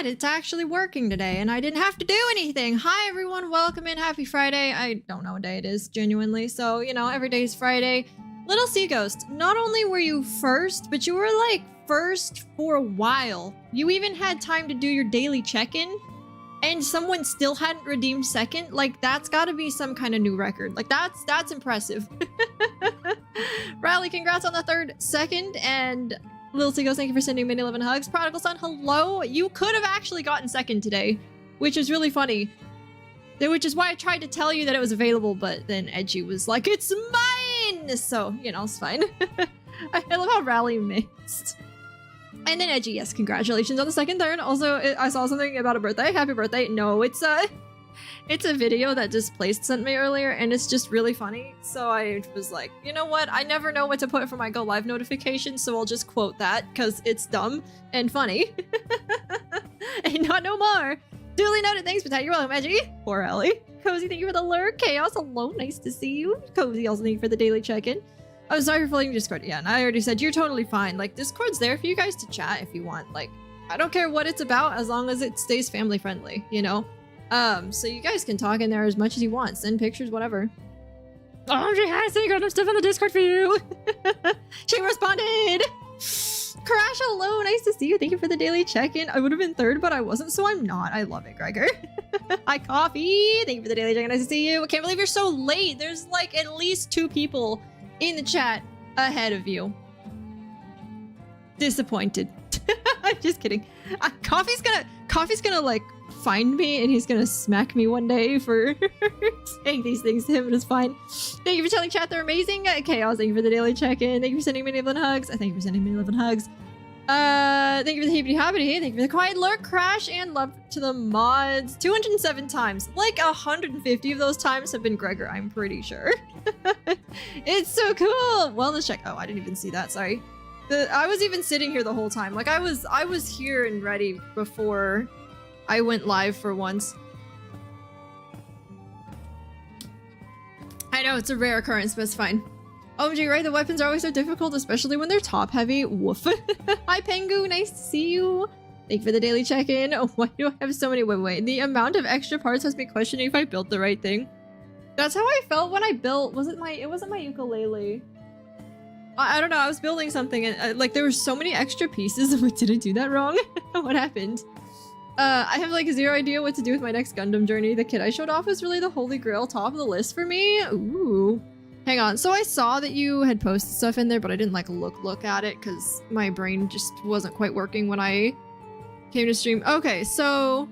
glad it's actually working today and I didn't have to do anything. Hi everyone, welcome in, happy Friday. I don't know what day it is, genuinely. So, you know, every day is Friday. Little Sea Ghost, not only were you first, but you were like first for a while. You even had time to do your daily check-in and someone still hadn't redeemed second. Like, that's gotta be some kind of new record. Like, that's impressive. Riley, congrats on the third second, and Little Sea Ghost, thank you for sending many 11 hugs. Prodigal Son, hello. You could have actually gotten second today, which is really funny. Which is why I tried to tell you that it was available, but then Edgy was like, it's mine! So, you know, it's fine. I love how Rally mixed. And then Edgy, yes, congratulations on the second turn. Also, I saw something about a birthday. Happy birthday. No, it's a video that Displaced sent me earlier, and it's just really funny. So I was like, you know what? I never know what to put for my Go Live notification, so I'll just quote that, because it's dumb and funny. And not no more. Duly noted. Thanks for that. You're welcome, Edgy. Poor Ellie. Cozy, thank you for the lurk. Chaos, hello. Nice to see you. Cozy, also thank you for the daily check-in. Oh, sorry for filling Discord. Yeah, and I already said you're totally fine. Like, Discord's there for you guys to chat if you want. Like, I don't care what it's about as long as it stays family friendly, you know? So you guys can talk in there as much as you want. Send pictures, whatever. Oh, she has got stuff on the Discord for you. She responded. Crash, hello. Nice to see you. Thank you for the daily check-in. I would have been third, but I wasn't, so I'm not. I love it, Gregor. Hi, Coffee. Thank you for the daily check-in. Nice to see you. I can't believe you're so late. There's like at least 2 people in the chat ahead of you. Disappointed. I'm just kidding. Coffee's gonna like find me and he's gonna smack me one day for saying these things to him, but it's fine. Thank you for telling chat they're amazing. Chaos, thank you for the daily check-in. Thank you for sending me 11 hugs. Thank you for sending me 11 hugs. Thank you for the hippity hoppity. Thank you for the quiet lurk, Crash, and love to the mods. 207 times. Like 150 of those times have been Gregor, I'm pretty sure. It's so cool. Wellness check. Oh, I didn't even see that. Sorry. I was even sitting here the whole time. Like I was here and ready before I went live for once. I know it's a rare occurrence, but it's fine. OMG, right? The weapons are always so difficult, especially when they're top heavy. Woof. Hi, Pengu. Nice to see you. Thank you for the daily check-in. Oh, why do I have so many? Wait. The amount of extra parts has me questioning if I built the right thing. That's how I felt when I built. It wasn't my ukulele. I don't know. I was building something and like there were so many extra pieces. Did I do that wrong? What happened? I have like 0 idea what to do with my next Gundam journey. The kit I showed off was really the holy grail top of the list for me. Ooh. Hang on. So I saw that you had posted stuff in there, but I didn't like look at it because my brain just wasn't quite working when I came to stream. Okay, so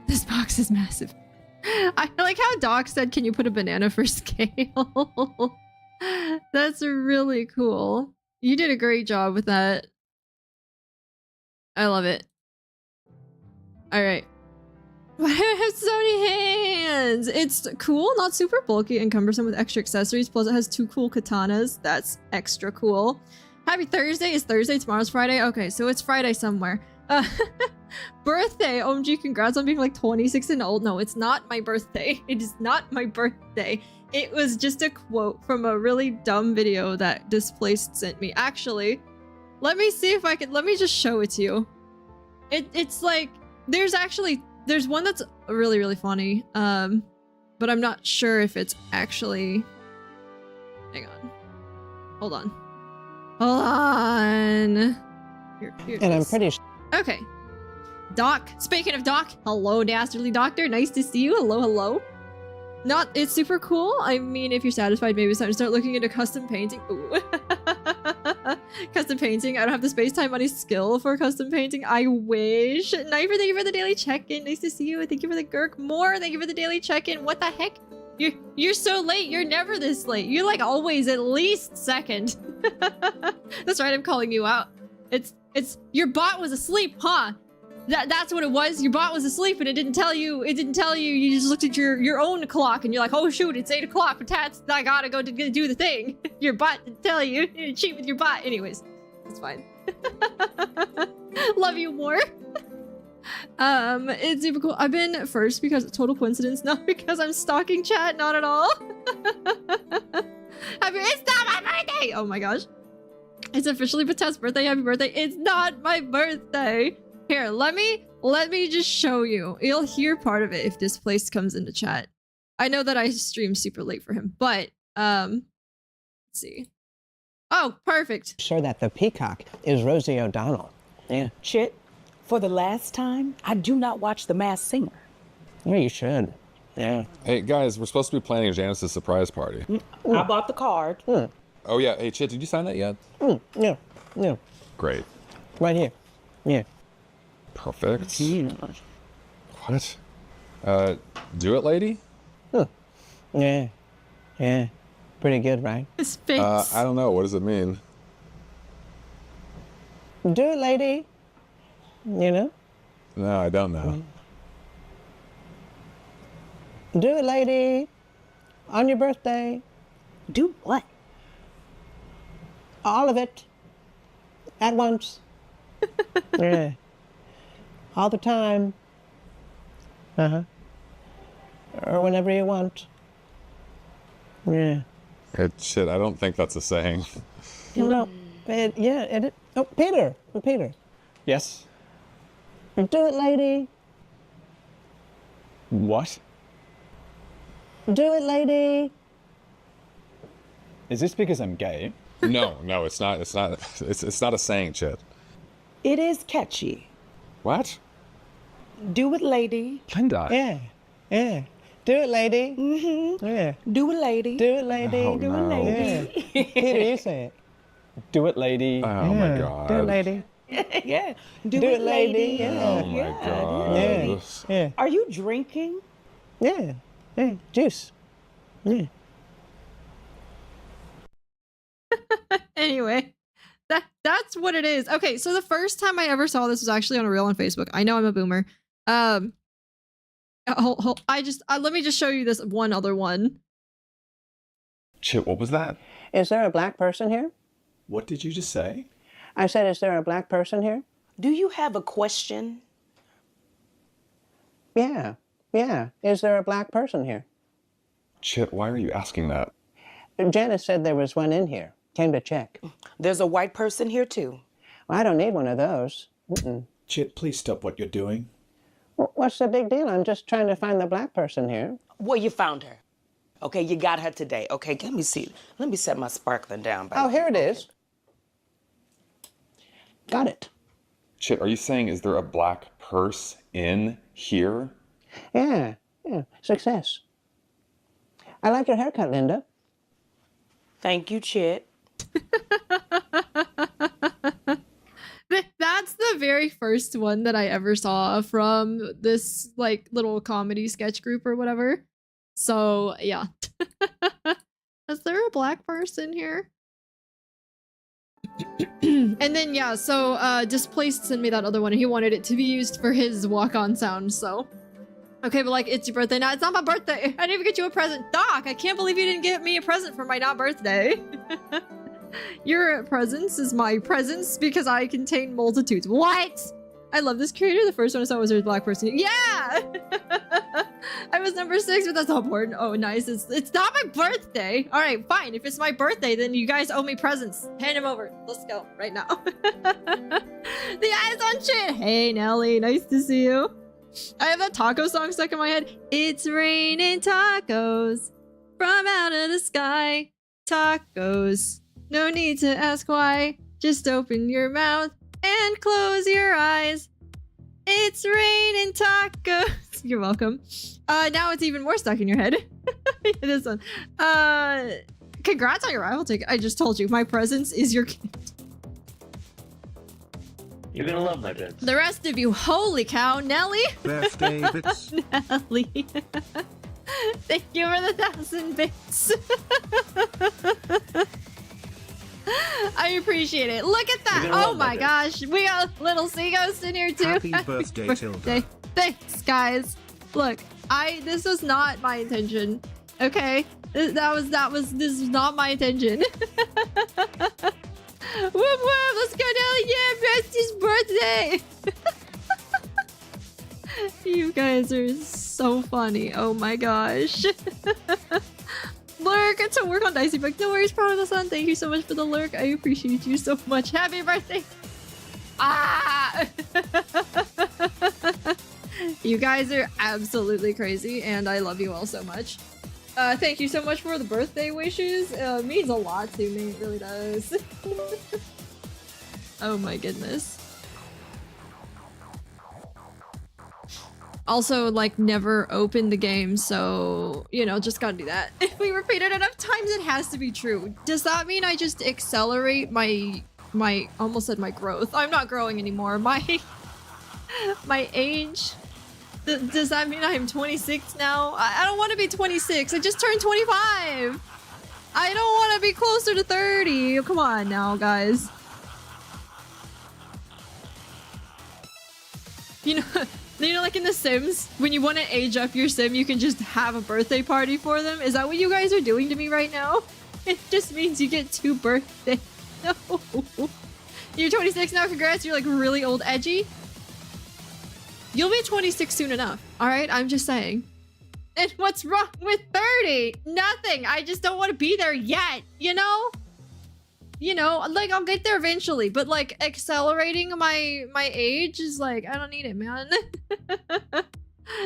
this box is massive. I like how Doc said, can you put a banana for scale? That's really cool. You did a great job with that. I love it. All right. Why do I have so many hands? It's cool, not super bulky and cumbersome with extra accessories. Plus it has 2 cool katanas. That's extra cool. Happy Thursday. Is Thursday? Tomorrow's Friday? Okay, so it's Friday somewhere. Birthday. OMG, congrats on being like 26 and old. No, it's not my birthday. It is not my birthday. It was just a quote from a really dumb video that Displaced sent me. Actually, let me see if I can. Let me just show it to you. It's like there's one that's really, really funny. But I'm not sure if it's actually. Hang on. Hold on. Hold on. Here and I'm pretty sure. Okay. Doc. Speaking of Doc, hello, Dastardly Doctor. Nice to see you. Hello, hello. It's super cool. I mean, if you're satisfied, maybe it's time to start looking into custom painting. Ooh. Custom painting. I don't have the space, time, money, skill for custom painting. I wish. Knifer, thank you for the daily check-in. Nice to see you. Thank you for the Gurk. More. Thank you for the daily check-in. What the heck? You're so late. You're never this late. You're like always at least second. That's right. I'm calling you out. It's your bot was asleep, huh? That's what it was. Your bot was asleep and it didn't tell you. You just looked at your own clock and you're like, oh shoot, it's 8 o'clock. But I gotta go to do the thing. Your bot didn't tell you. You didn't cheat with your bot. Anyways, it's fine. Love you more. It's super cool. I've been first because it's total coincidence, not because I'm stalking chat. Not at all. It's not my birthday. Oh my gosh. It's officially Patet's birthday. Happy birthday. It's not my birthday. Here, let me just show you. You'll hear part of it if Displaced comes into chat. I know that I streamed super late for him, but let's see. Oh, perfect. Sure that the peacock is Rosie O'Donnell. Yeah. Chit, for the last time, I do not watch The Masked Singer. Well, you should. Yeah. Hey, guys, we're supposed to be planning Janice's surprise party. I bought the card. Oh, yeah. Hey, Chit, did you sign that yet? Yeah. Yeah. Great. Right here. Yeah. Perfect. What? Do it, lady? Yeah. Yeah. Pretty good, right? His face. I don't know. What does it mean? Do it, lady. You know? No, I don't know. Do it, lady. On your birthday. Do what? All of it. At once. Yeah. All the time. Uh-huh. Or whenever you want. Yeah. Hey, Chit, I don't think that's a saying. No. Oh, Peter. Peter. Yes? Do it, lady. What? Do it, lady. Is this because I'm gay? No, it's not. It's not a saying, Chit. It is catchy. What? Do it, lady. Linda. Yeah. Yeah. Do it, lady. Yeah. Do it, lady. Do it, lady. Oh, Do no. it, lady. Yeah. Peter, you say it. Do it, lady. Oh, my Yeah. God. Do it, lady. Yeah. Do Do it, it, lady. lady. Yeah. Oh, my God. Yeah. Yeah. Are you drinking? Yeah. Yeah. Juice. Yeah. Anyway, that's what it is. Okay, so the first time I ever saw this was actually on a reel on Facebook. I know I'm a boomer. Let me just show you this one other one. Chit, what was that? Is there a black person here? What did you just say? I said, is there a black person here? Do you have a question? Yeah. Yeah. Is there a black person here? Chit, why are you asking that? Janice said there was one in here. Came to check. There's a white person here, too. Well, I don't need one of those. Chit, please stop what you're doing. What's the big deal? I'm just trying to find the black person here. Well, you found her. Okay, you got her today. Okay, let me see. Let me set my sparkling down. Oh, here it is. Got it. Chit, are you saying is there a black purse in here? Yeah. Yeah. Success. I like your haircut, Linda. Thank you, Chit. That's the very first one that I ever saw from this like little comedy sketch group or whatever. So yeah. Is there a black person here? And then yeah, so Displaced sent me that other one and he wanted it to be used for his walk-on sound, so okay, but like, it's your birthday now. It's not my birthday. I didn't even get you a present. Doc, I can't believe you didn't get me a present for my not birthday. Your presence is my presence because I contain multitudes. What? I love this creator. The first one I saw was there's a black person. Yeah! I was number 6, but that's not important. Oh, nice. It's not my birthday. All right, fine. If it's my birthday, then you guys owe me presents. Hand them over. Let's go right now. The eyes on Chit. Hey, Nelly. Nice to see you. I have that taco song stuck in my head. It's raining tacos from out of the sky. Tacos. No need to ask why. Just open your mouth and close your eyes. It's raining tacos. You're welcome. Now it's even more stuck in your head. This one. Congrats on your rival ticket. I just told you, my presence is your gift. You're gonna love my bits. The rest of you, holy cow, Nelly. Birthday bits. Nelly. Thank you for the 1,000 bits. I appreciate it. Look at that. Oh my gosh. We got little sea ghost in here too. Happy birthday, Tilda. Thanks, guys. Look, this was not my intention. Okay? This was not my intention. Whoop whoop, let's go Nelly. Yeah, Rusty's birthday. You guys are so funny. Oh my gosh. Lurk, to work on Dicey Book. No worries, proud of the sun. Thank you so much for the lurk. I appreciate you so much. Happy birthday. Ah! You guys are absolutely crazy, and I love you all so much. Thank you so much for the birthday wishes. It means a lot to me, it really does. Oh my goodness. Also, like, never opened the game, so, you know, just gotta do that. If we repeat it enough times, it has to be true. Does that mean I just accelerate my almost said my growth? I'm not growing anymore. My age. Does that mean I'm 26 now? I don't want to be 26. I just turned 25. I don't want to be closer to 30. Come on now, guys. You know, like in The Sims, when you want to age up your sim, you can just have a birthday party for them. Is that what you guys are doing to me right now? It just means you get 2 birthdays. No. You're 26 now, congrats, you're like really old edgy. You'll be 26 soon enough, alright? I'm just saying. And what's wrong with 30? Nothing, I just don't want to be there yet, you know? You know, like, I'll get there eventually, but like, accelerating my age is like, I don't need it, man.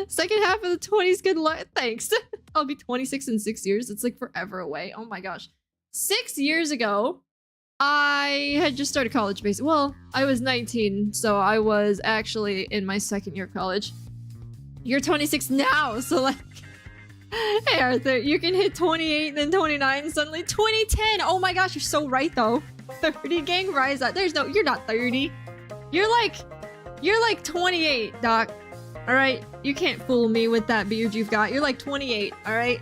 Second half of the 20s, good luck, thanks. I'll be 26 in 6 years, it's like forever away, oh my gosh. 6 years ago, I had just started college, basically. Well, I was 19, so I was actually in my second year of college. You're 26 now, so like... Hey Arthur, you can hit 28, then 29, suddenly 2010! Oh my gosh, you're so right though. 30, gang, rise up. There's no... You're not 30. You're like 28, Doc. Alright? You can't fool me with that beard you've got. You're like 28, alright?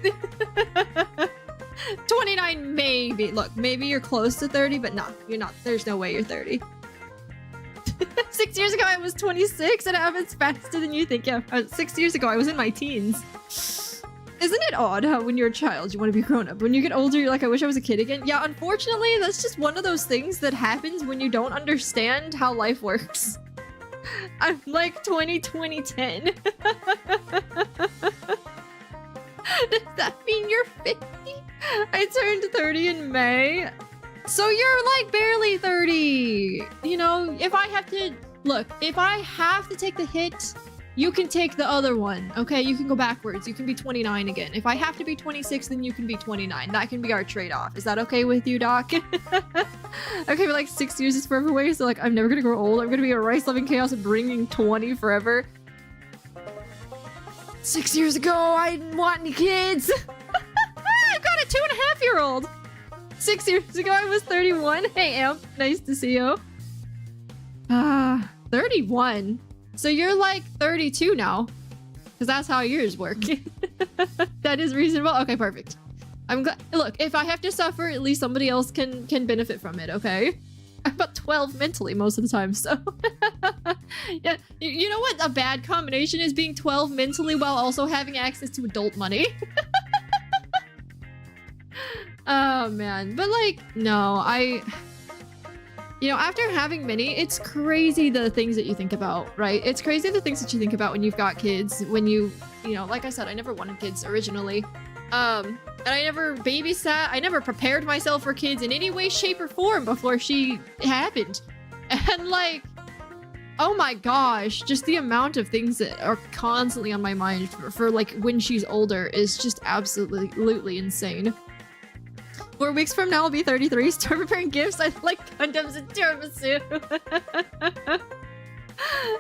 29 maybe. Look, maybe you're close to 30, but no, you're not. There's no way you're 30. 6 years ago I was 26 and it happens faster than you think. Yeah, 6 years ago I was in my teens. Isn't it odd how when you're a child you want to be grown up? When you get older you're like, I wish I was a kid again. Yeah, unfortunately that's just one of those things that happens when you don't understand how life works. I'm like 2010. Does that mean you're 50? I turned 30 in May. So you're like barely 30. You know, if I have to... Look, if I have to take the hit, you can take the other one. Okay, you can go backwards. You can be 29 again. If I have to be 26, then you can be 29. That can be our trade-off. Is that okay with you, Doc? Okay, but like 6 years is forever away, so like I'm never gonna grow old. I'm gonna be a rice-loving chaos and bringing 20 forever. 6 years ago, I didn't want any kids. I've got a 2.5-year-old. 6 years ago, I was 31. Hey, Amp. Nice to see you. 31. So you're like 32 now. Because that's how years work. That is reasonable. Okay, perfect. I'm glad. Look, if I have to suffer, at least somebody else can benefit from it, okay? I'm about 12 mentally most of the time, so... Yeah, you know what a bad combination is? Being 12 mentally while also having access to adult money. Oh, man. But, like, no, you know, after having many, it's crazy the things that you think about, right? It's crazy the things that you think about when you've got kids, when you know, like I said, I never wanted kids originally. And I never babysat, I never prepared myself for kids in any way, shape, or form before she happened. And like, oh my gosh, just the amount of things that are constantly on my mind for like when she's older is just absolutely insane. 4 weeks from now I'll be 33, start preparing gifts. I like condoms and tiramisu.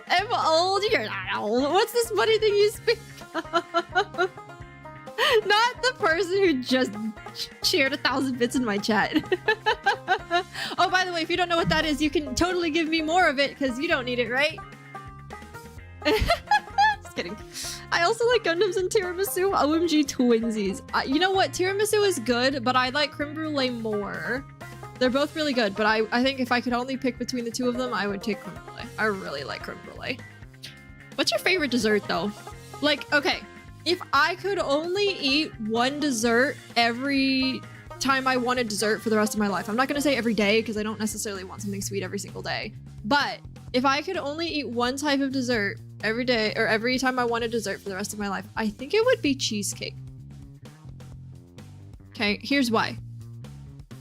I'm old, you're not old. What's this funny thing you speak of? Not the person who just shared 1,000 bits in my chat. Oh, by the way, if you don't know what that is, you can totally give me more of it because you don't need it, right? Just kidding. I also like Gundams and tiramisu. OMG twinsies. You know what? Tiramisu is good, but I like creme brulee more. They're both really good, but I think if I could only pick between the two of them, I would take creme brulee. I really like creme brulee. What's your favorite dessert, though? Like, okay, if I could only eat one dessert every time I want a dessert for the rest of my life. I'm not gonna say every day, because I don't necessarily want something sweet every single day. But if I could only eat one type of dessert every day, or every time I want a dessert for the rest of my life, I think it would be cheesecake. Okay, here's why.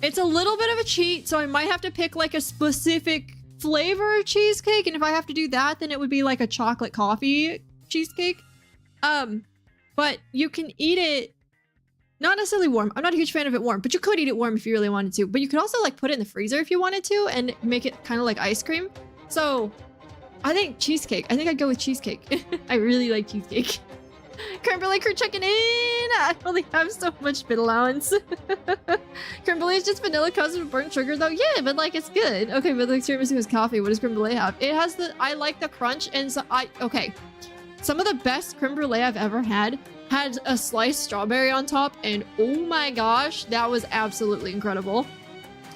It's a little bit of a cheat, so I might have to pick like a specific flavor cheesecake, and if I have to do that, then it would be like a chocolate coffee cheesecake. But you can eat it not necessarily warm. I'm not a huge fan of it warm, but you could eat it warm if you really wanted to. But you could also like put it in the freezer if you wanted to and make it kind of like ice cream. So I think cheesecake. I think I'd go with cheesecake. I really like cheesecake. Creme brulee crew checking in. I only have so much bit allowance. Creme brulee is just vanilla custard with burnt sugar though. Yeah, but like it's good. Okay, but like tiramisu is coffee. What does creme brulee have? It has I like the crunch and so okay. Some of the best creme brulee I've ever had a sliced strawberry on top, and oh my gosh, that was absolutely incredible.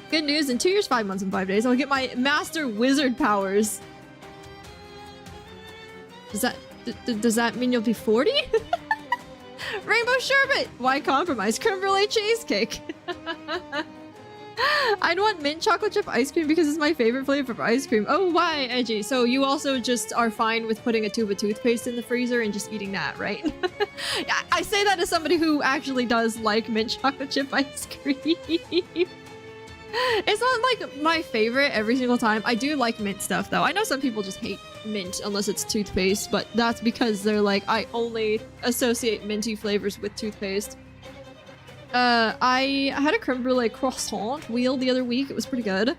Good news, in 2 years, 5 months, and 5 days, I'll get my master wizard powers. Does that mean you'll be 40? Rainbow sherbet! Why compromise? Creme brulee cheesecake. I'd want mint chocolate chip ice cream because it's my favorite flavor of ice cream. Oh, why, edgy? So you also just are fine with putting a tube of toothpaste in the freezer and just eating that, right? I say that as somebody who actually does like mint chocolate chip ice cream. It's not like my favorite every single time. I do like mint stuff though. I know some people just hate mint unless it's toothpaste, but that's because they're like, I only associate minty flavors with toothpaste. I had a creme brulee croissant wheel the other week. It was pretty good.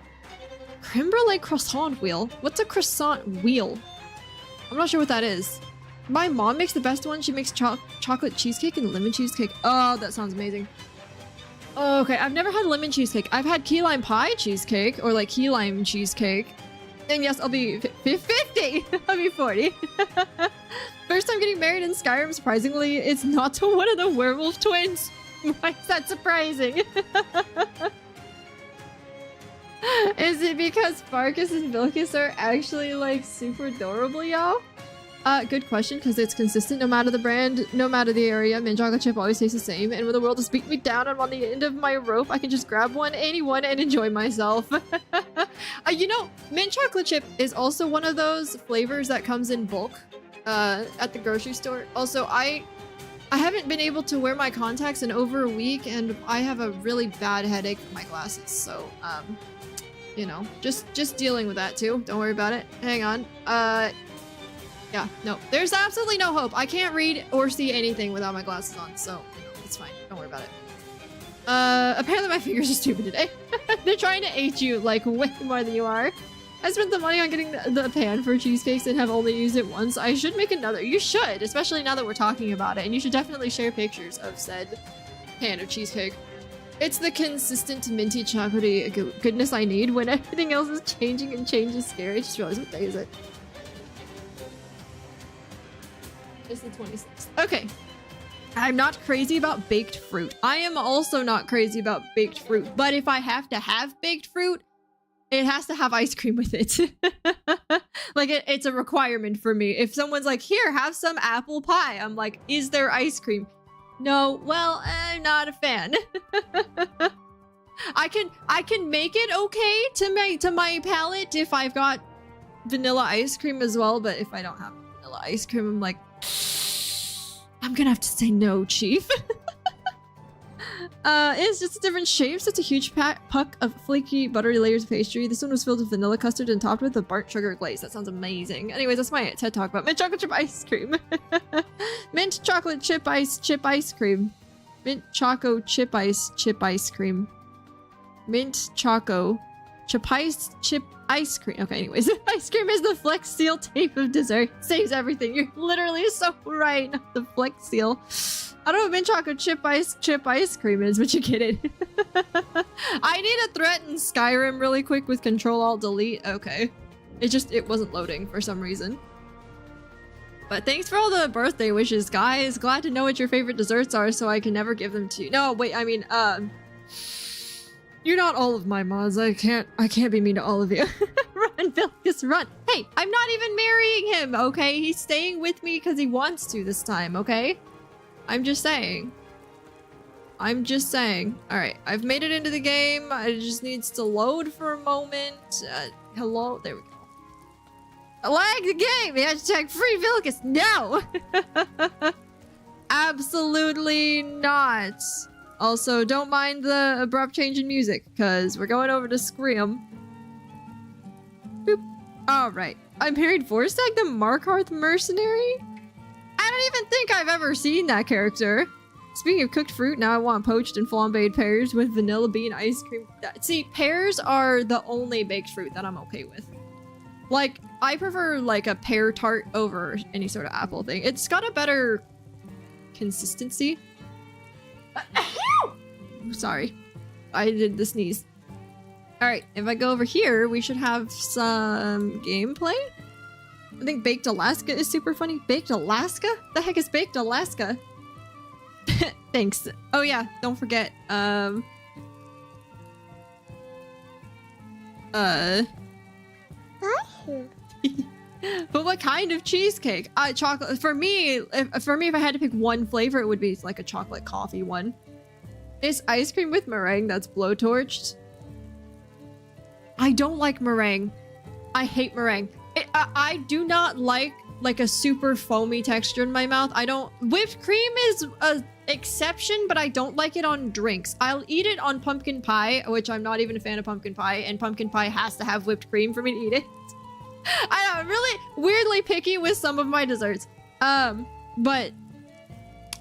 Creme brulee croissant wheel? What's a croissant wheel? I'm not sure what that is. My mom makes the best one. She makes chocolate cheesecake and lemon cheesecake. Oh, that sounds amazing. Oh, okay, I've never had lemon cheesecake. I've had key lime pie cheesecake or like key lime cheesecake. And yes, I'll be 50. I'll be 40. First time getting married in Skyrim. Surprisingly, it's not to one of the werewolf twins. Why is that surprising? Is it because Farkas and Vilkas are actually like super adorable, y'all? Good question, because it's consistent no matter the brand, no matter the area. Mint chocolate chip always tastes the same, and when the world has beat me down, I'm on the end of my rope. I can just grab one, anyone, and enjoy myself. You know, mint chocolate chip is also one of those flavors that comes in bulk at the grocery store. Also, I haven't been able to wear my contacts in over a week, and I have a really bad headache from my glasses, so, you know, just dealing with that too. Don't worry about it. Hang on. Yeah, no, there's absolutely no hope. I can't read or see anything without my glasses on, so, you know, it's fine. Don't worry about it. Apparently my fingers are stupid today. They're trying to age you, like, way more than you are. I spent the money on getting the pan for cheesecakes and have only used it once. I should make another. You should, especially now that we're talking about it. And you should definitely share pictures of said pan of cheesecake. It's the consistent minty chocolatey goodness I need when everything else is changing and change is scary. I just realized what day is it. It's the 26th. Okay. I'm not crazy about baked fruit. I am also not crazy about baked fruit. But if I have to have baked fruit, it has to have ice cream with it. Like, it's a requirement for me. If someone's like, here, have some apple pie. I'm like, is there ice cream? No, well, I'm not a fan. I can make it okay to my palate if I've got vanilla ice cream as well, but if I don't have vanilla ice cream, I'm like, I'm gonna have to say no, chief. It's just a different shape. So it's a huge puck of flaky, buttery layers of pastry. This one was filled with vanilla custard and topped with a burnt sugar glaze. That sounds amazing. Anyways, that's my TED talk about mint chocolate chip ice cream. Mint chocolate chip ice cream. Mint choco chip ice cream. Mint choco chip ice cream. Okay, anyways, ice cream is the Flex Seal tape of dessert. Saves everything. You're literally so right. The Flex Seal. I don't know what mint chocolate chip ice cream is, but you get it. I need to threaten Skyrim really quick with Control-Alt-Delete. Okay. It wasn't loading for some reason. But thanks for all the birthday wishes, guys. Glad to know what your favorite desserts are so I can never give them to you. No, wait, I mean, you're not all of my mods. I can't be mean to all of you. Run, Vilkas, run. Hey, I'm not even marrying him, okay? He's staying with me because he wants to this time, okay? I'm just saying. Alright, I've made it into the game. It just needs to load for a moment. Hello? There we go. I like the game! Hashtag free Vilkas! No! Absolutely not. Also, don't mind the abrupt change in music, because we're going over to Skyrim. Boop. Alright. I'm married Vorstag, the Markarth mercenary? I don't even think I've ever seen that character. Speaking of cooked fruit, now I want poached and flambéed pears with vanilla bean ice cream. See, pears are the only baked fruit that I'm okay with. Like, I prefer like a pear tart over any sort of apple thing. It's got a better consistency. Sorry. I did the sneeze. Alright, if I go over here, we should have some gameplay. I think Baked Alaska is super funny. Baked Alaska? The heck is Baked Alaska? Thanks. Oh yeah, don't forget. But what kind of cheesecake? Chocolate. For me, if I had to pick one flavor, it would be like a chocolate coffee one. Is ice cream with meringue that's blowtorched? I don't like meringue. I hate meringue. I do not like a super foamy texture in my mouth. I don't. Whipped cream is a exception, but I don't like it on drinks. I'll eat it on pumpkin pie, which I'm not even a fan of pumpkin pie, and pumpkin pie has to have whipped cream for me to eat it. I know, I'm really weirdly picky with some of my desserts. But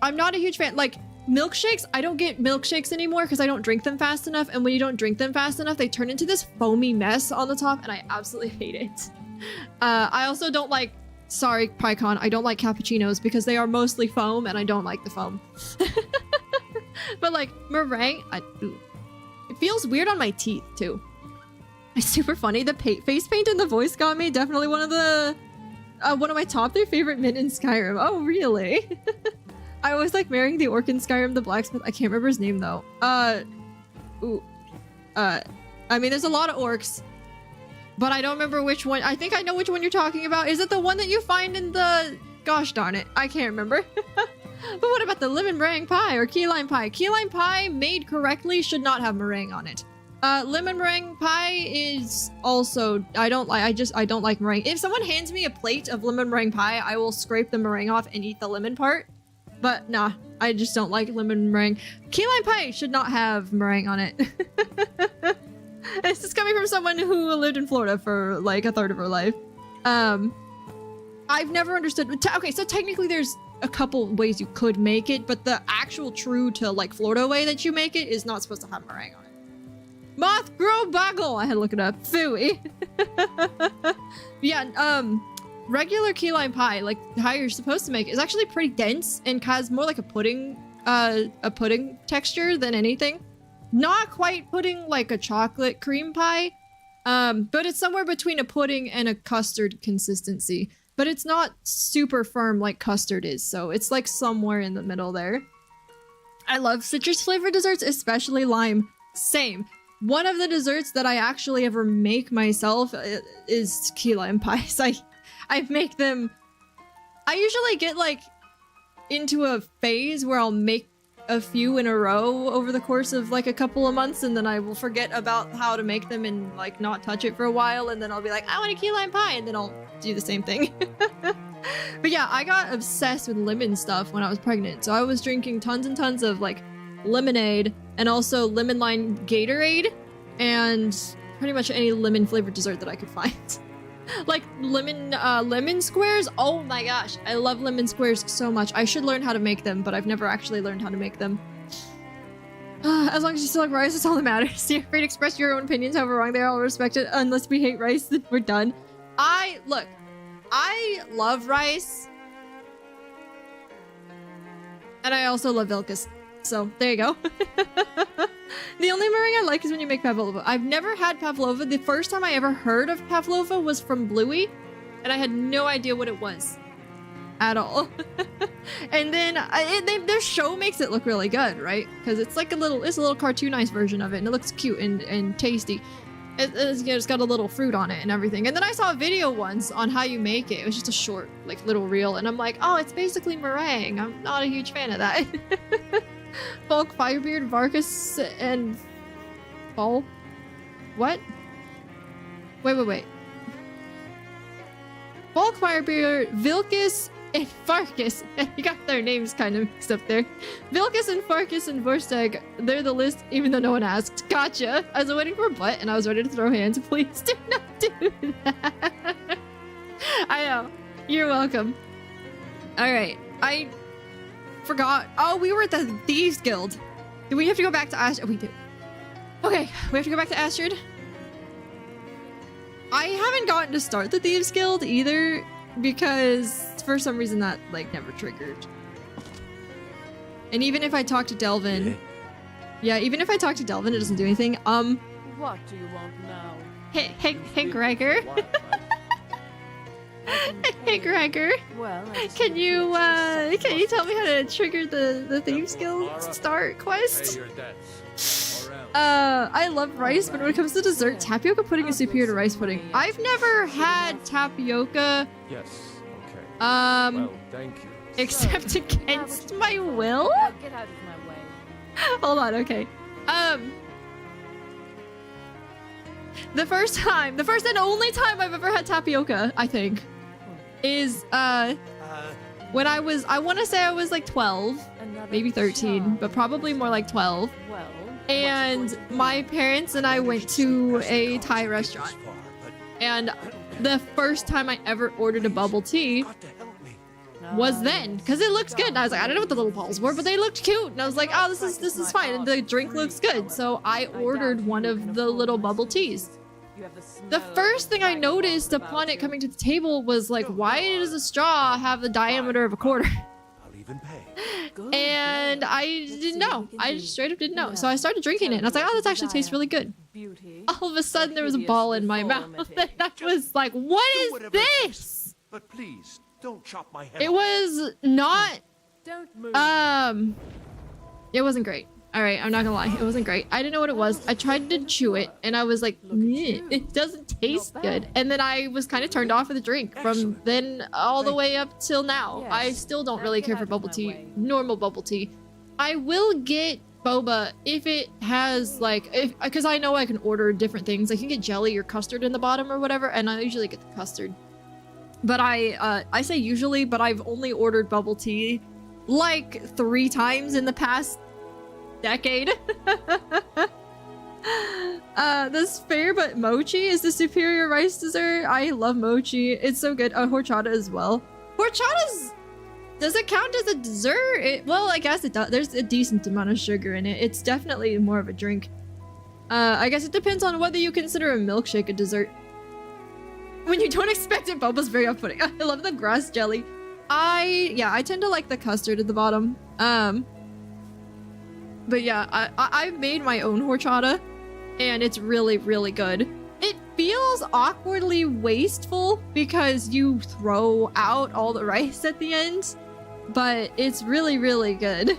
I'm not a huge fan. Like, milkshakes, I don't get milkshakes anymore because I don't drink them fast enough, and when you don't drink them fast enough, they turn into this foamy mess on the top, and I absolutely hate it. I also don't like, sorry, PyCon, I don't like cappuccinos because they are mostly foam, and I don't like the foam. But like, meringue, it feels weird on my teeth, too. It's super funny. The face paint and the voice got me. Definitely one of my top 3 favorite men in Skyrim. Oh, really? I always like marrying the orc in Skyrim, the blacksmith. I can't remember his name, though. I mean, there's a lot of orcs, but I don't remember which one. I think I know which one you're talking about. Is it the one that you find in the... Gosh darn it. I can't remember. But what about the lemon meringue pie or key lime pie? Key lime pie, made correctly, should not have meringue on it. Lemon meringue pie is also... I don't like meringue. If someone hands me a plate of lemon meringue pie, I will scrape the meringue off and eat the lemon part. But nah, I just don't like lemon meringue. Key lime pie should not have meringue on it. This is coming from someone who lived in Florida for like a third of her life. I've never understood. Okay, so technically there's a couple ways you could make it, but the actual true to like Florida way that you make it is not supposed to have meringue on it. Moth grow boggle! I had to look it up. Phooey. Yeah, regular key lime pie, like how you're supposed to make it, is actually pretty dense and has more like a pudding texture than anything. Not quite pudding like a chocolate cream pie, but it's somewhere between a pudding and a custard consistency. But it's not super firm like custard is, so it's like somewhere in the middle there. I love citrus flavored desserts, especially lime. Same. One of the desserts that I actually ever make myself is key lime pies. I make them... I usually get like into a phase where I'll make a few in a row over the course of like a couple of months, and then I will forget about how to make them and like not touch it for a while, and then I'll be like, I want a key lime pie, and then I'll do the same thing. But yeah, I got obsessed with lemon stuff when I was pregnant, so I was drinking tons and tons of like lemonade and also lemon lime Gatorade and pretty much any lemon flavored dessert that I could find. Like lemon squares. Oh my gosh, I love lemon squares so much. I should learn how to make them, but I've never actually learned how to make them. As long as you still like rice, that's all that matters. You're free to express your own opinions, however wrong they are. I'll respect it. Unless we hate rice, then we're done. I love rice, and I also love Vilkas. So there you go. The only meringue I like is when you make pavlova. I've never had pavlova. The first time I ever heard of pavlova was from Bluey, and I had no idea what it was at all. And then their show makes it look really good, right? Because it's like a little cartoonized version of it, and it looks cute and tasty. It's got a little fruit on it and everything. And then I saw a video once on how you make it. It was just a short, like, little reel, and I'm like, oh, it's basically meringue. I'm not a huge fan of that. Bulk, Firebeard, Vargas, and Fall. What? Wait. Bulk, Firebeard, Vilkas, and Farkas. You got their names kind of mixed up there. Vilkas and Farkas and Vorstag, they're the list even though no one asked. Gotcha. I was waiting for a butt and I was ready to throw hands. Please do not do that. I know. You're welcome. Alright. I forgot. Oh, we were at the Thieves Guild. Do we have to go back to Astrid? Oh, we do. Okay, we have to go back to Astrid. I haven't gotten to start the Thieves Guild either because for some reason that like never triggered. And even if I talk to Delvin, yeah, even if I talk to Delvin, it doesn't do anything. What do you want now? Hey, Gregor. Hey, Gregor. Well, can you tell me how to trigger the Thieves Guild start quest? I love rice, but when it comes to dessert, tapioca pudding is superior to rice pudding. I've never had tapioca. Yes. Okay. Well, thank you. Except against my will? Get out of my way. Hold on, okay. The first and only time I've ever had tapioca, I think, is when I want to say I was like 12, maybe 13, but probably more like 12. Well, and my parents and I went to a Thai restaurant. And the first time I ever ordered a bubble tea was then, because it looked good. And I was like, I don't know what the little balls were, but they looked cute. And I was like, oh, this is fine. And the drink looks good. So I ordered one of the little bubble teas. The first thing I noticed upon it coming to the table was like, why does a straw have the diameter of a quarter? I'll even pay. And I didn't know. I just straight up didn't know. So I started drinking it and I was like, oh, this actually tastes really good. All of a sudden there was a ball in my mouth. And I was like, what is this? But please, don't chop my head. It was not, don't move. it wasn't great. All right, I'm not gonna lie, it wasn't great. I didn't know what it was. I tried to chew it and I was like, it doesn't taste good. And then I was kind of turned off of the drink from then all the way up till now. I still don't really care for bubble tea, normal bubble tea. I will get boba if it has like, because I know I can order different things. I can get jelly or custard in the bottom or whatever, and I usually get the custard. But I say usually, but I've only ordered bubble tea like 3 times in the past decade. That's fair, but mochi is the superior rice dessert. I love mochi. It's so good. Horchata as well. Horchata's... Does it count as a dessert? Well, I guess it does. There's a decent amount of sugar in it. It's definitely more of a drink. I guess it depends on whether you consider a milkshake a dessert. When you don't expect it, boba's very off-putting. I love the grass jelly. I tend to like the custard at the bottom. But yeah, I've made my own horchata, and it's really, really good. It feels awkwardly wasteful because you throw out all the rice at the end, but it's really, really good.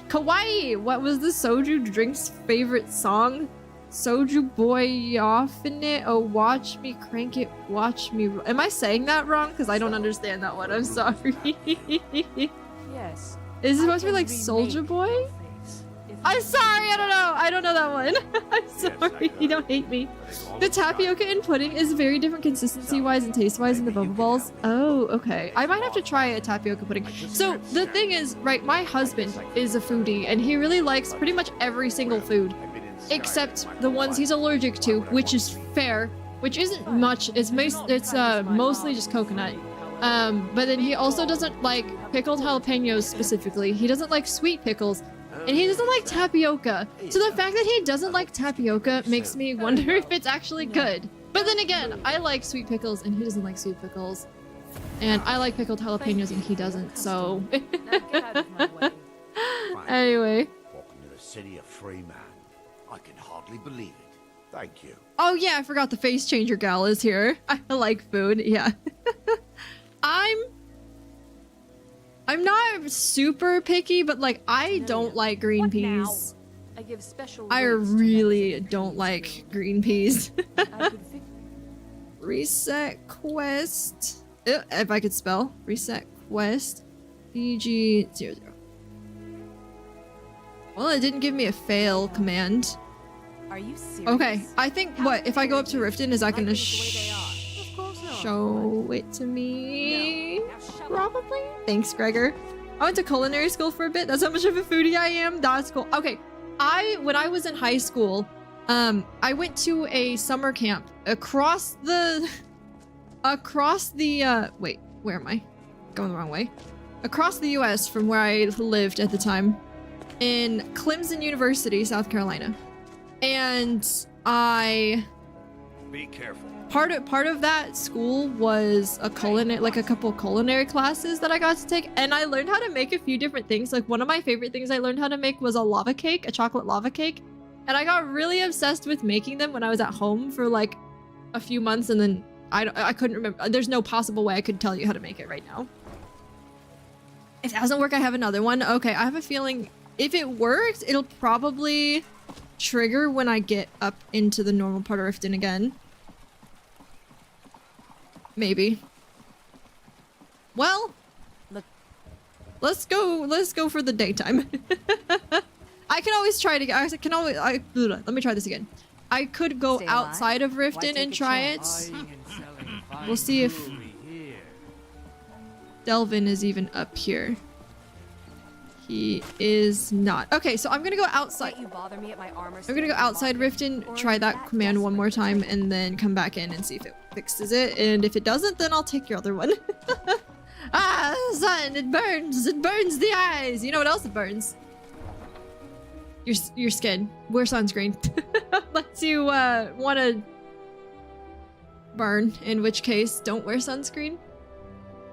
Kawaii, what was the soju drink's favorite song? Soju boy off in it. Oh, watch me crank it, watch me. Am I saying that wrong? Because I don't understand that one. I'm sorry. Yes. Is it supposed to be like Soldier Boy? I'm sorry, I don't know. I don't know that one. I'm sorry. You don't hate me. The tapioca and pudding is very different consistency-wise and taste-wise in the bubble balls. Oh, okay. I might have to try a tapioca pudding. So the thing is, right, my husband is a foodie and he really likes pretty much every single food except the ones he's allergic to, which is fair, which isn't much. It's mostly just coconut. But then he also doesn't like pickled jalapenos specifically. He doesn't like sweet pickles. And he doesn't like tapioca. So the fact that he doesn't like tapioca makes me wonder if it's actually good. But then again, I like sweet pickles and he doesn't like sweet pickles. And I like pickled jalapenos and he doesn't, so... Anyway. Walking to the city of free man. I can hardly believe it. Thank you. Oh yeah, I forgot the face changer gal is here. I like food, yeah. I'm not super picky, but like I don't like green peas. I give special I really don't like green peas. Reset quest. If I could spell. Reset quest. BG00. Well, it didn't give me a fail command. Are you serious? Okay, I think what if I go up to Riften, is that gonna show it to me? No. Now shut Probably. Thanks, Gregor. I went to culinary school for a bit. That's how much of a foodie I am. That's cool. Okay. When I was in high school, I went to a summer camp across the wait, where am I? Going the wrong way. Across the US from where I lived at the time in Clemson University, South Carolina. And Be careful. part of that school was a couple culinary classes that I got to take, and I learned how to make a few different things. Like one of my favorite things I learned how to make was a lava cake, a chocolate lava cake. And I got really obsessed with making them when I was at home for like a few months, and then I couldn't remember. There's no possible way I could tell you how to make it right now. If that doesn't work, I have another one. Okay, I have a feeling if it works, it'll probably trigger when I get up into the normal part of Riften again. Maybe. Well, let's go for the daytime. I can always try to let me try this again. I could go outside of Riften and try it. We'll see if Delvin is even up here. He is not. Okay, so I'm gonna go outside. I'm gonna go outside Riften, try that command one more time, and then come back in and see if it fixes it. And if it doesn't, then I'll take your other one. Ah, sun, it burns the eyes. You know what else it burns? Your skin. Wear sunscreen. Unless you wanna burn, in which case, don't wear sunscreen.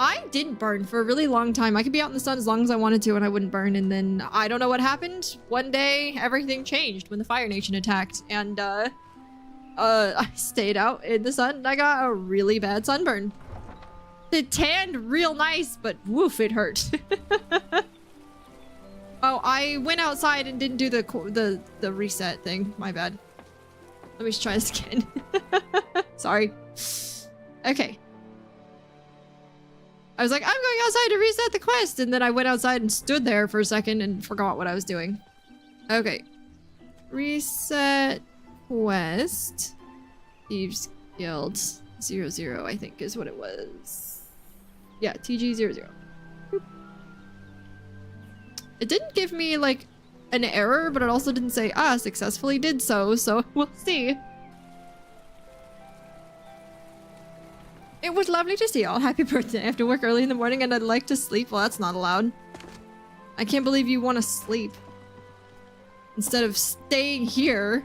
I didn't burn for a really long time. I could be out in the sun as long as I wanted to and I wouldn't burn, and then I don't know what happened. One day, everything changed when the Fire Nation attacked, and I stayed out in the sun and I got a really bad sunburn. It tanned real nice, but woof, it hurt. Oh, I went outside and didn't do the reset thing. My bad. Let me just try this again. Sorry. Okay. I was like, I'm going outside to reset the quest, and then I went outside and stood there for a second and forgot what I was doing. Okay. Reset quest. Thieves Guild 00, I think is what it was. Yeah, TG00. It didn't give me, like, an error, but it also didn't say, successfully did so we'll see. It was lovely to see y'all. Happy birthday. I have to work early in the morning and I'd like to sleep. Well, that's not allowed. I can't believe you want to sleep instead of staying here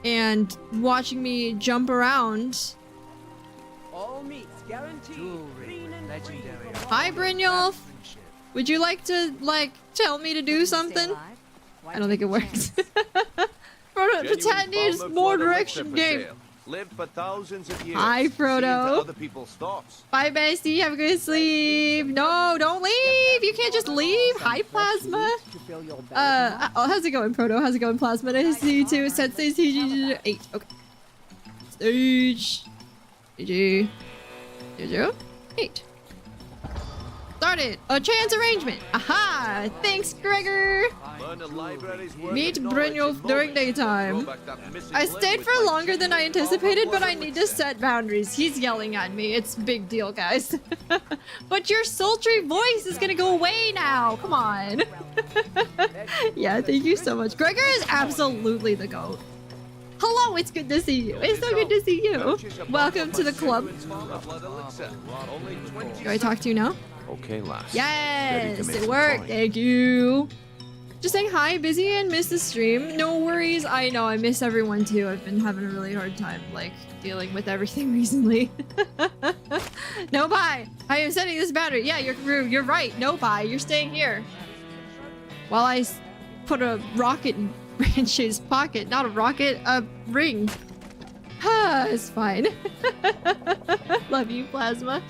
and watching me jump around. All meats guaranteed. Green and legendary. Hi, Brynjolf. Would you like to, like, tell me to do something? I don't think it works. The chat needs more direction game. Lived for thousands of years. Hi, Frodo. Other people's thoughts. Bye, bestie. Have a good sleep. No, don't leave. You can't just leave. Hi, Plasma. How's it going, Proto? How's it going, Plasma? I see you too. Set stage TG 8. Okay. Stage TG 8. Started. A chance arrangement. Aha! Thanks, Gregor. Meet Brynjolf during daytime. I stayed for longer than I anticipated, but I need to set boundaries. He's yelling at me. It's a big deal, guys. But your sultry voice is gonna go away now. Come on. Yeah, thank you so much. Gregor is absolutely the GOAT. Hello, it's good to see you. It's so good to see you. Welcome to the club. Do I talk to you now? Okay, lass. Yes, it worked. Thank you. Just saying hi, busy and missed the stream. No worries. I know, I miss everyone too. I've been having a really hard time, like, dealing with everything recently. No, bye. I am setting this boundary. Yeah, you're right. No, bye. You're staying here. While I put a rocket in Branch's pocket. Not a rocket, a ring. It's fine. Love you, Plasma.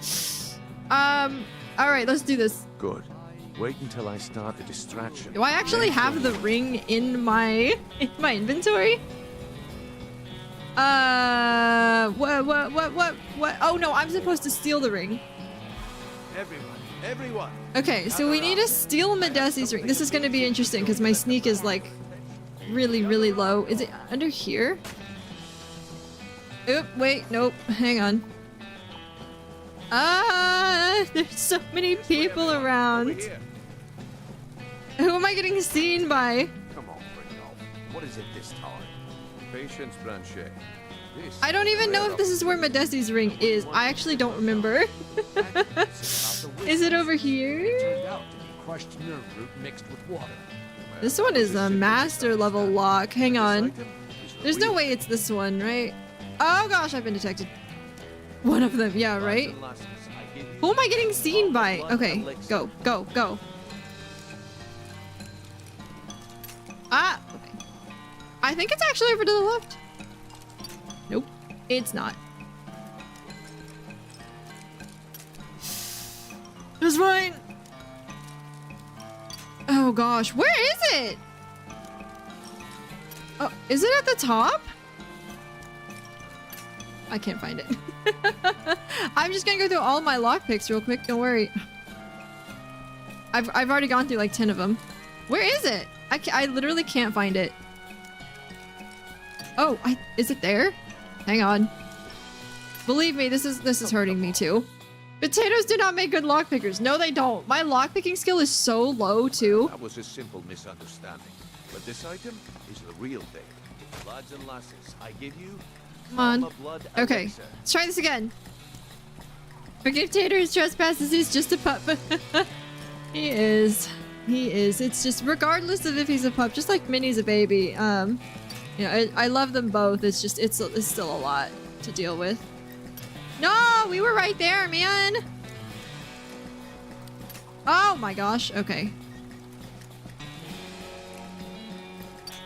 Alright, let's do this. Good. Wait until I start the distraction. Do I actually have the ring in my inventory? What? Oh no, I'm supposed to steal the ring. Everyone. Okay, so we need to steal Medesi's ring. This is gonna be interesting because my sneak is like really, really low. Is it under here? Oop, wait, nope, hang on. There's so many people around. Who am I getting seen by? Come on, Brynjolf. What is it this time? Patience, Blanchet. This I don't even know if this is where Medesi's ring is. I actually don't remember. Is it over here? turned out to be crushed nerve root mixed with water. This one is a master level lock. Hang on. There's no way it's this one, right? Oh gosh, I've been detected. One of them, yeah, right? Who am I getting seen by? Okay, go, go, go. Ah, okay. I think it's actually over to the left. Nope, it's not. It's mine. Oh gosh, where is it? Oh, is it at the top? I can't find it. I'm just gonna go through all my lockpicks real quick, don't worry. I've already gone through like 10 of them. Where is it? I literally can't find it. Oh, is it there? Hang on. Believe me, this is hurting me too. Potatoes do not make good lockpickers. No, they don't. My lockpicking skill is so low too. That was a simple misunderstanding. But this item is the real thing. Lads and lasses, I give you Come on. Alma blood Okay, elixir. let's try this again. Forgive Tater his trespasses, he's just a pup. He is. He is. It's just regardless of if he's a pup, just like Minnie's a baby. You know, I love them both. It's just, it's still a lot to deal with. No, we were right there, man. Oh my gosh. Okay.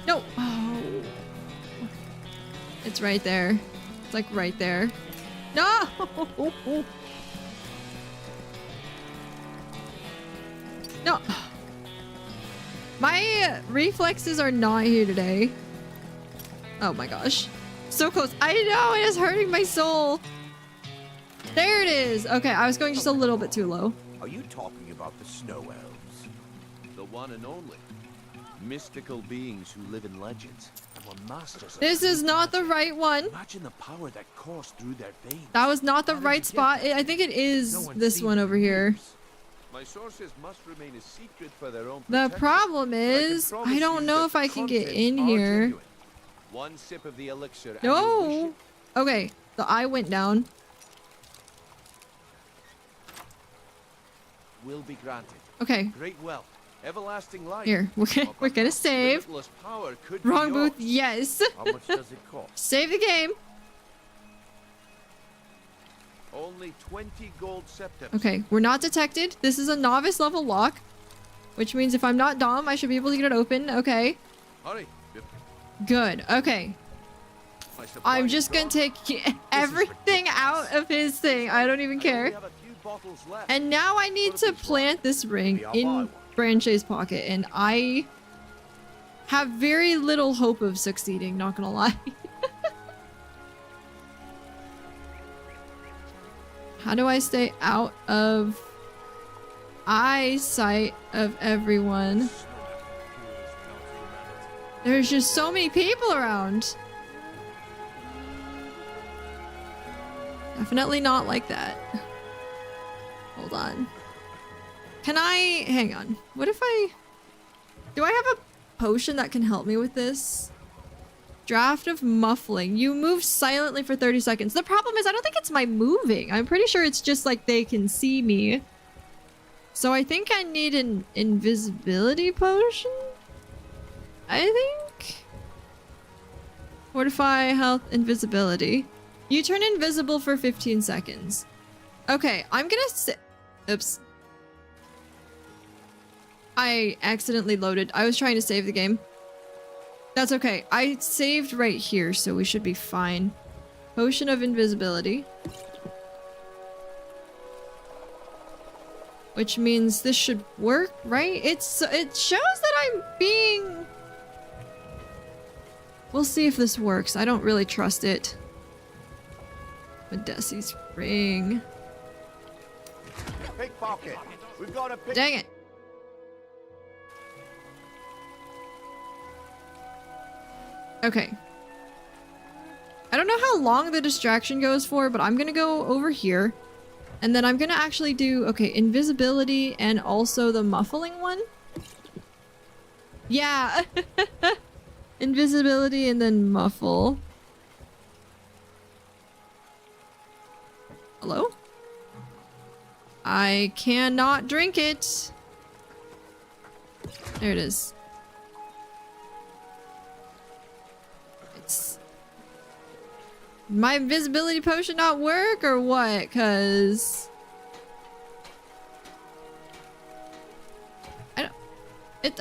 No. Oh. It's right there. It's like right there. No. No. My reflexes are not here today. Oh my gosh. So close. I know, it is hurting my soul. There it is. Okay, I was going just a little bit too low. Are you talking about the snow elves? The one and only. Mystical beings who live in legends and were masters of This is not the right one. Imagine the power that coursed through their veins. That was not the How did right you get spot. there? I think it is No one's this seen one them over in here. years. My sources must remain a secret for their own The protection. problem I can is, promise I don't you know that if I can get contents in are here. genuine. One sip of the elixir and you'll wish No. it Okay, the eye went down. will be granted. Okay, Great wealth, everlasting life. here. We're Or gonna perhaps save. limitless power could be Wrong booth. yours. Yes. How much does it cost? Save the game. Only 20 gold septims. Okay, we're not detected. This is a novice level lock, which means if I'm not dumb, I should be able to get it open. Okay, Hurry. good. Okay, My supply I'm is just gonna gone. take everything out of his thing. I don't even I only care. have a few bottles left. And now I need to plant this ring in Branche's pocket, and I have very little hope of succeeding, not gonna lie. How do I stay out of eyesight of everyone? There's just so many people around. Definitely not like that. Hold on. Can I... Hang on. What if I... Do I have a potion that can help me with this? Draft of muffling. You move silently for 30 seconds. The problem is I don't think it's my moving. I'm pretty sure it's just like they can see me. So I think I need an invisibility potion? I think? Fortify health invisibility. You turn invisible for 15 seconds. Okay, I'm gonna oops. I accidentally loaded. I was trying to save the game. That's okay. I saved right here, so we should be fine. Potion of invisibility. Which means this should work, right? It shows that I'm being... We'll see if this works. I don't really trust it. Medesi's ring. Pickpocket. We've got a pick. Dang it. Okay. I don't know how long the distraction goes for, but I'm gonna go over here. And then I'm gonna actually do, okay, invisibility and also the muffling one. Yeah. Invisibility and then muffle. Hello? I cannot drink it. There it is. It's... My invisibility potion not work or what? Cause...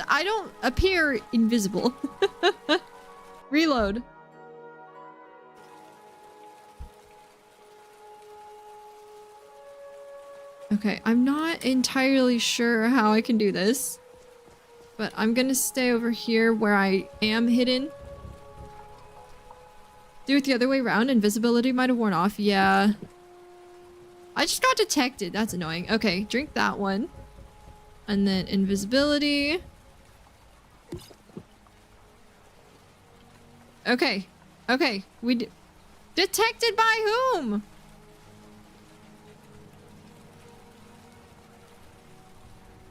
I don't appear invisible. Reload. Okay, I'm not entirely sure how I can do this. But I'm gonna stay over here where I am hidden. Do it the other way around. Invisibility might have worn off. Yeah. I just got detected. That's annoying. Okay, drink that one. And then invisibility. Okay. Okay. Detected by whom?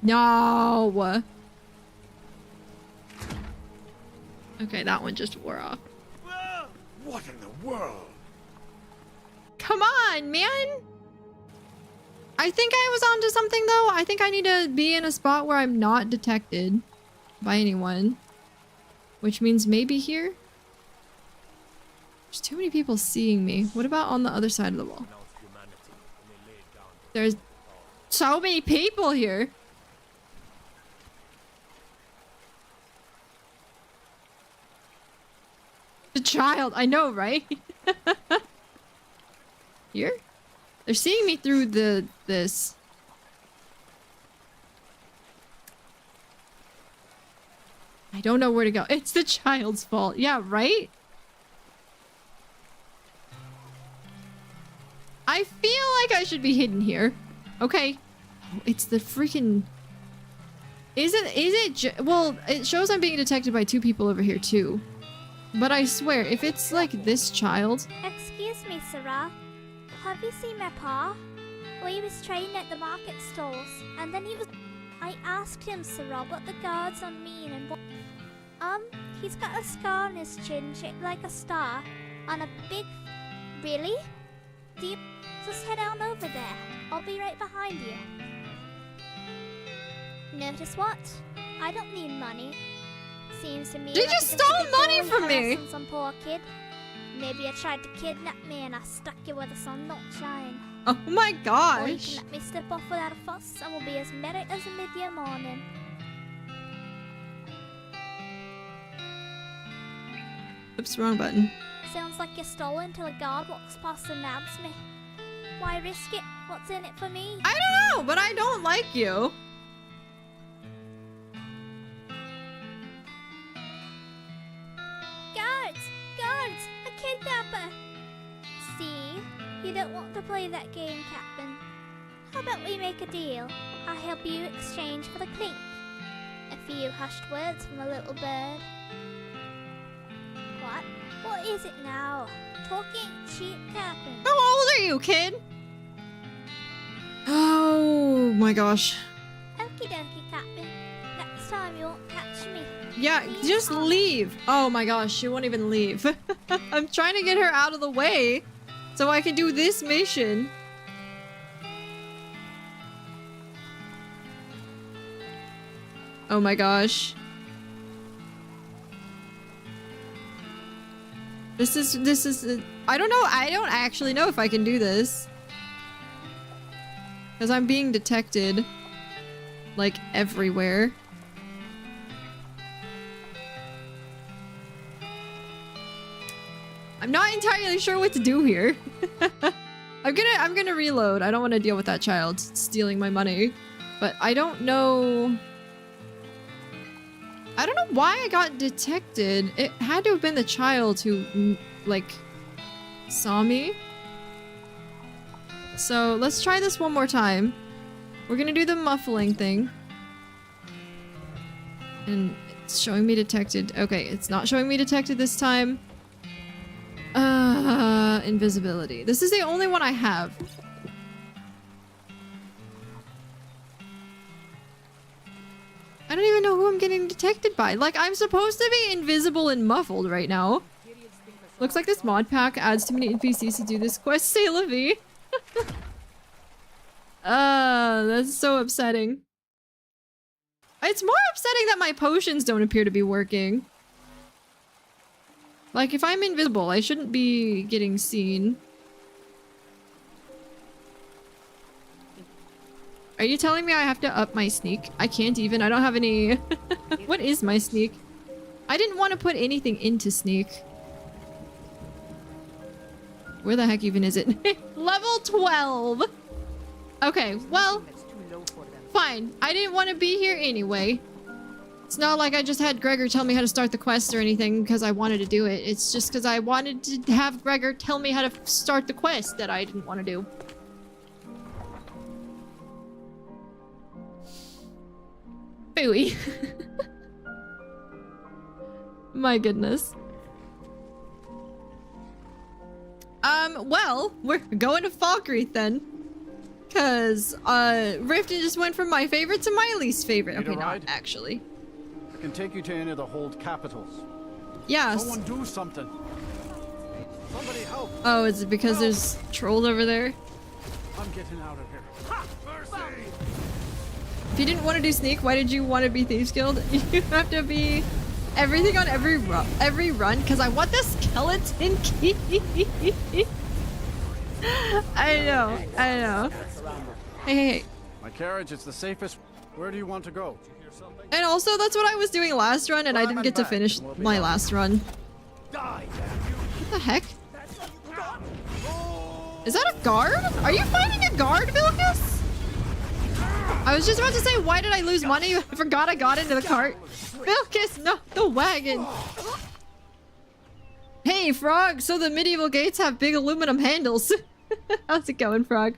No. Okay, that one just wore off. What in the world? Come on, man! I think I was onto something though. I think I need to be in a spot where I'm not detected by anyone. Which means maybe here? There's too many people seeing me. What about on the other side of the wall? There's so many people here. The child, I know, right? Here? They're seeing me through this. I don't know where to go. It's the child's fault. Yeah, right? I feel like I should be hidden here. Okay. It's the freaking... Well, it shows I'm being detected by two people over here too. But I swear, if it's like this child... Excuse me, Sarah. Have you seen my pa? Well, he was training at the market stalls, and then he was... I asked him, Sarah, what the guards on mean and what... he's got a scar on his chin shaped like a star, on a big... Really? Do you... Just head on over there. I'll be right behind you. Notice what? I don't need money. Seems to me They like just you're stole a bit money boring from me! harassing some poor kid. Maybe you tried to kidnap me and I stuck you where the sun don't shine. Oh my Or you gosh! can let me slip off without a fuss and we'll be as merry as a mid-year morning. Oops, wrong button. Sounds like you're stolen till a guard walks past and nabs me. Why risk it? What's in it for me? I don't know, but I don't like you. Guards! Guards! A kidnapper! See? You don't want to play that game, Captain. How about we make a deal? I'll help you exchange for the clink. A few hushed words from a little bird. What? What is it now? Talking cheap, Captain. How old are you, kid? Oh my gosh. Okie dokie, Captain. Next time you won't catch me. Yeah, just leave. Oh my gosh, she won't even leave. I'm trying to get her out of the way so I can do this mission. Oh my gosh. This is I don't know. I don't actually know if I can do this. Because I'm being detected like everywhere. I'm not entirely sure what to do here. I'm gonna reload. I don't want to deal with that child stealing my money. But I don't know... I don't know why I got detected. It had to have been the child who, like, saw me. So let's try this one more time. We're gonna do the muffling thing. And it's showing me detected. Okay, it's not showing me detected this time. Invisibility. This is the only one I have. getting detected by? Like, I'm supposed to be invisible and muffled right now. Looks like this mod pack adds too many NPCs to do this quest. Say la vie. That's so upsetting. It's more upsetting that my potions don't appear to be working. Like, if I'm invisible, I shouldn't be getting seen. Are you telling me I have to up my sneak? I can't even. I don't have any... What is my sneak? I didn't want to put anything into sneak. Where the heck even is it? Level 12! Okay, well... Fine. I didn't want to be here anyway. It's not like I just had Gregor tell me how to start the quest or anything because I wanted to do it. It's just because I wanted to have Gregor tell me how to start the quest that I didn't want to do. Phooey. My goodness. Well, we're going to Falkreath then. Cause, Riften just went from my favorite to my least favorite. Need a Okay, not ride? actually. I can take you to any of the hold capitals. Yes. Someone do something. Somebody help. Oh, is it because there's trolls over there? I'm getting out of here. If you didn't want to do sneak, why did you want to be Thieves Guild? You have to be everything on every run, because I want the skeleton key. I know. Hey. My carriage is the safest. Where do you want to go? And also, that's what I was doing last run, and I didn't get to finish my last run. What the heck? Is that a guard? Are you fighting a guard, Vilcus? I was just about to say, why did I lose money? I forgot I got into the cart. Vilcus, no, the wagon. Hey, Frog, so the medieval gates have big aluminum handles. How's it going, Frog?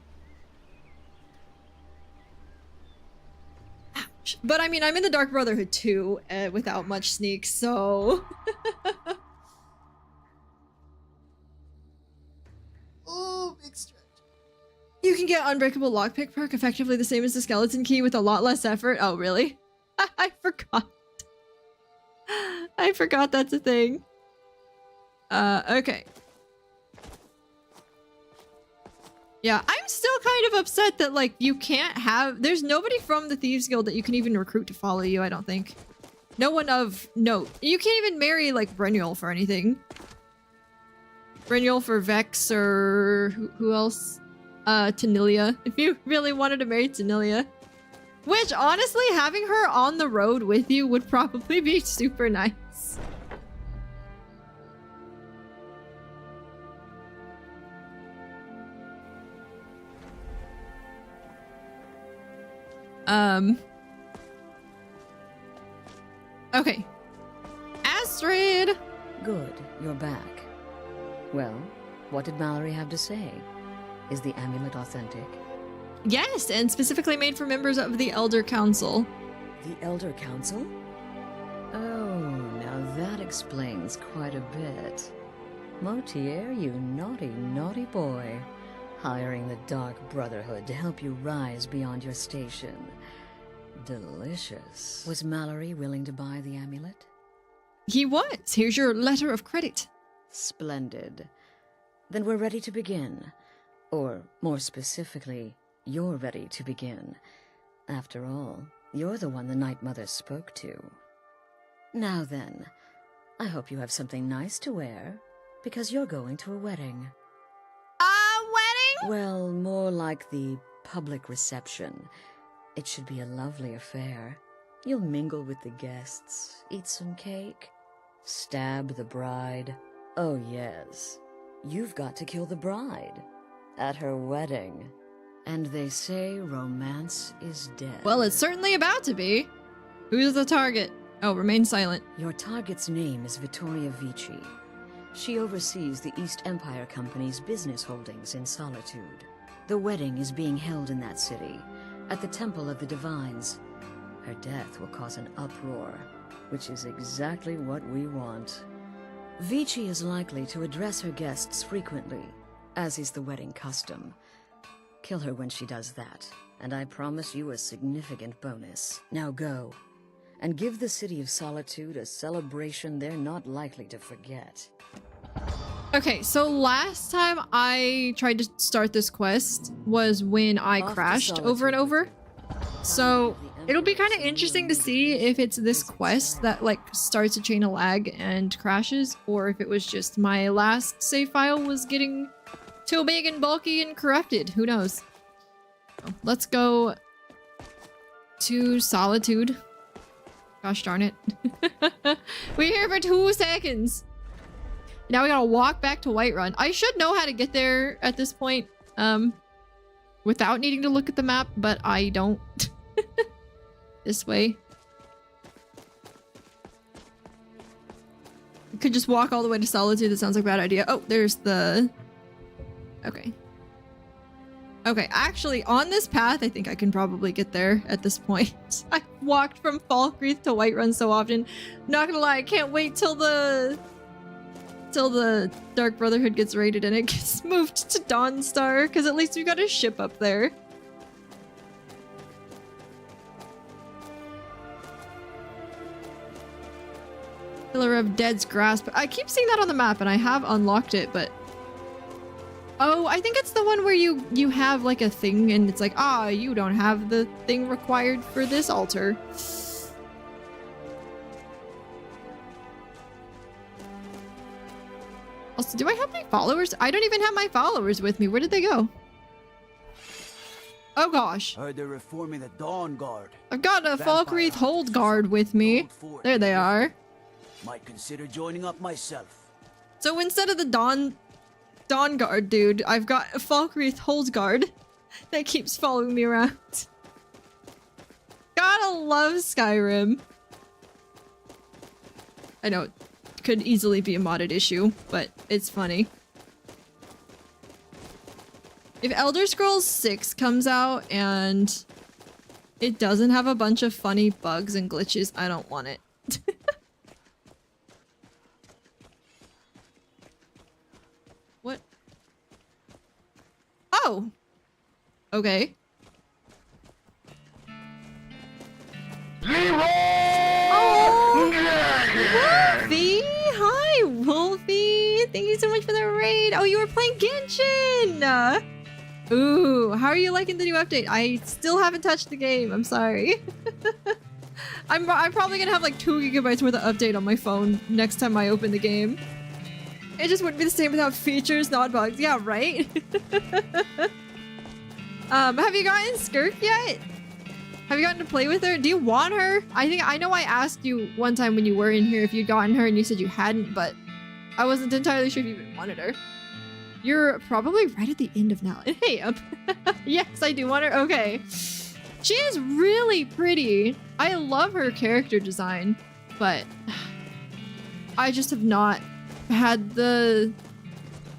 Ouch. But I mean, I'm in the Dark Brotherhood too, without much sneak, so... Oh, big stretch. You can get Unbreakable Lockpick perk effectively the same as the Skeleton Key with a lot less effort. Oh, really? I forgot. I forgot that's a thing. Okay. Yeah, I'm still kind of upset that, like, you can't have... There's nobody from the Thieves Guild that you can even recruit to follow you, I don't think. No one of note. You can't even marry, like, Brynjol for anything. Brynjol for Vex or... Who else? Tanilia. If you really wanted to marry Tanilia. Which, honestly, having her on the road with you would probably be super nice. Okay. Astrid! Good, you're back. Well, what did Mallory have to say? Is the amulet authentic? Yes, and specifically made for members of the Elder Council. The Elder Council? Oh, now that explains quite a bit. Motier, you naughty, naughty boy. Hiring the Dark Brotherhood to help you rise beyond your station. Delicious. Was Mallory willing to buy the amulet? He was. Here's your letter of credit. Splendid. Then we're ready to begin. Or, more specifically, you're ready to begin. After all, you're the one the Night Mother spoke to. Now then, I hope you have something nice to wear, because you're going to a wedding. A wedding? Well, more like the public reception. It should be a lovely affair. You'll mingle with the guests, eat some cake, stab the bride. Oh yes, you've got to kill the bride. At her wedding. And they say romance is dead. Well, it's certainly about to be. Who's the target? Oh, remain silent. Your target's name is Vittoria Vici. She oversees the East Empire Company's business holdings in Solitude. The wedding is being held in that city, at the Temple of the Divines. Her death will cause an uproar, which is exactly what we want. Vici is likely to address her guests frequently, as is the wedding custom. Kill her when she does that, and I promise you a significant bonus. Now go, and give the City of Solitude a celebration they're not likely to forget. Okay, so last time I tried to start this quest was when I crashed over and over. So it'll be kind of interesting to see if it's this quest that like starts a chain of lag and crashes, or if it was just my last save file was getting too big and bulky and corrupted. Who knows? So let's go to Solitude. Gosh darn it. We're here for 2 seconds. Now we gotta walk back to Whiterun. I should know how to get there at this point, without needing to look at the map, but I don't. This way. I could just walk all the way to Solitude. That sounds like a bad idea. Oh, there's the... Okay. Okay, actually, on this path, I think I can probably get there at this point. I've walked from Falkreath to Whiterun so often. Not gonna lie, I can't wait till the Dark Brotherhood gets raided and it gets moved to Dawnstar, because at least we got a ship up there. Pillar of Dead's Grasp. I keep seeing that on the map and I have unlocked it, but... Oh, I think it's the one where you have like a thing and it's like, ah, you don't have the thing required for this altar. Also, do I have my followers? I don't even have my followers with me. Where did they go? Oh gosh. Heard they're reforming the Dawn Guard. I've got a Falkreath Hold Guard with me. There they are. Might consider joining up myself. So instead of the Dawn Guard dude, I've got a Falkreath Hold Guard that keeps following me around. Gotta love Skyrim. I know it could easily be a modded issue, but it's funny. If Elder Scrolls 6 comes out and it doesn't have a bunch of funny bugs and glitches, I don't want it. What? Oh! Okay. Oh! Wolfie! Hi, Wolfie! Thank you so much for the raid! Oh, you were playing Genshin! Ooh, how are you liking the new update? I still haven't touched the game, I'm sorry. I'm probably gonna have like 2 gigabytes worth of update on my phone next time I open the game. It just wouldn't be the same without features, not bugs. Yeah, right? Have you gotten Skirk yet? Have you gotten to play with her? Do you want her? I know I asked you one time when you were in here if you'd gotten her and you said you hadn't, but I wasn't entirely sure if you even wanted her. You're probably right at the end of now. Hey, up. Yes, I do want her. Okay. She is really pretty. I love her character design, but I just have not had the...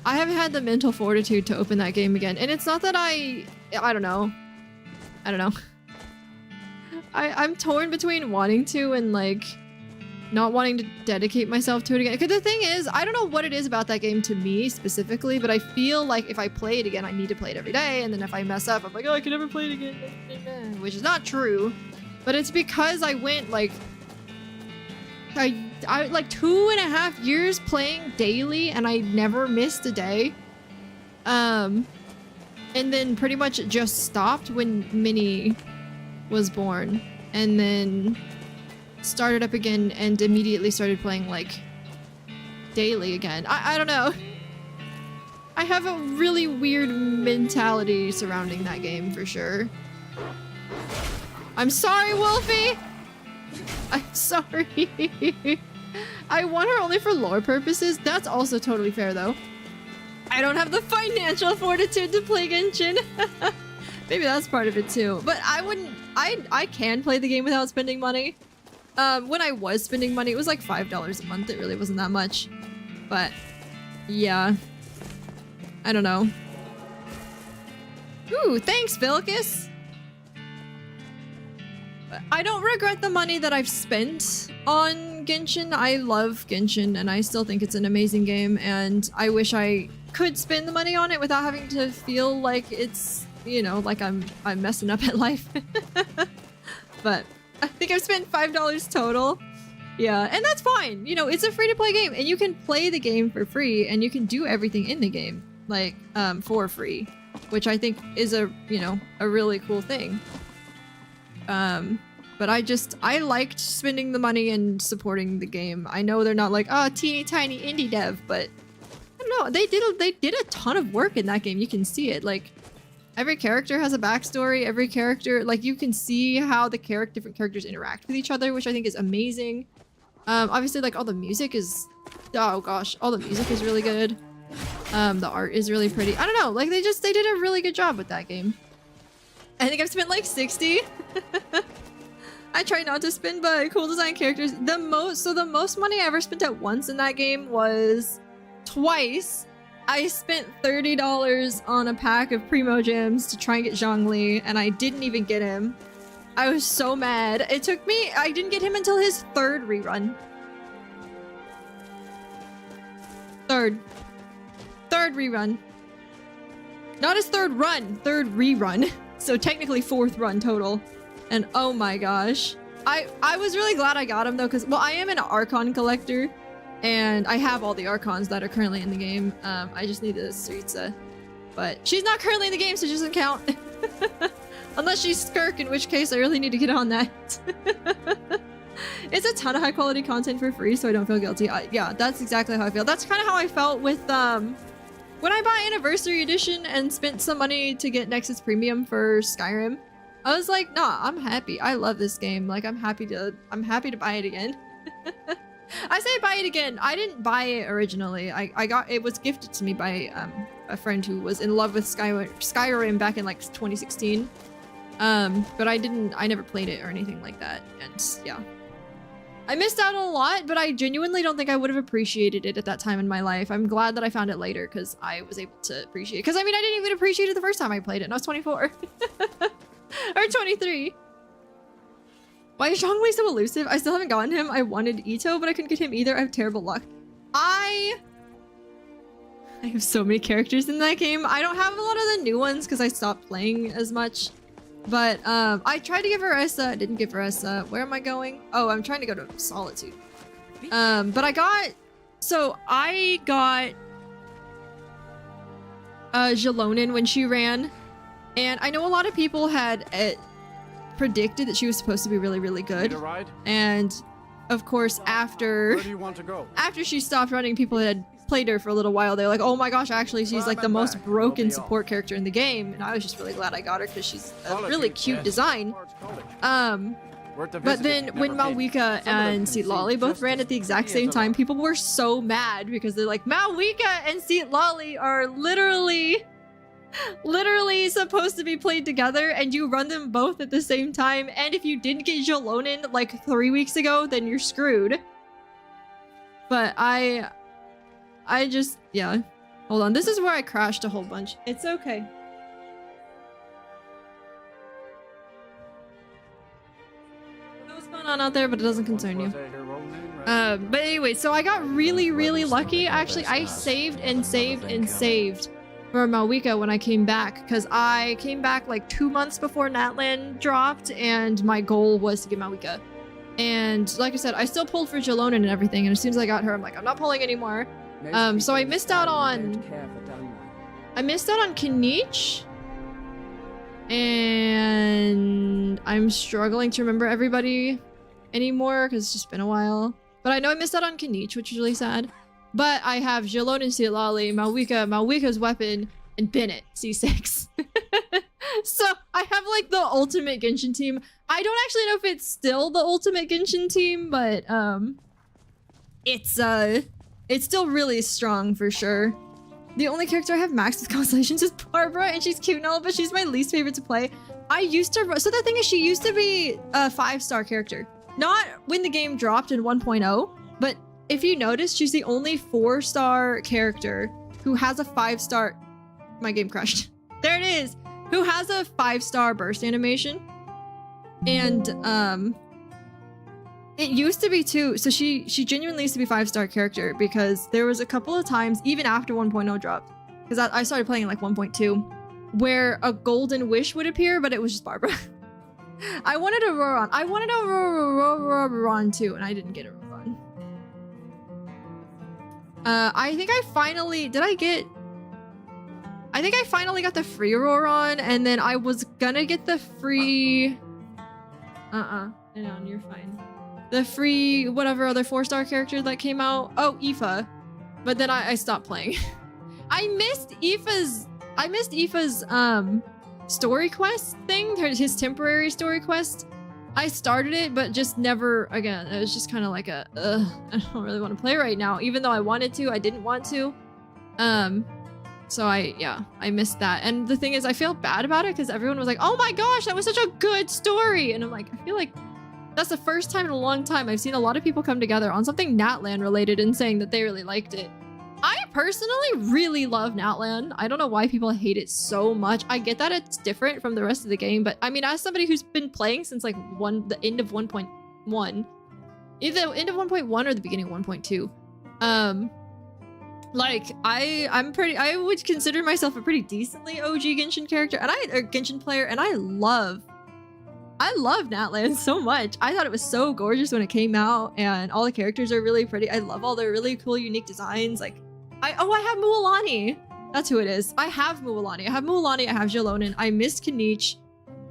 I haven't had the mental fortitude to open that game again. And it's not that I don't know. I don't know. I'm torn between wanting to and like not wanting to dedicate myself to it again. Because the thing is, I don't know what it is about that game to me specifically, but I feel like if I play it again, I need to play it every day. And then if I mess up, I'm like, oh, I can never play it again. Which is not true. But it's because I went like... I like 2.5 years playing daily and I never missed a day. And then pretty much just stopped when Minnie was born. And then started up again and immediately started playing like daily again. I don't know. I have a really weird mentality surrounding that game for sure. I'm sorry, Wolfie! I'm sorry. I want her only for lore purposes. That's also totally fair though. I don't have the financial fortitude to play Genshin. Maybe that's part of it too. But I can play the game without spending money. When I was spending money, it was like $5 a month. It really wasn't that much. But yeah. I don't know. Ooh, thanks, Vilcus. I don't regret the money that I've spent on Genshin. I love Genshin and I still think it's an amazing game and I wish I could spend the money on it without having to feel like it's, you know, like I'm messing up at life. But I think I've spent $5 total. Yeah, and that's fine. You know, it's a free-to-play game, and you can play the game for free, and you can do everything in the game, like, for free, which I think is a, you know, a really cool thing. But I liked spending the money and supporting the game. I know they're not like, oh, teeny tiny indie dev, but I don't know. They did a ton of work in that game. You can see it. Like, every character has a backstory. Every character, like, you can see how the different characters interact with each other, which I think is amazing. Obviously, like, all the music is, oh gosh, all the music is really good. The art is really pretty. I don't know, like, they did a really good job with that game. I think I've spent like 60. I try not to spend, but cool design characters. The most money I ever spent at once in that game was twice. I spent $30 on a pack of Primo Gems to try and get Zhongli, and I didn't even get him. I was so mad. It took me, I didn't get him until his third rerun. Third rerun. Not his third run, third rerun. So technically fourth run total. And oh my gosh. I was really glad I got him though, because, well, I am an Archon collector. And I have all the Archons that are currently in the game. I just need the Syriza. But she's not currently in the game, so it doesn't count. Unless she's Skirk, in which case I really need to get on that. It's a ton of high quality content for free, so I don't feel guilty. Yeah, that's exactly how I feel. That's kind of how I felt with when I bought Anniversary Edition and spent some money to get Nexus Premium for Skyrim. I was like, nah, I'm happy. I love this game. Like, I'm happy to buy it again. I say buy it again. I didn't buy it originally. It was gifted to me by a friend who was in love with Skyrim back in like 2016. But I never played it or anything like that. And yeah. I missed out on a lot, but I genuinely don't think I would have appreciated it at that time in my life. I'm glad that I found it later because I was able to appreciate it. Because I mean, I didn't even appreciate it the first time I played it, and I was 24. Or 23. Why is Zhongli so elusive? I still haven't gotten him. I wanted Ito, but I couldn't get him either. I have terrible luck. I have so many characters in that game. I don't have a lot of the new ones because I stopped playing as much. But I tried to give her Essa. I didn't give her Essa. Where am I going? Oh, I'm trying to go to Solitude. But I got Jalonin when she ran. And I know a lot of people had predicted that she was supposed to be really, really good. And of course, after she stopped running, people had played her for a little while. They're like, oh my gosh, actually she's like the most broken support character in the game. And I was just really glad I got her because she's a really cute design. But then when Malwika and Seatlolly both ran at the exact same time, people were so mad because they're like, Malwika and Seatlolly are literally supposed to be played together, and you run them both at the same time, and if you didn't get Jalonin like 3 weeks ago, then you're screwed. But I just, yeah. Hold on, this is where I crashed a whole bunch. It's okay. I don't know what's going on out there, but it doesn't concern you. But anyway, so I got really, really lucky. Actually, I saved and saved and saved for Malwika when I came back, because I came back like 2 months before Natlan dropped, and my goal was to get Malwika. And like I said, I still pulled for Jalonin and everything, and as soon as I got her, I'm like, I'm not pulling anymore. So I missed out on Kinich, and I'm struggling to remember everybody anymore because it's just been a while. But I know I missed out on Kinich, which is really sad. But I have Jalonin, Seatlolly, Malwika's weapon, and Bennett, C6. So I have like the ultimate Genshin team. I don't actually know if it's still the ultimate Genshin team, but it's still really strong for sure. The only character I have maxed with constellations is Barbara, and she's cute and all, but she's my least favorite to play. So the thing is, she used to be a 5-star character. Not when the game dropped in 1.0, but if you notice, she's the only 4-star character who has a 5-star... My game crashed. There it is! Who has a 5-star burst animation. And, it used to be too, so she genuinely used to be a 5-star character because there was a couple of times, even after 1.0 dropped, because I started playing in like 1.2, where a golden wish would appear, but it was just Barbara. I wanted a Roron. I wanted a Roron too, and I didn't get a Roron. I think I finally got the free Roron, and then I was gonna get the free. Hang on, you're fine. The free whatever other 4-star character that came out. Oh, Aoife. But then I stopped playing. I missed Aoife's story quest thing, his temporary story quest. I started it, but just never again. It was just kind of like I don't really want to play right now, even though I wanted to. I didn't want to. So I missed that. And the thing is, I feel bad about it because everyone was like, "Oh my gosh, that was such a good story," and I'm like, I feel like that's the first time in a long time I've seen a lot of people come together on something Natlan related and saying that they really liked it. I personally really love Natlan. I don't know why people hate it so much. I get that it's different from the rest of the game, but I mean, as somebody who's been playing since like the end of 1.1, either the end of 1.1 or the beginning of 1.2, like I would consider myself a pretty decently OG Genshin character, and Genshin player, and I love Natlan so much. I thought it was so gorgeous when it came out, and all the characters are really pretty. I love all their really cool, unique designs. Like, I have Mualani. That's who it is. I have Mualani. I have Jalonin. I missed Kanich.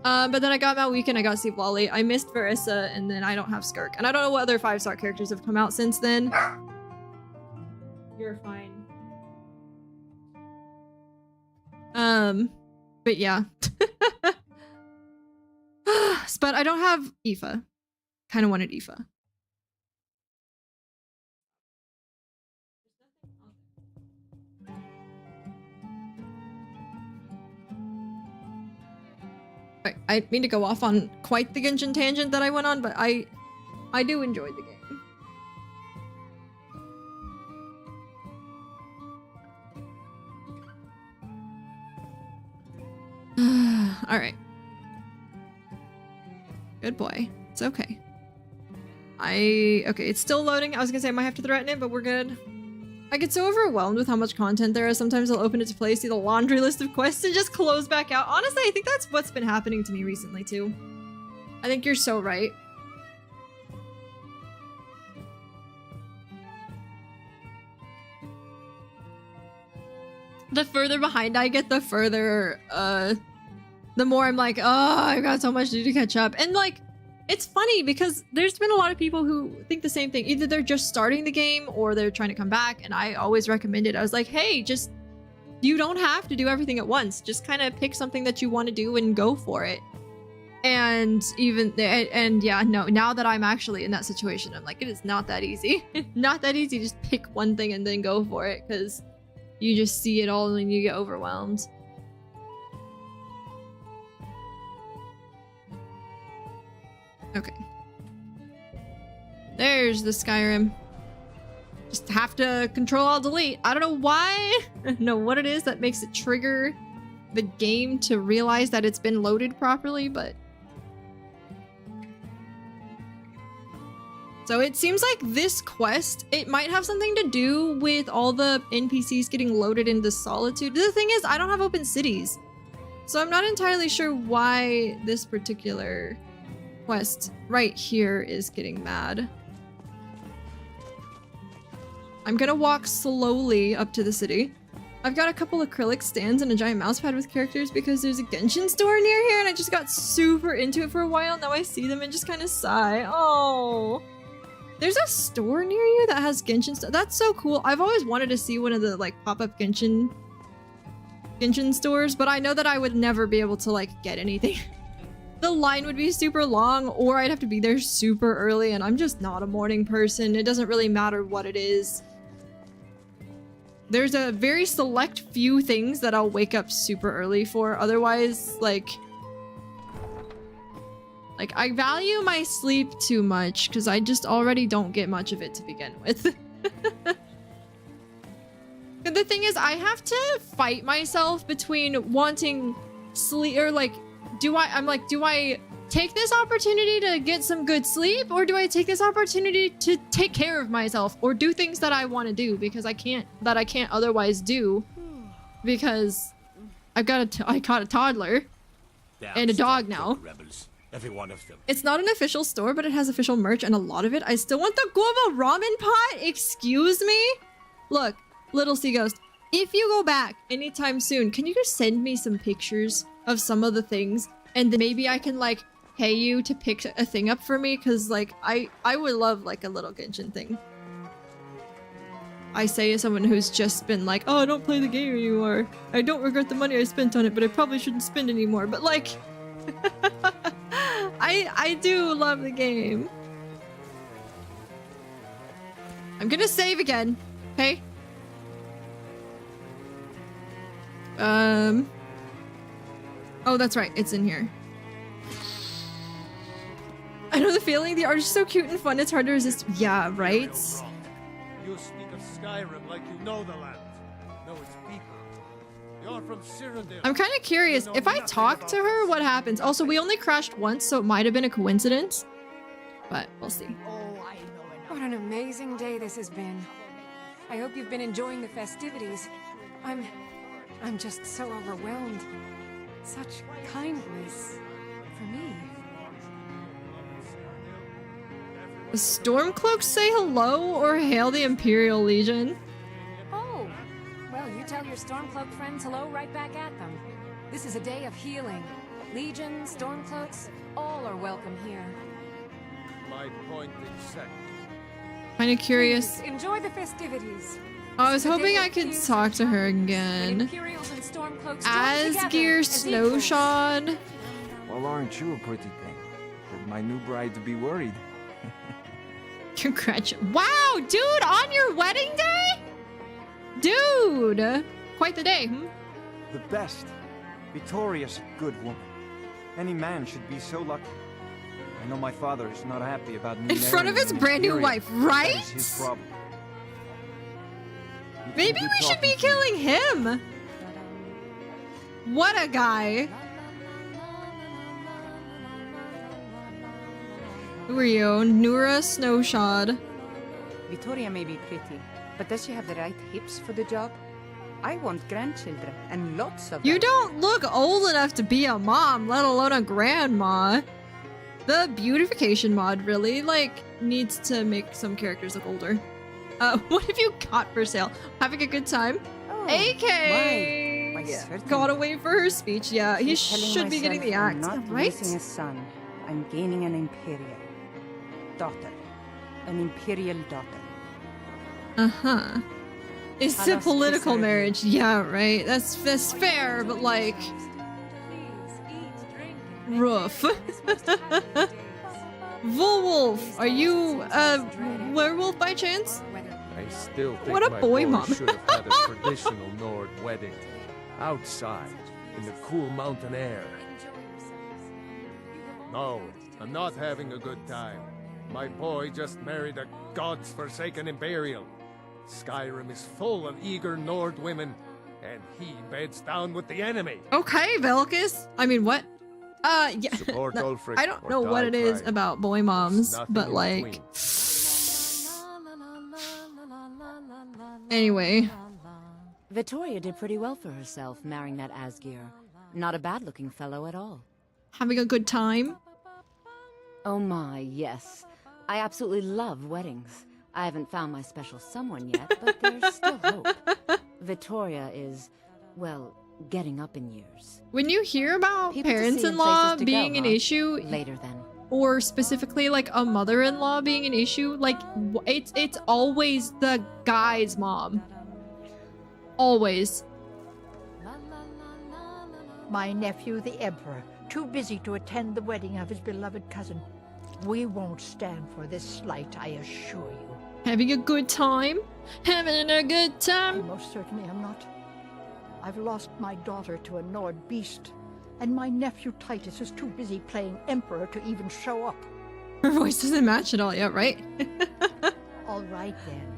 But then I got Malweek, I got Sivlali. I missed Verissa, and then I don't have Skirk. And I don't know what other 5-star characters have come out since then. You're fine. But yeah. But I don't have Aoife. Kind of wanted Aoife. I mean to go off on quite the Genshin tangent that I went on, but I do enjoy the game. Alright. Good boy. It's okay. Okay, it's still loading. I was gonna say I might have to threaten it, but we're good. I get so overwhelmed with how much content there is. Sometimes I'll open it to play, see the laundry list of quests, and just close back out. Honestly, I think that's what's been happening to me recently, too. I think you're so right. The further behind I get, the further, the more I'm like, oh, I've got so much to do to catch up. And like, it's funny because there's been a lot of people who think the same thing. Either they're just starting the game or they're trying to come back. And I always recommend it. I was like, hey, you don't have to do everything at once. Just kind of pick something that you want to do and go for it. And yeah, no, now that I'm actually in that situation, I'm like, it is not that easy. Not that easy. Just pick one thing and then go for it, because you just see it all and you get overwhelmed. Okay. There's the Skyrim. Just have to Control-Alt-Delete. I don't know why. I don't know what it is that makes it trigger the game to realize that it's been loaded properly, but... So it seems like this quest, it might have something to do with all the NPCs getting loaded into Solitude. The thing is, I don't have open cities. So I'm not entirely sure why this particular quest right here is getting mad. I'm gonna walk slowly up to the city. I've got a couple acrylic stands and a giant mouse pad with characters because there's a Genshin store near here and I just got super into it for a while. Now I see them and just kind of sigh. Oh, there's a store near you that has Genshin stuff. That's so cool. I've always wanted to see one of the like pop-up Genshin stores, but I know that I would never be able to like get anything. The line would be super long, or I'd have to be there super early, and I'm just not a morning person. It doesn't really matter what it is. There's a very select few things that I'll wake up super early for. Otherwise, like I value my sleep too much because I just already don't get much of it to begin with. The thing is, I have to fight myself between wanting sleep or like, do I take this opportunity to get some good sleep, or do I take this opportunity to take care of myself or do things that I want to do because I can't otherwise do because I caught a toddler and a dog now. every one of them. It's not an official store, but it has official merch and a lot of it. I still want the guava ramen pot. Excuse me? Look, little sea ghost, if you go back anytime soon, can you just send me some pictures of some of the things? And then maybe I can like pay you to pick a thing up for me, because like I would love like a little Genshin thing. I say as someone who's just been like, oh, I don't play the game anymore. I don't regret the money I spent on it, but I probably shouldn't spend anymore. But like, I do love the game. I'm gonna save again, okay? Oh, that's right. It's in here. I know the feeling. The art is so cute and fun. It's hard to resist. Yeah, right? You speak of Skyrim like you know the land. Know its people. You're from Cyrodiil. I'm kind of curious. If I talk to her, what happens? Also, we only crashed once, so it might have been a coincidence. But we'll see. What an amazing day this has been. I hope you've been enjoying the festivities. I'm just so overwhelmed. Such kindness for me. The Stormcloaks say hello or hail the Imperial Legion? Oh, well, you tell your Stormcloak friends hello right back at them. This is a day of healing. Legion, Stormcloaks, all are welcome here. My point exactly. Kind of curious. Please, enjoy the festivities. I was hoping I could talk to her again. Asgear Snowshod. Well, aren't you a pretty thing? Should my new bride to be worried? Congratulations. Wow, dude, on your wedding day? Dude, quite the day. The best. Victoria's a good woman. Any man should be so lucky. I know my father is not happy about me in front of his brand new wife, right? That is his problem. Maybe we should be killing him. What a guy. Who are you? Nura Snowshod. Victoria may be pretty, but does she have the right hips for the job? I want grandchildren, and lots of them. You don't look old enough to be a mom, let alone a grandma. The beautification mod really, like, needs to make some characters look older. What have you got for sale? Having a good time? Oh, AK! why, Gotta wait for her speech. Yeah, he should be getting the axe, I'm not right? losing a son. I'm gaining an imperial daughter. An imperial daughter. Uh-huh. It's a political marriage. Yeah, right. That's fair, but like... rough. Volwolf, are you a werewolf by chance? I still think what a my boy mom. should have had a traditional Nord wedding. Outside, in the cool mountain air. No, I'm not having a good time. My boy just married a god's forsaken Imperial. Skyrim is full of eager Nord women, and he beds down with the enemy. Okay, Velkus. I mean, what? Yeah. Support Ulfric I don't or know what die it is trying. about boy moms, Nothing but in like... between. Anyway. Victoria did pretty well for herself, marrying that Asgear. Not a bad-looking fellow at all. Having a good time? Oh my, yes. I absolutely love weddings. I haven't found my special someone yet, but there's still hope. Victoria is, well, getting up in years. When you hear about People to see and parents-in-law places to being go, an huh? issue, Later then. or specifically like a mother-in-law being an issue, like it's always the guy's mom. Always. My nephew, the Emperor, too busy to attend the wedding of his beloved cousin. We won't stand for this slight, I assure you. Having a good time? Having a good time? I most certainly am not. I've lost my daughter to a Nord beast, and my nephew Titus is too busy playing Emperor to even show up. Her voice doesn't match at all yet, right? All right then.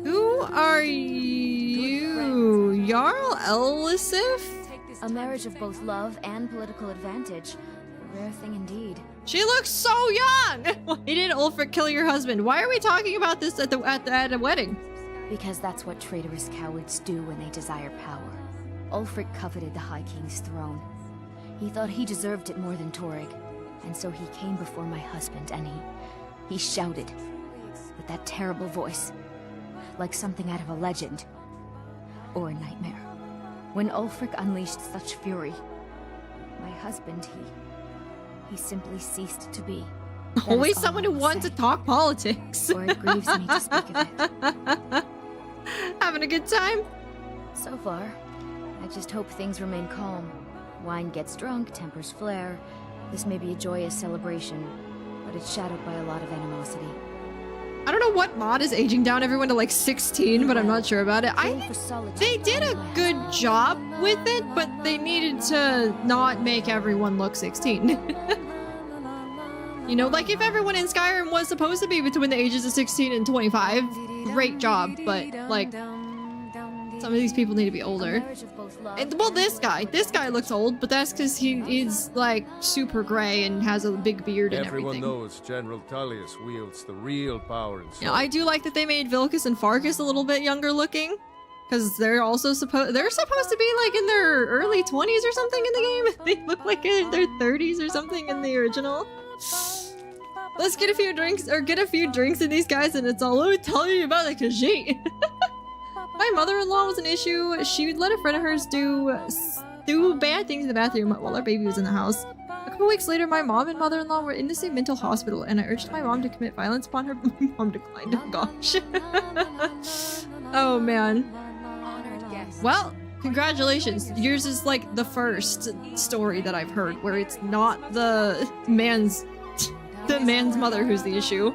Who are you? Jarl Elisif? A marriage of both love and political advantage. A rare thing indeed. She looks so young! Why did Ulfric kill your husband? Why are we talking about this at a wedding? Because that's what traitorous cowards do when they desire power. Ulfric coveted the High King's throne. He thought he deserved it more than Torrig, and so he came before my husband and he shouted with that terrible voice, like something out of a legend or a nightmare. When Ulfric unleashed such fury, my husband, he simply ceased to be. That Always is all someone I who will wants to say. talk politics. Or it grieves me to speak of it. Having a good time? So far, I just hope things remain calm. Wine gets drunk, tempers flare. This may be a joyous celebration, but it's shadowed by a lot of animosity. I don't know what mod is aging down everyone to like 16, but I'm not sure about it. They did a good job with it, but they needed to not make everyone look 16. You know, like if everyone in Skyrim was supposed to be between the ages of 16 and 25, great job, but like some of these people need to be older. And, well, this guy looks old, but that's because he is like super gray and has a big beard and Everyone everything. knows General Tullius wields the real power in You know, I do like that they made Vilcus and Farkas a little bit younger looking, because they're supposed to be like in their early 20s or something in the game. They look like in their 30s or something in the original. Let's get a few drinks in these guys, and it's all, let me tell you about the Khajiit. My mother-in-law was an issue. She would let a friend of hers do bad things in the bathroom while our baby was in the house. A couple weeks later, my mom and mother-in-law were in the same mental hospital, and I urged my mom to commit violence upon her, but my mom declined. Oh gosh. Oh man. Well, congratulations. Yours is like the first story that I've heard where it's not the man's mother who's the issue.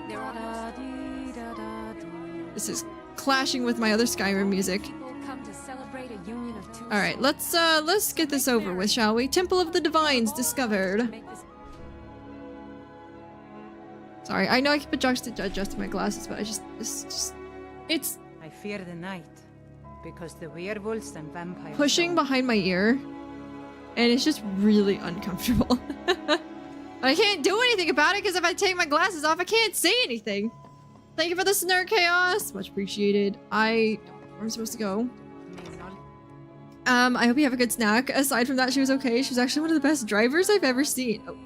This is clashing with my other Skyrim music. Alright, let's get this over with, shall we? Temple of the Divines discovered. Sorry, I know I keep adjusting my glasses, but it's I fear the night because the werewolves and vampires pushing behind my ear, and it's just really uncomfortable. I can't do anything about it because if I take my glasses off, I can't see anything. Thank you for the snare chaos. Much appreciated. I don't know where I'm supposed to go. I hope you have a good snack. Aside from that, she was okay. She was actually one of the best drivers I've ever seen. Oh.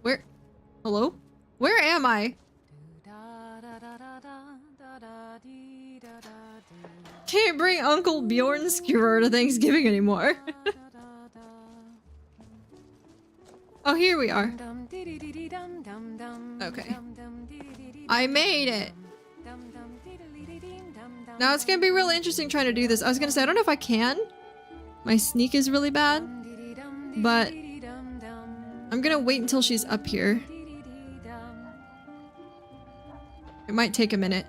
Where? Hello? Where am I? Can't bring Uncle Bjorn's skewer to Thanksgiving anymore. Oh, here we are. Okay. I made it. Now it's gonna be really interesting trying to do this. I was gonna say, I don't know if I can. My sneak is really bad. But I'm gonna wait until she's up here. It might take a minute.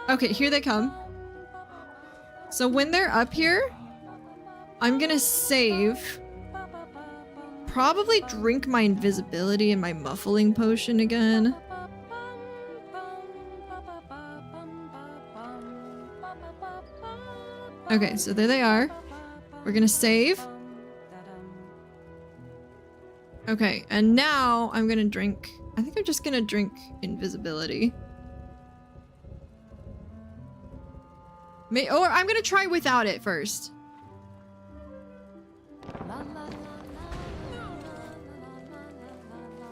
Okay, here they come. So when they're up here, I'm gonna save. Probably drink my invisibility and my muffling potion again. Okay, so there they are. We're gonna save. Okay, and now I'm gonna drink. I think I'm just gonna drink invisibility. Or I'm gonna try without it first.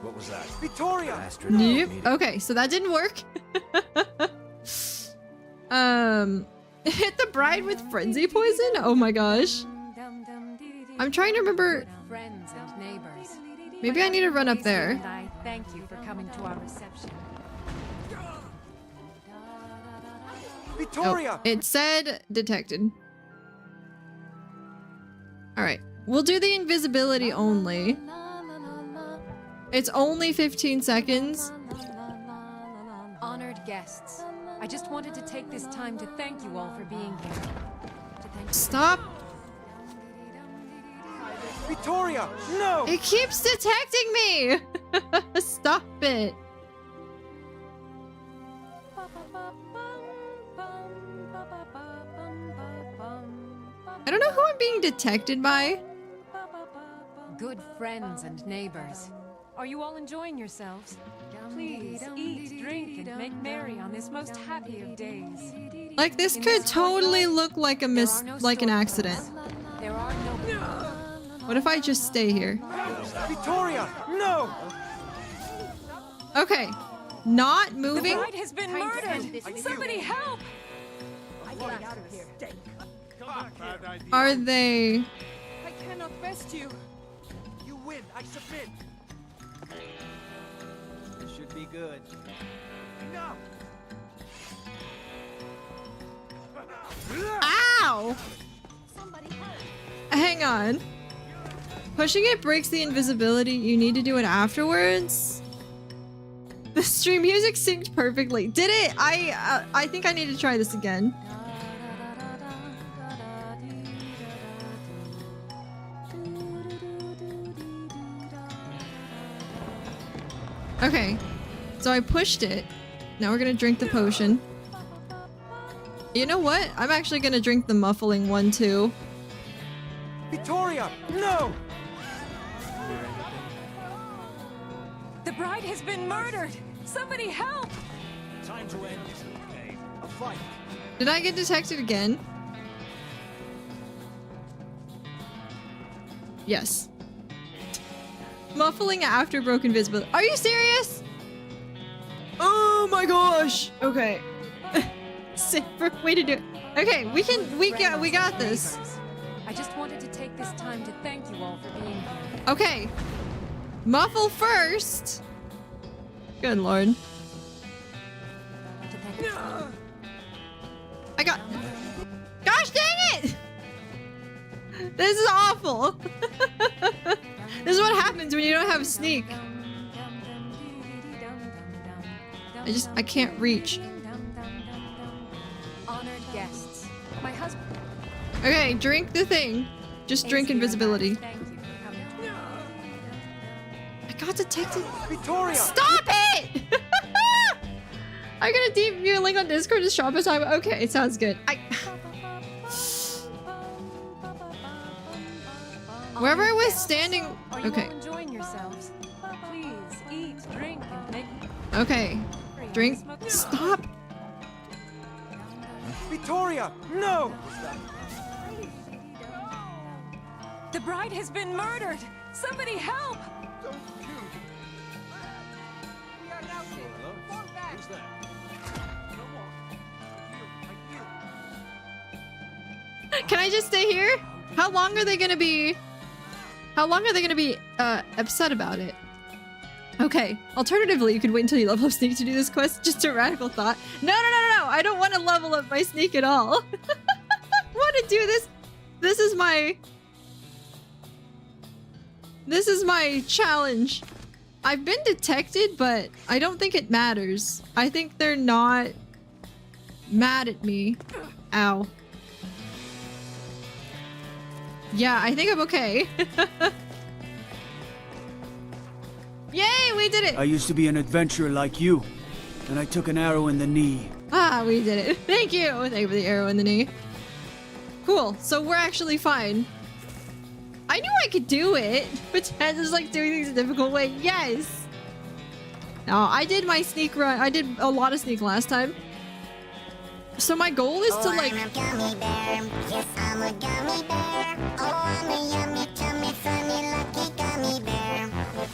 What was that? Victoria! Yep. Okay, so that didn't work. Hit the bride with frenzy poison? Oh my gosh. I'm trying to remember. Friends and neighbors. Maybe I need to run up there. I thank you for coming to our reception. Victoria! Oh, it said detected. Alright. We'll do the invisibility only. It's only 15 seconds. Honored guests, I just wanted to take this time to thank you all for being here. Stop. Victoria! No! It keeps detecting me! Stop it. I don't know who I'm being detected by. Good friends and neighbors. Are you all enjoying yourselves? Please eat, drink, and make merry on this most happy of days. Like this could totally look like a like an accident. There are no. What if I just stay here? Victoria, no! Okay, not The moving. bride has been murdered. Somebody help! Are they? I cannot best you. You win. I submit. This should be good. No. Ow! Hang on. Pushing it breaks the invisibility. You need to do it afterwards. The stream music synced perfectly. Did it? I think I need to try this again. Okay. So I pushed it. Now we're gonna drink the potion. You know what? I'm actually gonna drink the muffling one too. Victoria, no! The bride has been murdered. Somebody help! Time to end this game. A fight. Did I get detected again? Yes. Muffling after broken visibility. Are you serious? Oh my gosh. Okay. Safer way to do it. Okay, we got this. I just wanted to take this time to thank you all for being here. Okay. Muffle first. Good lord. I got... Gosh dang it! This is awful. This is what happens when you don't have a sneak. I can't reach. Honored guests. My husband. Okay, drink the thing. Just drink invisibility. I got detected. Victoria! Stop it! I'm gonna DM you a link on Discord to shop us time. Okay, it sounds good. Wherever I was standing. Okay. Enjoying yourselves. Please eat, drink, and make. Okay. Drink. Stop. Victoria, no! The bride has been murdered. Somebody help! Can I just stay here? How long are they gonna be? How long are they gonna be upset about it? Okay. Alternatively, you could wait until you level up sneak to do this quest. Just a radical thought. No. I don't want to level up my sneak at all. I want to do this. This is my challenge. I've been detected, but I don't think it matters. I think they're not mad at me. Ow. Yeah, I think I'm okay. Yay, we did it! I used to be an adventurer like you. Then I took an arrow in the knee. Ah, we did it. Thank you! Thank you for the arrow in the knee. Cool, so we're actually fine. I knew I could do it, but Ted is like doing things a difficult way. Yes! No, I did my sneak run. I did a lot of sneak last time. So my goal is to like... I'm a gummy bear. Yes, I'm a gummy bear. Oh, I'm a yummy, tummy, funny, lucky gummy bear.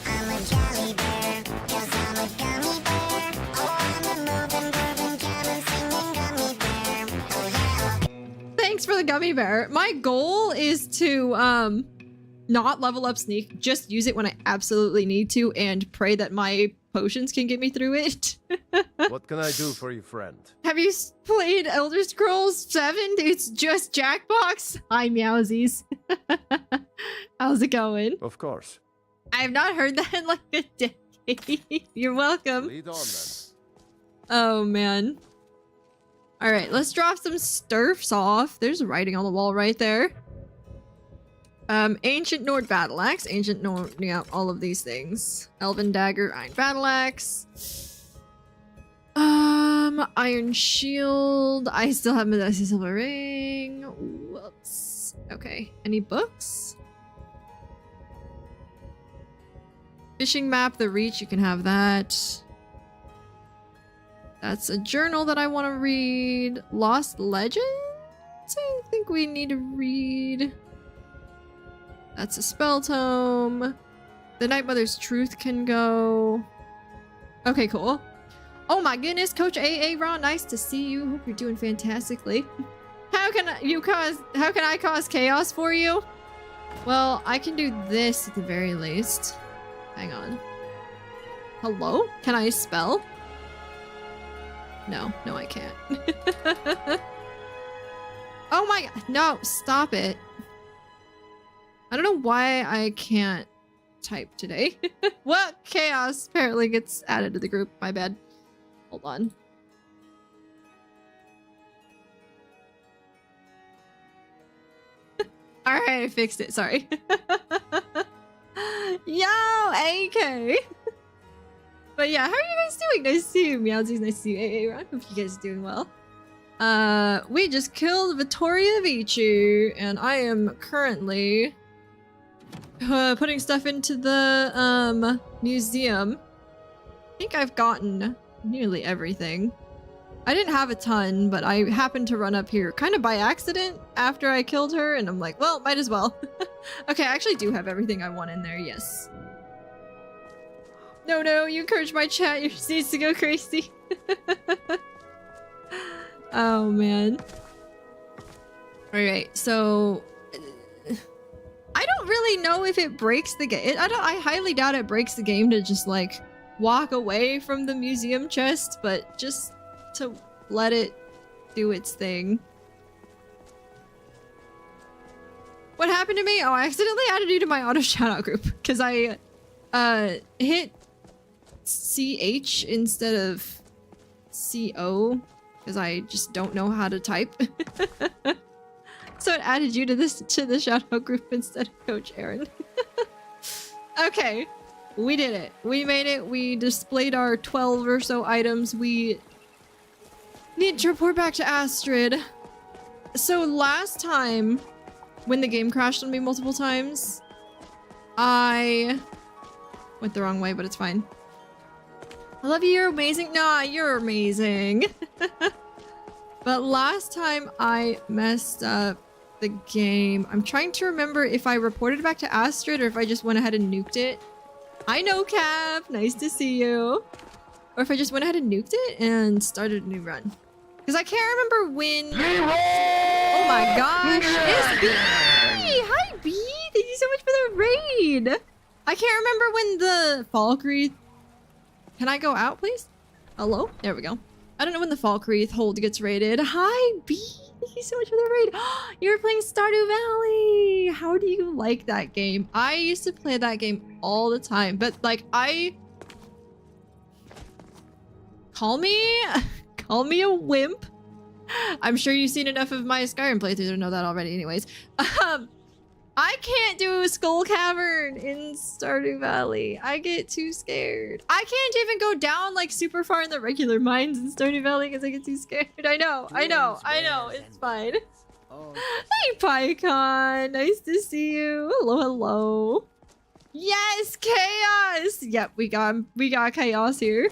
I'm a jolly bear. Yes, I'm a gummy bear. Oh, I'm a moving, grooving, jamming, singing gummy bear. Oh, yeah. Thanks for the gummy bear. My goal is to not level up sneak, just use it when I absolutely need to and pray that my potions can get me through it. What can I do for you, friend? Have you played Elder Scrolls 7? It's just Jackbox. Hi, Meowsies. How's it going? Of course. I have not heard that in like a decade. You're welcome. Lead on then. Oh, man. All right, let's drop some sturfs off. There's writing on the wall right there. Ancient Nord Battle Axe. Ancient Nord, yeah, all of these things. Elven Dagger, Iron Battle Axe. Iron Shield. I still have my Dusty Silver Ring. Whoops. Okay, any books? Fishing Map, The Reach, you can have that. That's a journal that I want to read. Lost Legends? I think we need to read. That's a spell tome. The Night Mother's Truth can go. Okay, cool. Oh my goodness, Coach AA Ron, nice to see you. Hope you're doing fantastically. How can I cause chaos for you? Well, I can do this at the very least. Hang on. Hello? Can I spell? No, I can't. Oh my god, no, stop it. I don't know why I can't type today. Well, chaos apparently gets added to the group, my bad. Hold on. Alright, I fixed it, sorry. Yo, AK! But yeah, how are you guys doing? Nice to see you, Meowsies. Nice to see you, AA Ron. Hope you guys are doing well. We just killed Vittoria Vici, and I am currently putting stuff into the museum. I think I've gotten nearly everything. I didn't have a ton, but I happened to run up here kind of by accident after I killed her, and I'm like, well, might as well. Okay, I actually do have everything I want in there, yes. No, you encouraged my chat. Your needs to go crazy. Oh, man. Alright, so... I don't really know if it breaks the game. I highly doubt it breaks the game to just, like, walk away from the museum chest, but just to let it do its thing. What happened to me? Oh, I accidentally added you to my auto shoutout group because I hit CH instead of CO because I just don't know how to type. So it added you to the shoutout group instead of Coach Aaron. Okay, we did it. We made it. We displayed our 12 or so items. We need to report back to Astrid. So last time, when the game crashed on me multiple times, I went the wrong way, but it's fine. I love you, you're amazing. Nah, you're amazing. But last time I messed up the game. I'm trying to remember if I reported it back to Astrid or if I just went ahead and nuked it. I know, Cap. Nice to see you. Or if I just went ahead and nuked it and started a new run. Because I can't remember when... Oh my gosh. It's B! Hi, B! Thank you so much for the raid! I can't remember when the Falkreath... Can I go out, please? Hello? There we go. I don't know when the Falkreath hold gets raided. Hi, B! Thank you so much for the raid. You were playing Stardew Valley! How do you like that game? I used to play that game all the time, but like Call me a wimp. I'm sure you've seen enough of my Skyrim playthroughs to know that already anyways. I can't do Skull Cavern in Stardew Valley. I get too scared. I can't even go down like super far in the regular mines in Stardew Valley because I get too scared. I know. It's fine. Hey, PyCon. Nice to see you. Hello. Yes, Chaos. Yep, we got Chaos here.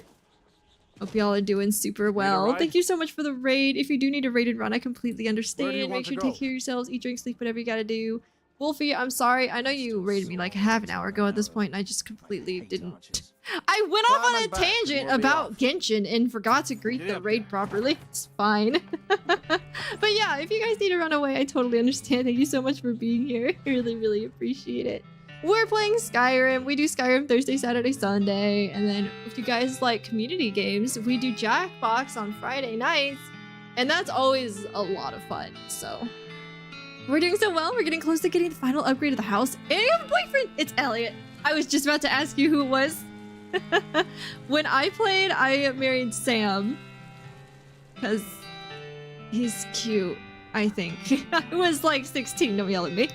Hope y'all are doing super well. Thank you so much for the raid. If you do need a raided run, I completely understand. Make sure to take care of yourselves. Eat, drink, sleep, whatever you gotta do. Wolfie, I'm sorry. I know you raided me like half an hour ago at this point, and I just completely didn't. I went off on a tangent about Genshin and forgot to greet the raid properly. It's fine. But yeah, if you guys need to run away, I totally understand. Thank you so much for being here. I really, really appreciate it. We're playing Skyrim. We do Skyrim Thursday, Saturday, Sunday. And then if you guys like community games, we do Jackbox on Friday nights. And that's always a lot of fun, so... We're doing so well. We're getting close to getting the final upgrade of the house. And you have a boyfriend! It's Elliot. I was just about to ask you who it was. When I played, I married Sam. Because he's cute, I think. I was like 16, don't yell at me.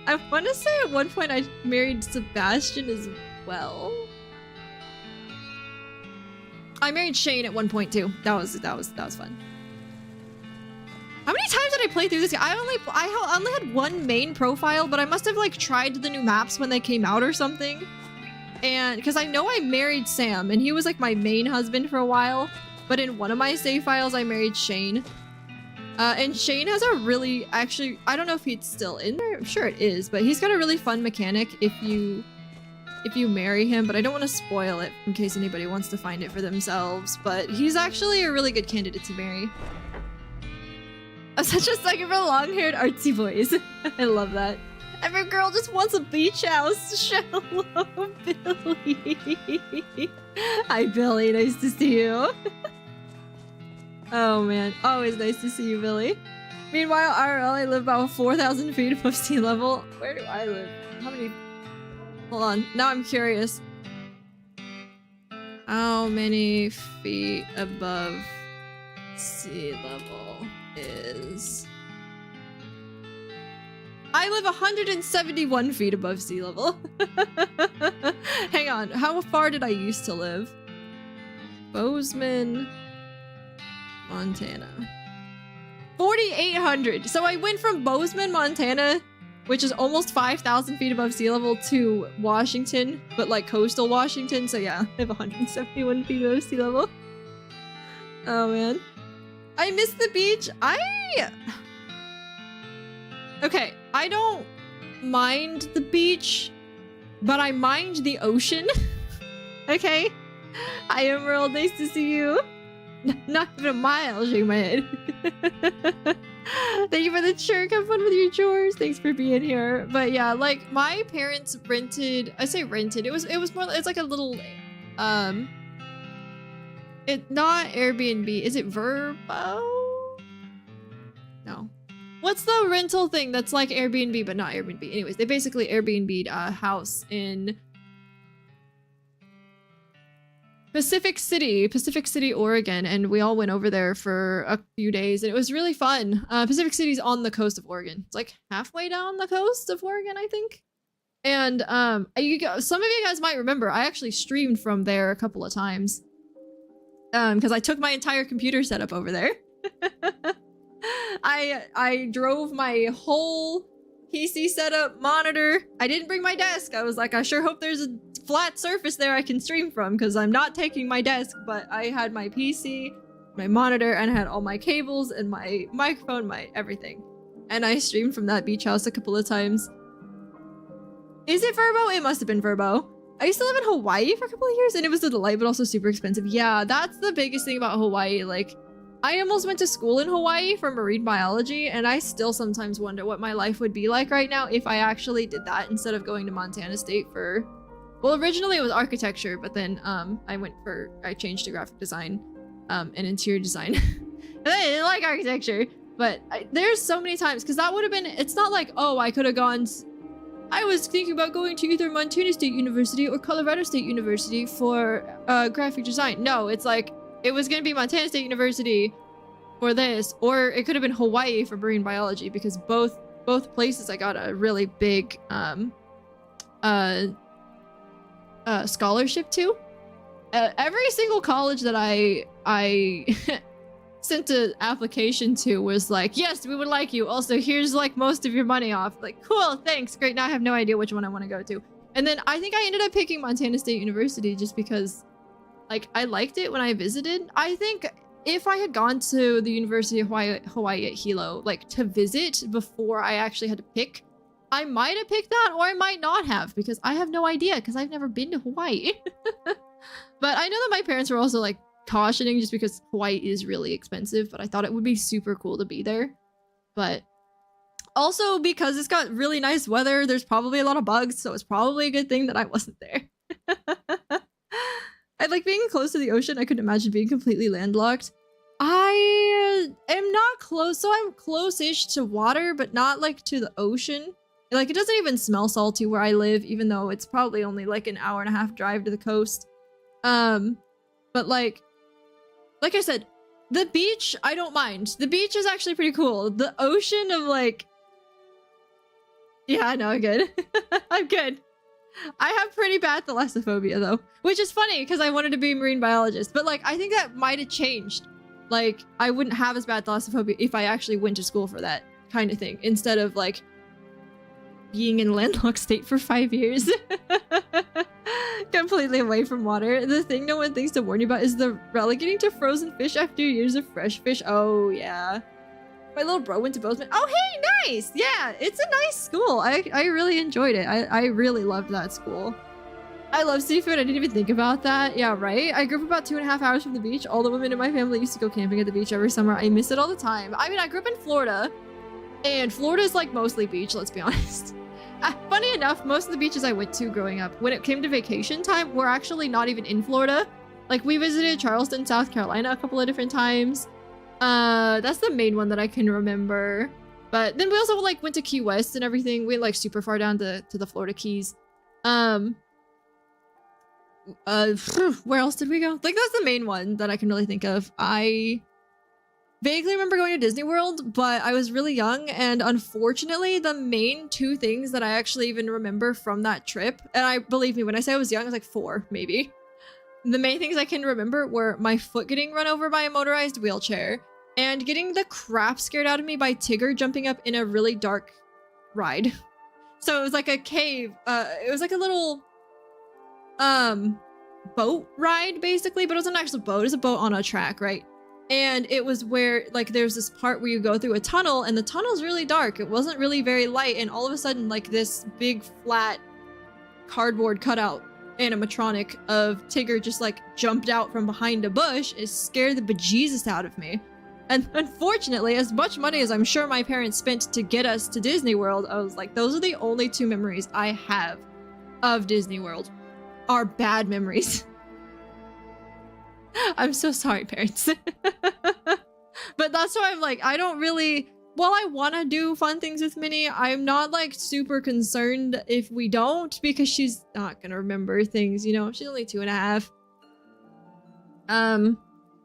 I want to say at one point I married Sebastian as well. I married Shane at one point too. That was fun. How many times did I play through this game? I only had one main profile, but I must have like tried the new maps when they came out or something. And because I know I married Sam, and he was like my main husband for a while. But in one of my save files, I married Shane. And Shane has a really, actually, I don't know if it's still in there. I'm sure it is, but he's got a really fun mechanic if you marry him, but I don't want to spoil it in case anybody wants to find it for themselves. But he's actually a really good candidate to marry. I'm such a sucker for long-haired artsy boys. I love that. Every girl just wants a beach house. Shallow Billy. Hi, Billy. Nice to see you. Oh, man. Always nice to see you, Billy. Meanwhile, IRL, I live about 4,000 feet above sea level. Where do I live? How many... Hold on. Now I'm curious. How many feet above sea level is... I live 171 feet above sea level. Hang on. How far did I used to live? Bozeman, Montana. 4,800. So I went from Bozeman, Montana, which is almost 5,000 feet above sea level, to Washington, but like coastal Washington. So yeah, I have 171 feet above sea level. Oh man. I miss the beach. Okay, I don't mind the beach, but I mind the ocean. Okay? Hi, Emerald. Nice to see you. Not even a mile, shake my head. Thank you for the chirp. Have fun with your chores. Thanks for being here. But yeah, like my parents rented. I say rented. It was more. It's like a little. It's not Airbnb. Is it Verbo? No. What's the rental thing that's like Airbnb but not Airbnb? Anyways, they basically Airbnb'd a house in Pacific City, Oregon, and we all went over there for a few days, and it was really fun. Pacific City's on the coast of Oregon. It's like halfway down the coast of Oregon, I think. And some of you guys might remember, I actually streamed from there a couple of times. Because I took my entire computer setup over there. I drove my whole PC setup, monitor. I didn't bring my desk. I was like, I sure hope there's a flat surface there I can stream from, because I'm not taking my desk. But I had my PC, my monitor, and I had all my cables and my microphone, my everything. And I streamed from that beach house a couple of times. Is it Verbo? It must have been Verbo. I used to live in Hawaii for a couple of years, and it was a delight, but also super expensive. Yeah, that's the biggest thing about Hawaii. Like, I almost went to school in Hawaii for marine biology, and I still sometimes wonder what my life would be like right now if I actually did that instead of going to Montana State for... Well, originally it was architecture, but then I changed to graphic design and interior design. And I didn't like architecture, but there's so many times, because that would have been... It's not like, oh, I could have gone... I was thinking about going to either Montana State University or Colorado State University for graphic design. No, it's like, it was going to be Montana State University for this, or it could have been Hawaii for marine biology, because both places I got a really big scholarship to. Every single college that I sent an application to was like, yes, we would like you. Also, here's like most of your money off. Like, cool, thanks, great. Now I have no idea which one I want to go to. And then I think I ended up picking Montana State University just because, like, I liked it when I visited. I think if I had gone to the University of Hawaii at Hilo, like, to visit before I actually had to pick, I might have picked that, or I might not have, because I have no idea, because I've never been to Hawaii. But I know that my parents were also, like, cautioning just because Hawaii is really expensive, but I thought it would be super cool to be there. But also because it's got really nice weather, there's probably a lot of bugs, so it's probably a good thing that I wasn't there. I like being close to the ocean. I couldn't imagine being completely landlocked. I am not close, so I'm close-ish to water, but not like to the ocean. Like, it doesn't even smell salty where I live, even though it's probably only like an hour and a half drive to the coast. But like I said, the beach, I don't mind. The beach is actually pretty cool. The ocean of like... Yeah, no, I'm good. I'm good. I have pretty bad thalassophobia though, which is funny because I wanted to be a marine biologist, but like, I think that might have changed. Like, I wouldn't have as bad thalassophobia if I actually went to school for that kind of thing, instead of like being in landlocked state for 5 years. Go completely away from water. The thing no one thinks to warn you about is the relegating to frozen fish after years of fresh fish. Oh, yeah. My little bro went to Bozeman. Oh, hey, nice! Yeah, it's a nice school. I really enjoyed it. I really loved that school. I love seafood. I didn't even think about that. Yeah, right? I grew up about 2.5 hours from the beach. All the women in my family used to go camping at the beach every summer. I miss it all the time. I mean, I grew up in Florida, and Florida's like mostly beach, let's be honest. Funny enough, most of the beaches I went to growing up, when it came to vacation time, were actually not even in Florida. Like, we visited Charleston, South Carolina a couple of different times. That's the main one that I can remember. But then we also like went to Key West and everything. We went like super far down to the Florida Keys. Where else did we go? Like, that's the main one that I can really think of. I vaguely remember going to Disney World, but I was really young, and unfortunately the main two things that I actually even remember from that trip, and I believe me when I say I was young, I was like 4 maybe. The main things I can remember were my foot getting run over by a motorized wheelchair and getting the crap scared out of me by Tigger jumping up in a really dark ride. So it was like a cave. It was like a little boat ride basically, but it wasn't actually a boat. It was a boat on a track, right? And it was where like there's this part where you go through a tunnel, and the tunnel's really dark. It wasn't really very light, and all of a sudden like this big flat cardboard cutout animatronic of Tigger just like jumped out from behind a bush. It scared the bejesus out of me. And unfortunately, as much money as I'm sure my parents spent to get us to Disney World, I was like, those are the only 2 memories I have of Disney World. Are bad memories. I'm so sorry, parents. But that's why I'm like, I don't really, while I want to do fun things with Minnie, I'm not like super concerned if we don't, because she's not gonna remember things, you know. She's only 2.5.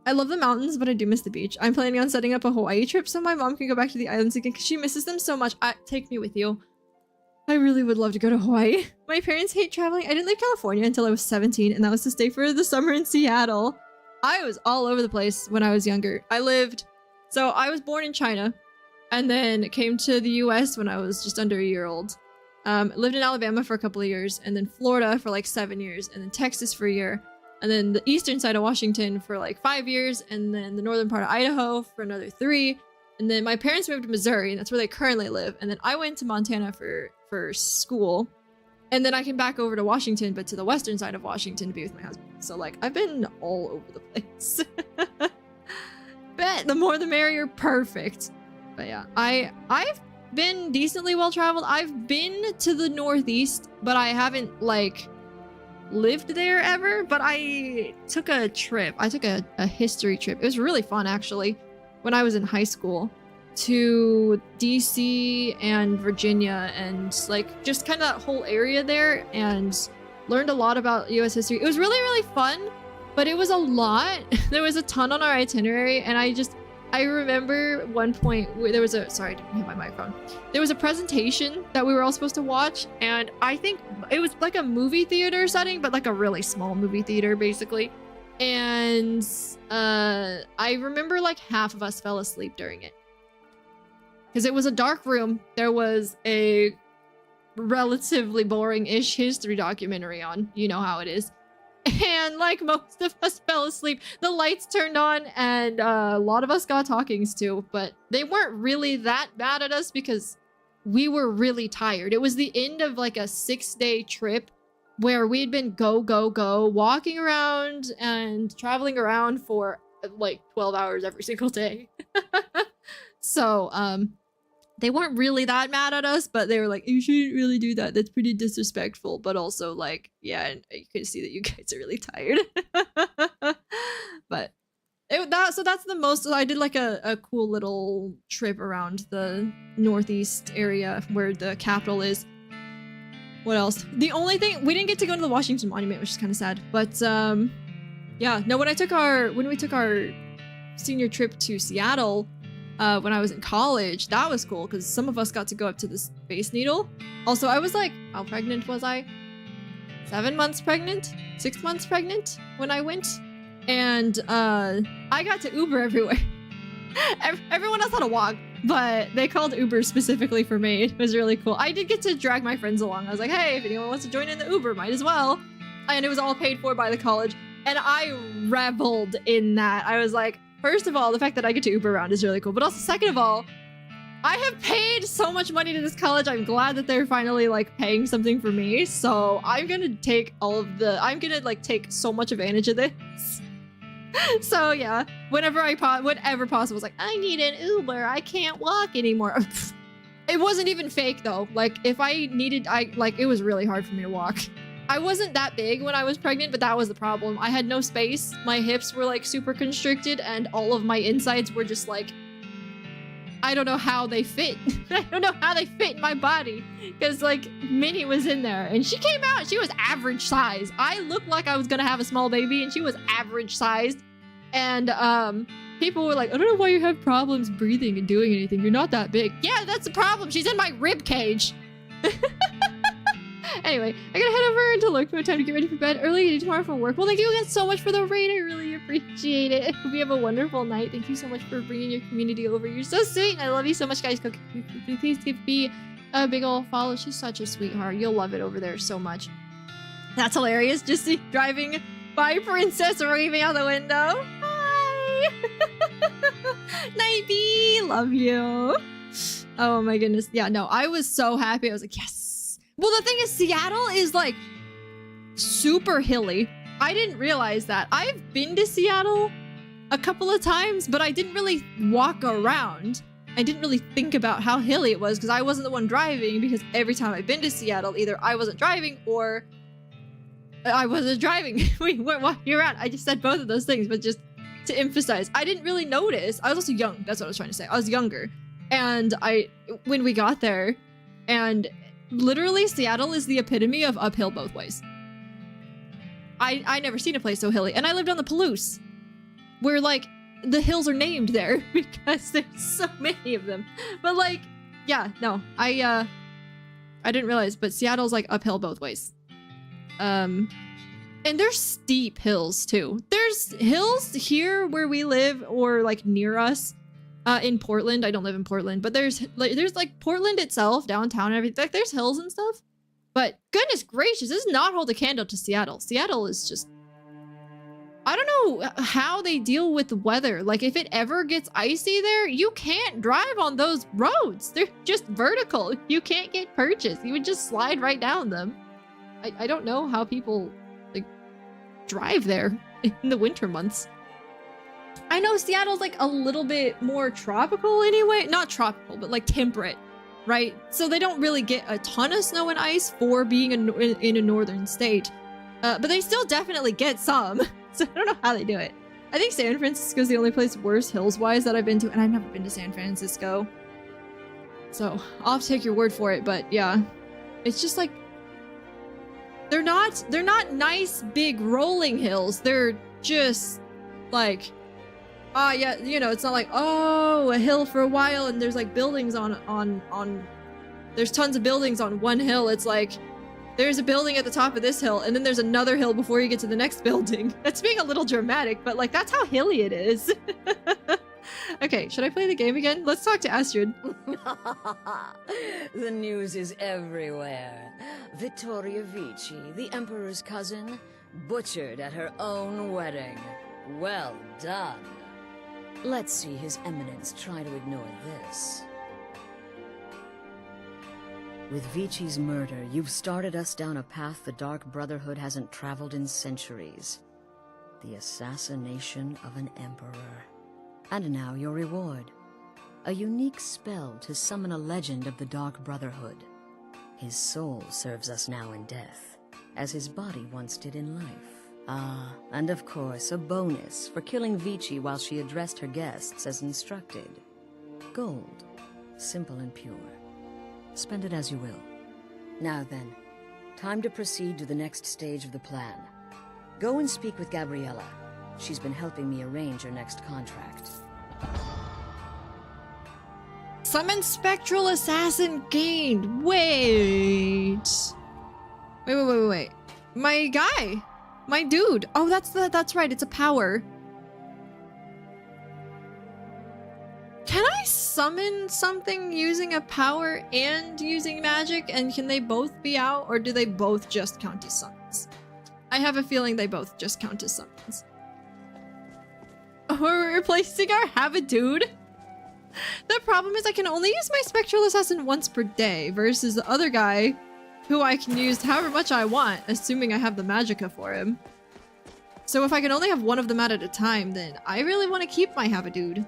I love the mountains, but I do miss the beach. I'm planning on setting up a Hawaii trip so my mom can go back to the islands again because she misses them so much. Take me with you. I really would love to go to Hawaii. My parents hate traveling. I didn't leave California until I was 17, and that was to stay for the summer in Seattle. I was all over the place when I was younger. I was born in China, and then came to the US when I was just under a year old. Lived in Alabama for a couple of years, and then Florida for like 7 years, and then Texas for a year, and then the eastern side of Washington for like 5 years, and then the northern part of Idaho for another 3. And then my parents moved to Missouri, and that's where they currently live. And then I went to Montana for school. And then I came back over to Washington, but to the western side of Washington to be with my husband. So like, I've been all over the place. Bet the more the merrier. Perfect. But yeah, I've been decently well traveled. I've been to the Northeast, but I haven't like lived there ever. But I took a trip. I took a history trip. It was really fun actually. When I was in high school, to DC and Virginia, and like just kind of that whole area there, and learned a lot about US history. It was really, really fun, but it was a lot. There was a ton on our itinerary, and I remember one point where there was sorry, I didn't hit my microphone. There was a presentation that we were all supposed to watch, and I think it was like a movie theater setting, but like a really small movie theater basically. And I remember like half of us fell asleep during it because it was a dark room. There was a relatively boring-ish history documentary on, you know how it is, and like most of us fell asleep. The lights turned on, and a lot of us got talkings too, but they weren't really that mad at us because we were really tired. It was the end of like a 6-day trip where we'd been go, walking around and traveling around for like 12 hours every single day. So, they weren't really that mad at us, but they were like, you shouldn't really do that. That's pretty disrespectful. But also like, yeah, you can see that you guys are really tired. But so that's the most. I did like a cool little trip around the Northeast area where the capital is. What else? The only thing, we didn't get to go to the Washington Monument, which is kind of sad. But yeah, no. When we took our senior trip to Seattle, when I was in college, that was cool because some of us got to go up to the Space Needle. Also, I was like, how pregnant was I? 7 months pregnant, 6 months pregnant when I went, and I got to Uber everywhere. Everyone else had to walk, but they called Uber specifically for me. It was really cool. I did get to drag my friends along. I was like, hey, if anyone wants to join in the Uber, might as well. and it was all paid for by the college. And I reveled in that. I was like, first of all, the fact that I get to Uber around is really cool. But also, second of all, I have paid so much money to this college. I'm glad that they're finally like paying something for me. So I'm gonna take I'm gonna like take so much advantage of this. So yeah, whenever possible, it's like, I need an Uber. I can't walk anymore. It wasn't even fake though. Like if I needed, it was really hard for me to walk. I wasn't that big when I was pregnant, but that was the problem. I had no space. My hips were like super constricted and all of my insides were just like, I don't know how they fit. I don't know how they fit in my body because like Minnie was in there and she came out. She was average size. I looked like I was gonna have a small baby and she was average sized. And people were like, I don't know why you have problems breathing and doing anything. You're not that big. Yeah, that's the problem. She's in my rib cage. Anyway, I gotta head over into Lurk Mode. Time to get ready for bed early tomorrow for work. Well, thank you again so much for the raid. I really appreciate it. Hope you have a wonderful night. Thank you so much for bringing your community over. You're so sweet. And I love you so much, guys. Please give me a big ol' follow. She's such a sweetheart. You'll love it over there so much. That's hilarious. Just see driving by Princess waving out the window. Hi. Night B. Love you. Oh my goodness. Yeah, no, I was so happy. I was like, yes. Well, the thing is, Seattle is like super hilly. I didn't realize that. I've been to Seattle a couple of times, but I didn't really walk around. I didn't really think about how hilly it was because I wasn't the one driving, because every time I've been to Seattle, either I wasn't driving or I wasn't driving. We weren't walking around. I just said both of those things, but just to emphasize, I didn't really notice. I was also young. That's what I was trying to say. I was younger. And when we got there, and literally Seattle is the epitome of uphill both ways. I never seen a place so hilly. And I lived on the Palouse, where like the hills are named there because there's so many of them. But like, yeah, no, I didn't realize, but Seattle's like uphill both ways. And there's steep hills too. There's hills here where we live or like near us. In Portland. I don't live in Portland, but there's like Portland itself, downtown and everything. Like there's hills and stuff. But goodness gracious, this does not hold a candle to Seattle. Seattle is just, I don't know how they deal with the weather. Like if it ever gets icy there, you can't drive on those roads. They're just vertical. You can't get purchased. You would just slide right down them. I don't know how people like drive there in the winter months. I know Seattle's like a little bit more tropical anyway. Not tropical, but like temperate, right? So they don't really get a ton of snow and ice for being in a northern state. But they still definitely get some. So I don't know how they do it. I think San Francisco is the only place worse hills-wise that I've been to, and I've never been to San Francisco. So I'll have to take your word for it, but yeah. It's just like, they're not nice big rolling hills. They're just like, yeah, you know, it's not like, oh, a hill for a while and there's like buildings on there's tons of buildings on one hill. It's like there's a building at the top of this hill and then there's another hill before you get to the next building. That's being a little dramatic, but like that's how hilly it is. Okay, should I play the game again? Let's talk to Astrid. The news is everywhere. Vittoria Vici, the Emperor's cousin, butchered at her own wedding. Well done. Let's see His Eminence try to ignore this. With Vici's murder, you've started us down a path the Dark Brotherhood hasn't traveled in centuries. The assassination of an emperor. And now your reward. A unique spell to summon a legend of the Dark Brotherhood. His soul serves us now in death, as his body once did in life. Ah, and of course, a bonus for killing Vici while she addressed her guests as instructed. Gold. Simple and pure. Spend it as you will. Now then, time to proceed to the next stage of the plan. Go and speak with Gabriella. She's been helping me arrange her next contract. Summon Spectral Assassin gained. Wait. My guy. My dude. Oh, that's right. It's a power. Can I summon something using a power and using magic? And can they both be out? Or do they both just count as summons? I have a feeling they both just count as summons. Oh, we're replacing our Have-A-Dude? The problem is I can only use my Spectral Assassin once per day versus the other guy who I can use however much I want, assuming I have the Magicka for him. So if I can only have one of them at a time, then I really want to keep my Have-A-Dude.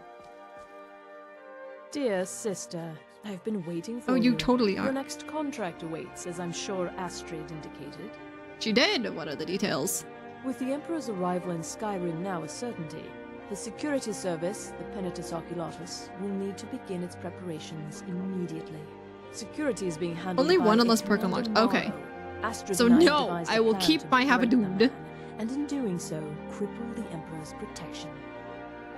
Dear sister, I've been waiting for Oh, you totally are. Your next contract awaits, as I'm sure Astrid indicated. She did. What are the details? With the Emperor's arrival in Skyrim now a certainty, the security service, the Penitus Oculatus, will need to begin its preparations immediately. Security is being handled Only by one a unless perk unlocked. Okay. Astrid So and I no, devised I a will plan keep to my befriend the Have-A-Dude. man, and in doing so, cripple the Emperor's protection.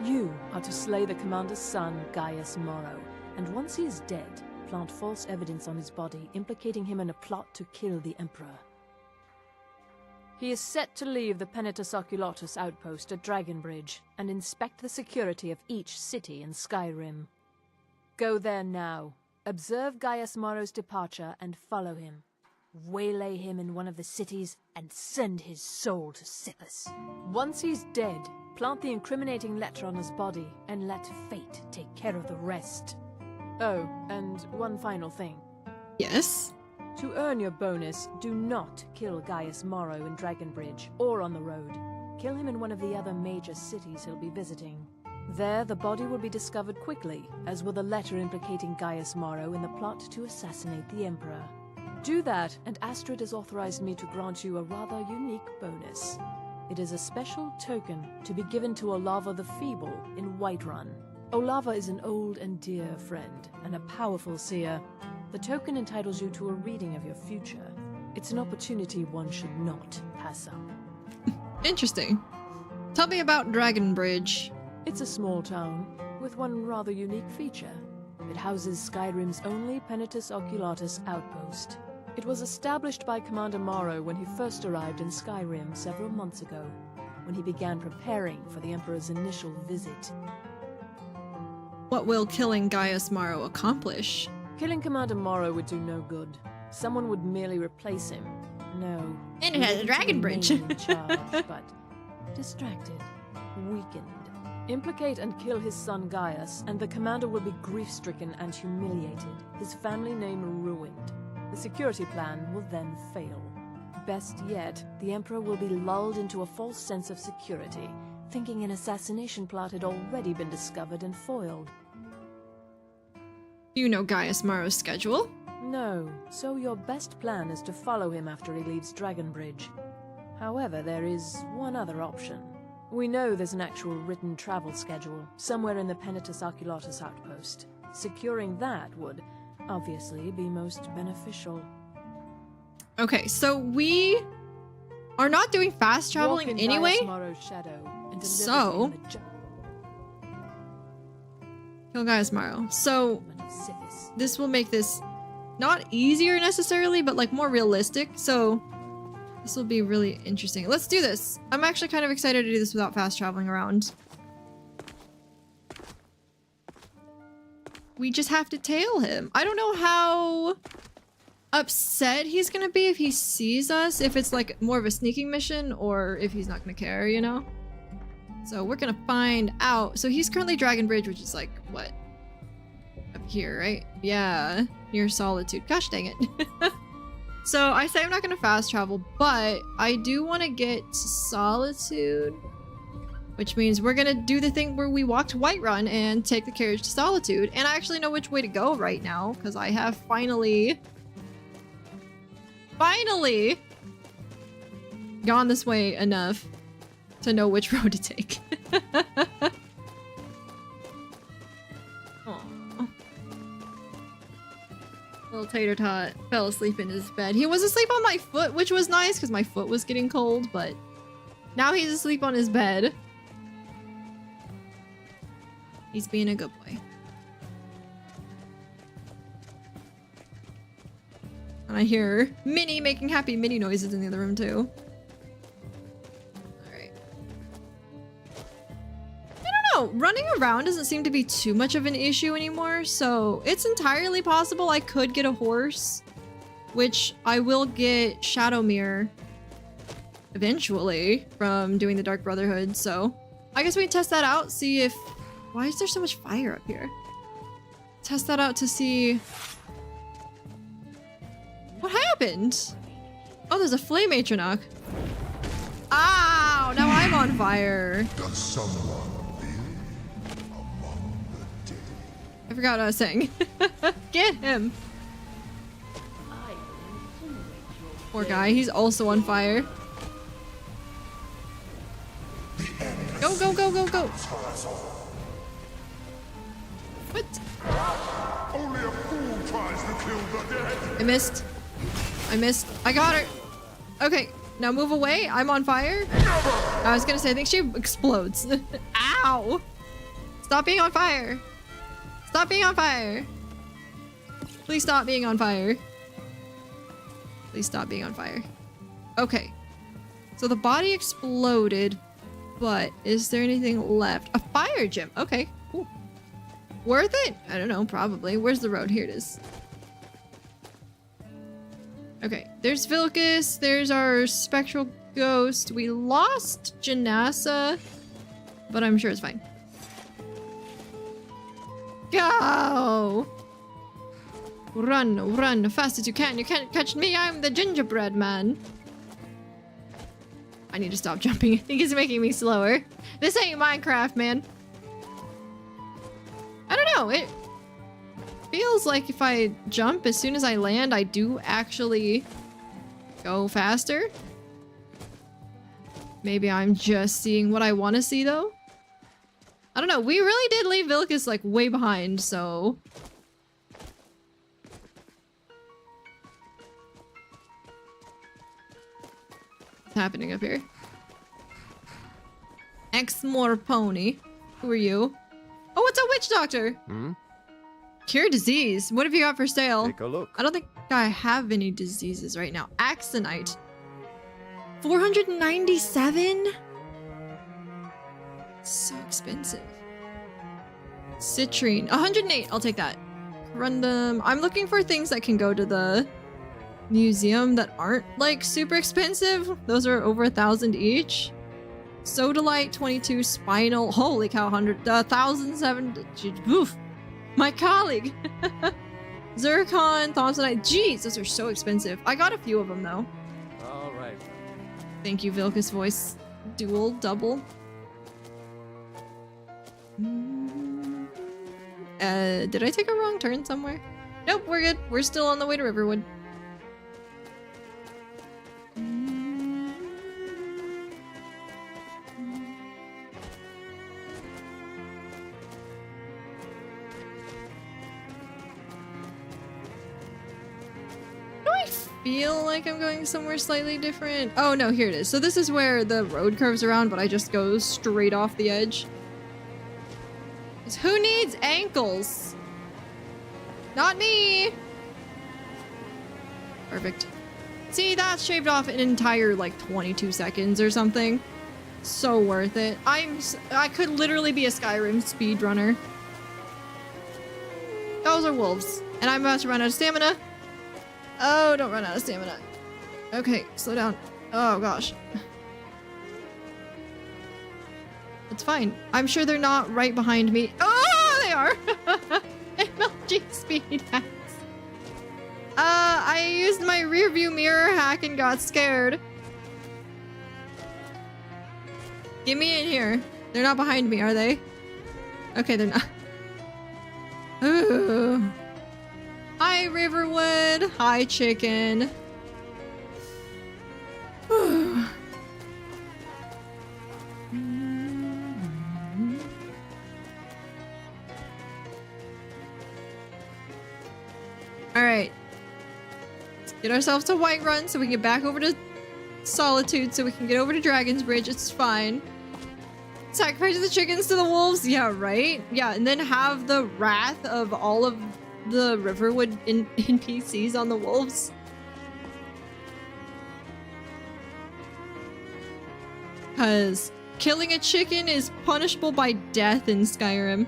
You are to slay the commander's son, Gaius Morrow, and once he is dead, plant false evidence on his body, implicating him in a plot to kill the Emperor. He is set to leave the Penitus Oculatus outpost at Dragonbridge and inspect the security of each city in Skyrim. Go there now, observe Gaius Morrow's departure and follow him. Waylay him in one of the cities and send his soul to Sippus. Once he's dead, plant the incriminating letter on his body and let fate take care of the rest. Oh, and one final thing. Yes? To earn your bonus, do not kill Gaius Morrow in Dragonbridge or on the road. Kill him in one of the other major cities he'll be visiting. There, the body will be discovered quickly, as will the letter implicating Gaius Morrow in the plot to assassinate the Emperor. Do that, and Astrid has authorized me to grant you a rather unique bonus. It is a special token to be given to Olava the Feeble in Whiterun. Olava is an old and dear friend, and a powerful seer. The token entitles you to a reading of your future. It's an opportunity one should not pass up. Interesting. Tell me about Dragonbridge. It's a small town, with one rather unique feature. It houses Skyrim's only Penitus Oculatus outpost. It was established by Commander Morrow when he first arrived in Skyrim several months ago, when he began preparing for the Emperor's initial visit. What will killing Gaius Morrow accomplish? Killing Commander Morrow would do no good. Someone would merely replace him. No. And it has a dragon bridge. In charge, but distracted, weakened. Implicate and kill his son Gaius, and the commander will be grief-stricken and humiliated, his family name ruined. The security plan will then fail. Best yet, the Emperor will be lulled into a false sense of security, thinking an assassination plot had already been discovered and foiled. You know Gaius Morrow's schedule? No, so your best plan is to follow him after he leaves Dragonbridge. However, there is one other option. We know there's an actual written travel schedule, somewhere in the Penitus Oculatus outpost. Securing that would, obviously, be most beneficial. Okay, so we are not doing fast traveling Walk in anyway. Gaius Morrow's shadow and deliver So him the kill Gaius Morrow. So judgment of Sippus. this will make this not easier necessarily, but like more realistic. So this will be really interesting. Let's do this. I'm actually kind of excited to do this without fast traveling around. We just have to tail him. I don't know how upset he's gonna be if he sees us, if it's like more of a sneaking mission or if he's not gonna care, you know? So we're gonna find out. So he's currently Dragonbridge, which is like, what? Up here, right? Yeah, near Solitude. Gosh dang it. So I say I'm not gonna fast travel, but I do want to get to Solitude, which means we're gonna do the thing where we walk to Whiterun and take the carriage to Solitude. And I actually know which way to go right now, because I have finally gone this way enough to know which road to take. Aw. Little tater tot fell asleep in his bed. He was asleep on my foot, which was nice because my foot was getting cold, but now he's asleep on his bed. He's being a good boy. And I hear Minnie making happy Minnie noises in the other room too. Alright. I don't know, running around doesn't seem to be too much of an issue anymore, so it's entirely possible I could get a horse, which I will get Shadowmere eventually from doing the Dark Brotherhood, so I guess we can test that out, see if... Why is there so much fire up here? Test that out to see... What happened? Oh, there's a flame atronach. Ow! Now I'm on fire. Does someone live among the dead? I forgot what I was saying. Get him! Poor guy, he's also on fire. Go, go, go, go, go! What? Only a fool tries to kill the dead. I missed. I missed. I got her. Okay, now move away. I'm on fire. I was gonna say, I think she explodes. Ow! Stop being on fire. Stop being on fire. Please stop being on fire. Please stop being on fire. Okay. So the body exploded, but is there anything left? A fire gem. Okay, cool. Worth it? I don't know, probably. Where's the road? Here it is. Okay, there's Vilcus, there's our spectral ghost. We lost Janassa, but I'm sure it's fine. Go! Run, run, as fast as you can. You can't catch me, I'm the gingerbread man. I need to stop jumping. I think it's making me slower. This ain't Minecraft, man. I don't know, it feels like if I jump as soon as I land, I do actually go faster. Maybe I'm just seeing what I want to see, though. I don't know. We really did leave Vilcus, like, way behind, so... What's happening up here? Exmoor Pony. Who are you? Oh, it's a witch doctor! Hmm? Cure disease. What have you got for sale? Take a look. I don't think I have any diseases right now. Axonite. 497? So expensive. Citrine. 108. I'll take that. Corundum. I'm looking for things that can go to the museum that aren't like super expensive. Those are over 1,000 each. Sodalite 22. Spinal. Holy cow. 1,007. Oof. My colleague. Zircon, Thompsonite. Jeez, those are so expensive. I got a few of them though. All right. Thank you, Vilcus voice. Dual, double. Did I take a wrong turn somewhere? Nope, we're good. We're still on the way to Riverwood. Feel like I'm going somewhere slightly different. Oh no, here it is. So this is where the road curves around, but I just go straight off the edge. 'Cause who needs ankles? Not me! Perfect. See, that shaved off an entire like 22 seconds or something. So worth it. I could literally be a Skyrim speedrunner. Those are wolves. And I'm about to run out of stamina. Oh, don't run out of stamina. Okay, slow down. Oh, gosh. It's fine. I'm sure they're not right behind me. Oh, they are! MLG speed hacks. I used my rear view mirror hack and got scared. Get me in here. They're not behind me, are they? Okay, they're not. Ooh. Hi, Riverwood. Hi, chicken. Alright. Let's get ourselves to Whiterun so we can get back over to Solitude so we can get over to Dragon's Bridge. It's fine. Sacrifice the chickens to the wolves? Yeah, right? Yeah, and then have the wrath of all of the Riverwood NPCs on the wolves. Because killing a chicken is punishable by death in Skyrim.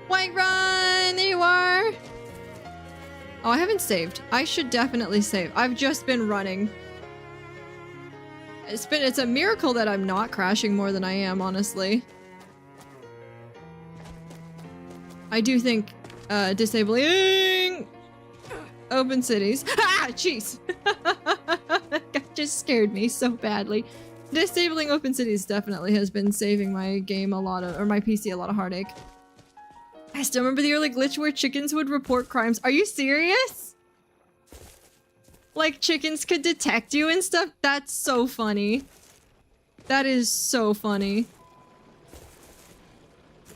Whiterun! There you are! Oh, I haven't saved. I should definitely save. I've just been running. It's a miracle that I'm not crashing more than I am, honestly. I do think disabling open cities. Ah, jeez. That just scared me so badly. Disabling open cities definitely has been saving my game a lot of, or my PC a lot of heartache. I still remember the early glitch where chickens would report crimes. Are you serious? Like chickens could detect you and stuff? That's so funny. That is so funny.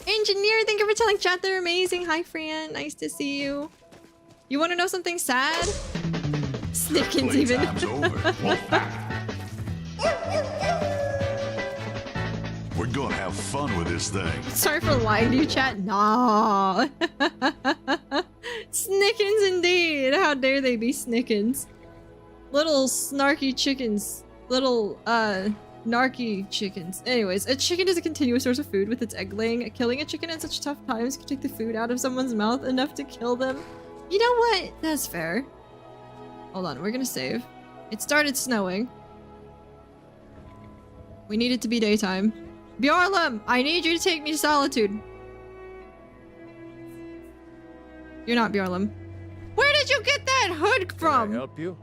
Engineer, thank you for telling chat they're amazing. Hi, Fran. Nice to see you. You want to know something sad? Snickens even. Playtime's over. We're gonna have fun with this thing. Sorry for lying to you, chat. Nah. Snickens indeed. How dare they be Snickens. Little snarky chickens. Little, narky chickens. Anyways, a chicken is a continuous source of food with its egg laying. Killing a chicken in such tough times could take the food out of someone's mouth enough to kill them. You know what? That's fair. Hold on, we're gonna save. It started snowing. We need it to be daytime. Bjorlum, I need you to take me to Solitude. You're not Bjorlum. Where did you get that hood from? Can I help you?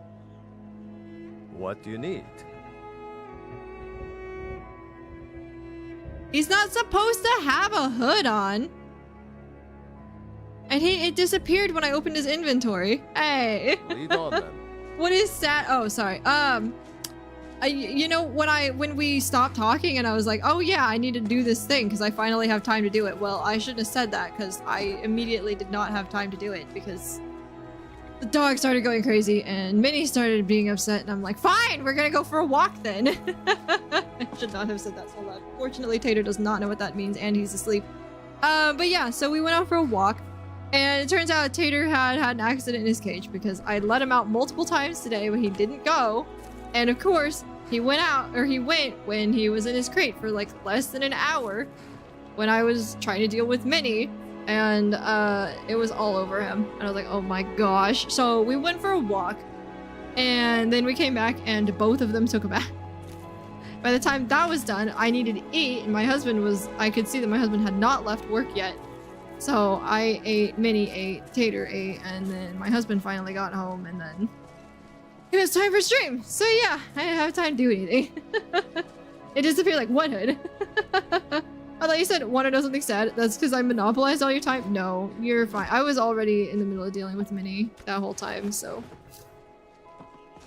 What do you need? He's not supposed to have a hood on. And it disappeared when I opened his inventory. Hey. Lead on then. What is that? Oh, sorry. You know, when we stopped talking and I was like, oh yeah, I need to do this thing because I finally have time to do it. Well, I shouldn't have said that because I immediately did not have time to do it because the dog started going crazy and Minnie started being upset and I'm like, fine, we're gonna go for a walk then. I should not have said that so loud. Fortunately, Tater does not know what that means and he's asleep. But yeah, so we went out for a walk and it turns out Tater had an accident in his cage because I let him out multiple times today but he didn't go. And of course, he went when he was in his crate for like less than an hour when I was trying to deal with Minnie and it was all over him. And I was like, oh my gosh. So we went for a walk and then we came back and both of them took a bath. By the time that was done, I needed to eat and I could see that my husband had not left work yet. So I ate, Minnie ate, Tater ate, and then my husband finally got home and then it was time for stream. So yeah, I didn't have time to do anything. It disappeared like what hood? I thought you said want to know something sad. That's because I monopolized all your time. No, you're fine. I was already in the middle of dealing with Minnie that whole time, so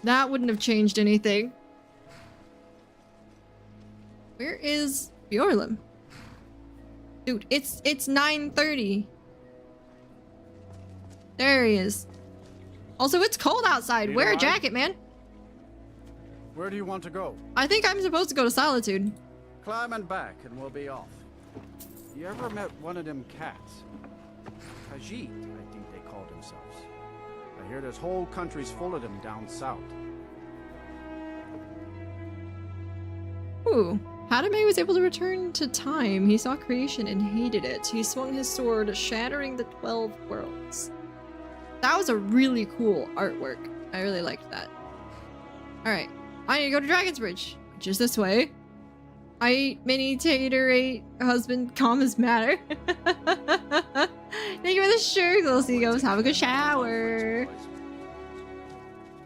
that wouldn't have changed anything. Where is Bjorlum? Dude, it's 9:30. There he is. Also, it's cold outside. Wear a jacket, man. Where do you want to go? I think I'm supposed to go to Solitude. Climb and back and we'll be off. You ever met one of them cats? Khajiit, I think they call themselves. I hear this whole country's full of them down south. Ooh. Hadame was able to return to time. He saw creation and hated it. He swung his sword, shattering the 12 worlds. That was a really cool artwork. I really liked that. Alright. I need to go to Dragon's Bridge, which is this way. I ate Minnie, Tater ate husband, commas matter. Thank you for the shirt, little seagulls. Have a good shower.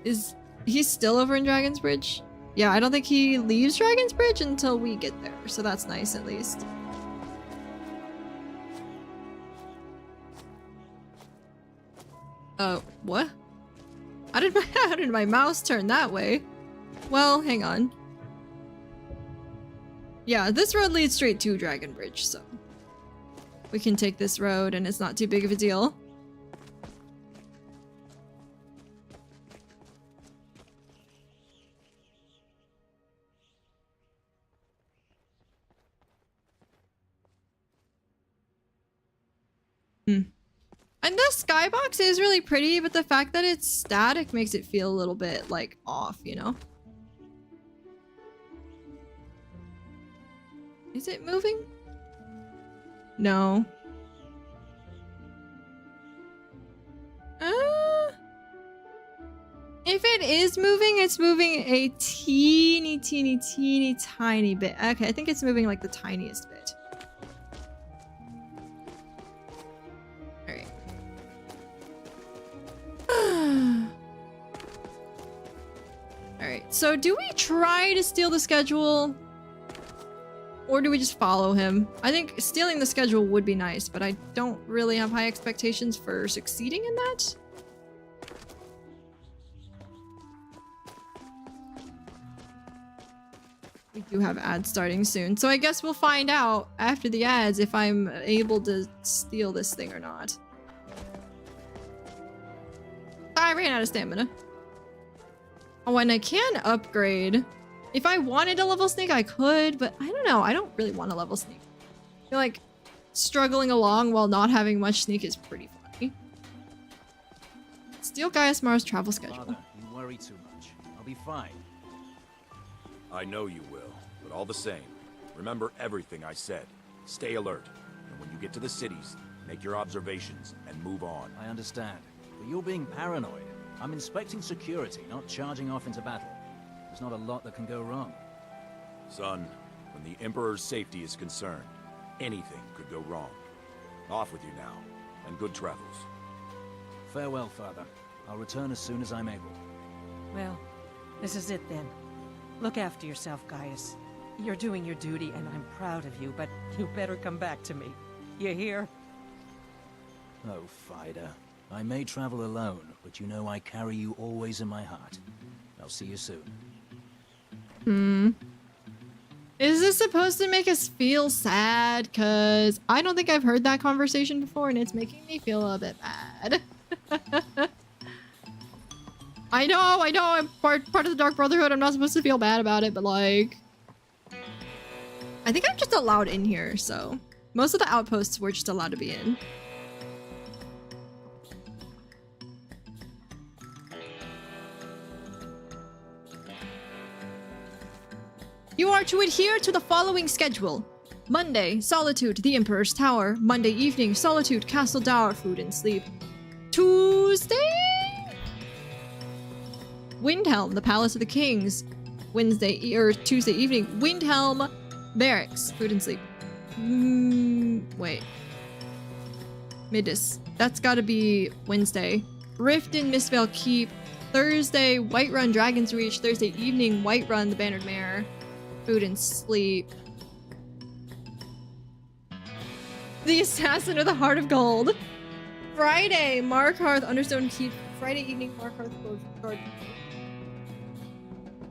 Is he still over in Dragon's Bridge? Yeah, I don't think he leaves Dragon's Bridge until we get there, so that's nice at least. What? How did my mouse turn that way? Well, hang on. Yeah, this road leads straight to Dragon Bridge, so we can take this road and it's not too big of a deal. And the skybox is really pretty, but the fact that it's static makes it feel a little bit, like, off, you know? Is it moving? No. If it is moving, it's moving a teeny tiny bit. Okay, I think it's moving like the tiniest bit. Alright. Alright, so do we try to steal the schedule? Or do we just follow him? I think stealing the schedule would be nice, but I don't really have high expectations for succeeding in that. We do have ads starting soon, so I guess we'll find out after the ads if I'm able to steal this thing or not. I ran out of stamina. Oh, and I can upgrade. If I wanted to level sneak, I could, but I don't know. I don't really want to level sneak. I feel like struggling along while not having much sneak is pretty funny. Steal Gaius Mar's travel schedule. Father, you worry too much. I'll be fine. I know you will, but all the same, remember everything I said. Stay alert, and when you get to the cities, make your observations and move on. I understand, but you're being paranoid. I'm inspecting security, not charging off into battle. There's not a lot that can go wrong. Son, when the Emperor's safety is concerned, anything could go wrong. Off with you now, and good travels. Farewell, Father. I'll return as soon as I'm able. Well, this is it then. Look after yourself, Gaius. You're doing your duty, and I'm proud of you, but you better come back to me. You hear? Oh, Fida. I may travel alone, but you know I carry you always in my heart. I'll see you soon. Is this supposed to make us feel sad? Cause I don't think I've heard that conversation before and it's making me feel a bit bad. I know, I'm part of the Dark Brotherhood. I'm not supposed to feel bad about it, but like... I think I'm just allowed in here, so... Most of the outposts we're just allowed to be in. You are to adhere to the following schedule. Monday, Solitude, the Emperor's Tower. Monday evening, Solitude, Castle Dower, food and sleep. Tuesday? Windhelm, the Palace of the Kings. Tuesday evening, Windhelm Barracks, food and sleep. Wait. Midis. That's gotta be Wednesday. Rift in Mistveil Keep. Thursday, Whiterun, Dragon's Reach. Thursday evening, Whiterun, the Bannered Mare. Food and sleep. The Assassin of the Heart of Gold. Friday, Markarth, Understone Keep. Friday evening, Markarth, Guard.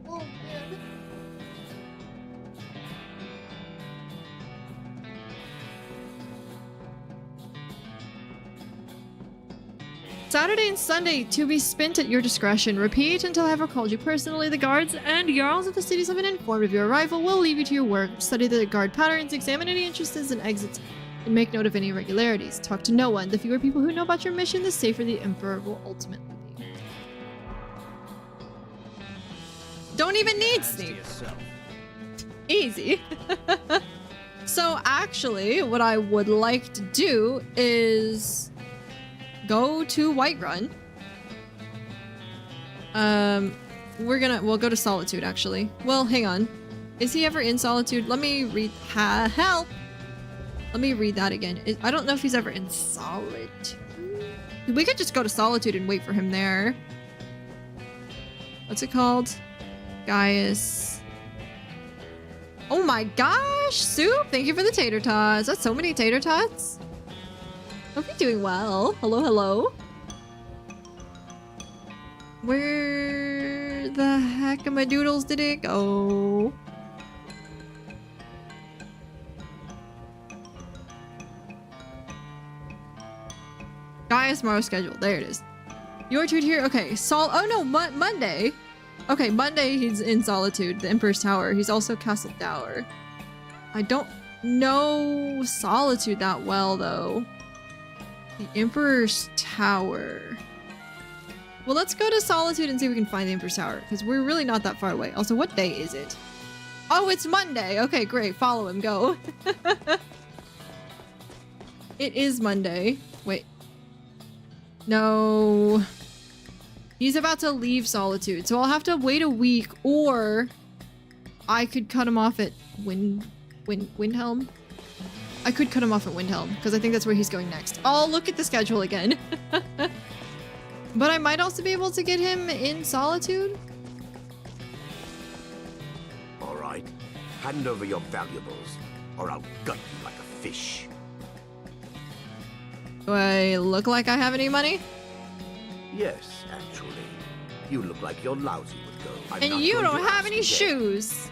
Oh, man. Saturday and Sunday to be spent at your discretion. Repeat until I have recalled you personally. The guards and jarls of the cities have been informed of your arrival. Will leave you to your work. Study the guard patterns, examine any entrances and exits, and make note of any irregularities. Talk to no one. The fewer people who know about your mission, the safer the Emperor will ultimately be. Don't even need sneak. Easy. So actually, what I would like to do is go to Whiterun. We'll go to Solitude actually. Well, hang on. Is he ever in Solitude? Let me read. Help! Let me read that again. I don't know if he's ever in Solitude. We could just go to Solitude and wait for him there. What's it called? Gaius. Oh my gosh! Soup! Thank you for the tater tots. That's so many tater tots. Hope you're doing well. Hello, hello. Where the heck am I doodles did it go? Gaius Morrow schedule. There it is. Your turn here. Okay, oh no, Monday. Okay, Monday he's in Solitude, the Emperor's Tower. He's also Castle Dower. I don't know Solitude that well though. The Emperor's Tower. Well, let's go to Solitude and see if we can find the Emperor's Tower, because we're really not that far away. Also, what day is it? Oh, it's Monday. Okay, great. Follow him. Go. It is Monday. Wait. No. He's about to leave Solitude, so I'll have to wait a week, or I could cut him off at Windhelm. I could cut him off at Windhelm, because I think that's where he's going next. I'll look at the schedule again. But I might also be able to get him in Solitude. All right. Hand over your valuables, or I'll gut you like a fish. Do I look like I have any money? Yes, actually. You look like you're lousy with gold. I'm And not you going don't to have ask any again. shoes.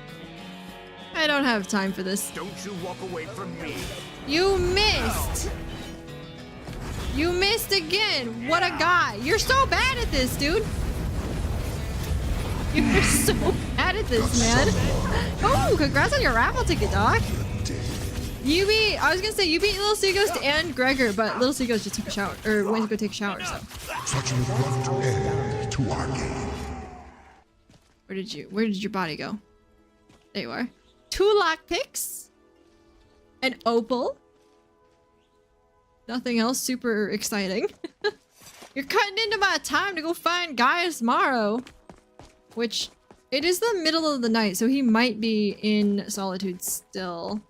I don't have time for this. Don't you walk away from me. You missed! You missed again! What a guy! You're so bad at this, dude! You're so bad at this, man! Oh, congrats on your raffle ticket, Doc! You beat, I was gonna say, you beat Little Seaghost and Gregor, but Little Seaghost just took a shower, or went to go take a shower, so. Such an abrupt end to our game. Where did your body go? There you are. 2 lockpicks. An opal. Nothing else super exciting. You're cutting into my time to go find Gaius Morrow. Which, it is the middle of the night, so he might be in Solitude still.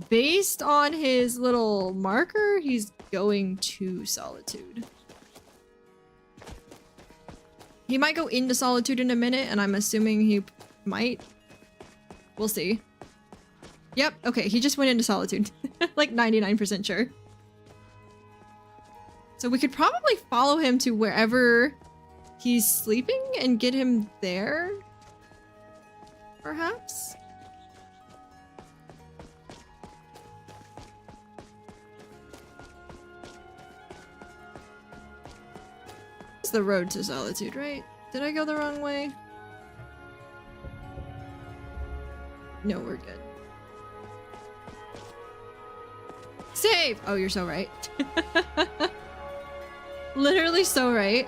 Based on his little marker, he's going to Solitude. He might go into Solitude in a minute, and I'm assuming he might. We'll see. Yep, okay, he just went into Solitude. Like 99% sure. So we could probably follow him to wherever he's sleeping and get him there. Perhaps? It's the road to Solitude, right? Did I go the wrong way? No, we're good. Save! Oh, you're so right. Literally so right.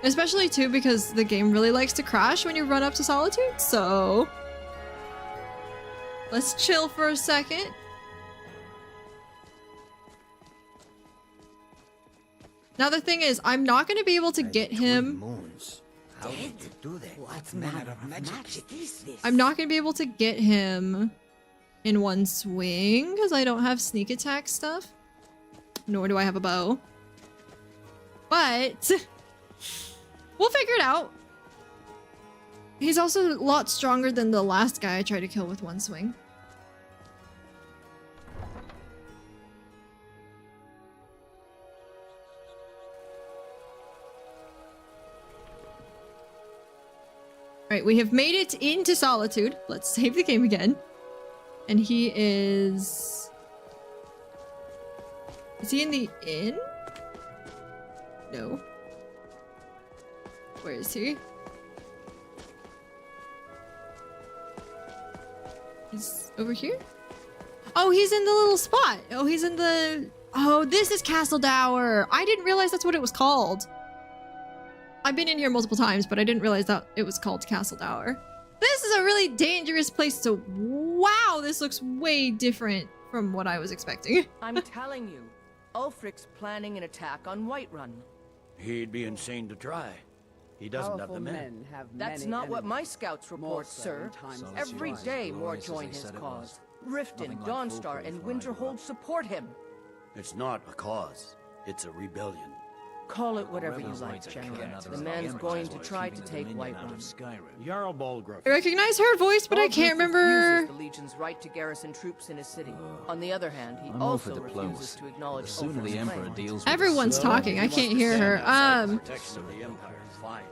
Especially too because the game really likes to crash when you run up to Solitude, so... Let's chill for a second. Now the thing is, I'm not going to be able to get him... How did you do that? What manner of magic is this? I'm not going to be able to get him in one swing because I don't have sneak attack stuff. Nor do I have a bow. But we'll figure it out. He's also a lot stronger than the last guy I tried to kill with one swing. Alright, we have made it into Solitude. Let's save the game again. And he is... Is he in the inn? No. Where is he? He's over here? Oh, he's in the little spot. Oh, he's in the... Oh, this is Castle Dower. I didn't realize that's what it was called. I've been in here multiple times, but I didn't realize that it was called Castle Dower. This is a really dangerous place to... Wow, this looks way different from what I was expecting. I'm telling you, Ulfric's planning an attack on Whiterun. He'd be insane to try. He doesn't have the men. That's not what my scouts report, sir. Every day more join his cause. Riften, Dawnstar, and Winterhold support him. It's not a cause. It's a rebellion. Call it whatever you like, General. The man's going to try to take Whiterun. Jarl Balgruuf. I recognize her voice, but I can't remember... the Legion's right to garrison troops in his city. On the other hand, he also refuses to acknowledge Ulfric's claim. Everyone's talking. I can't hear her.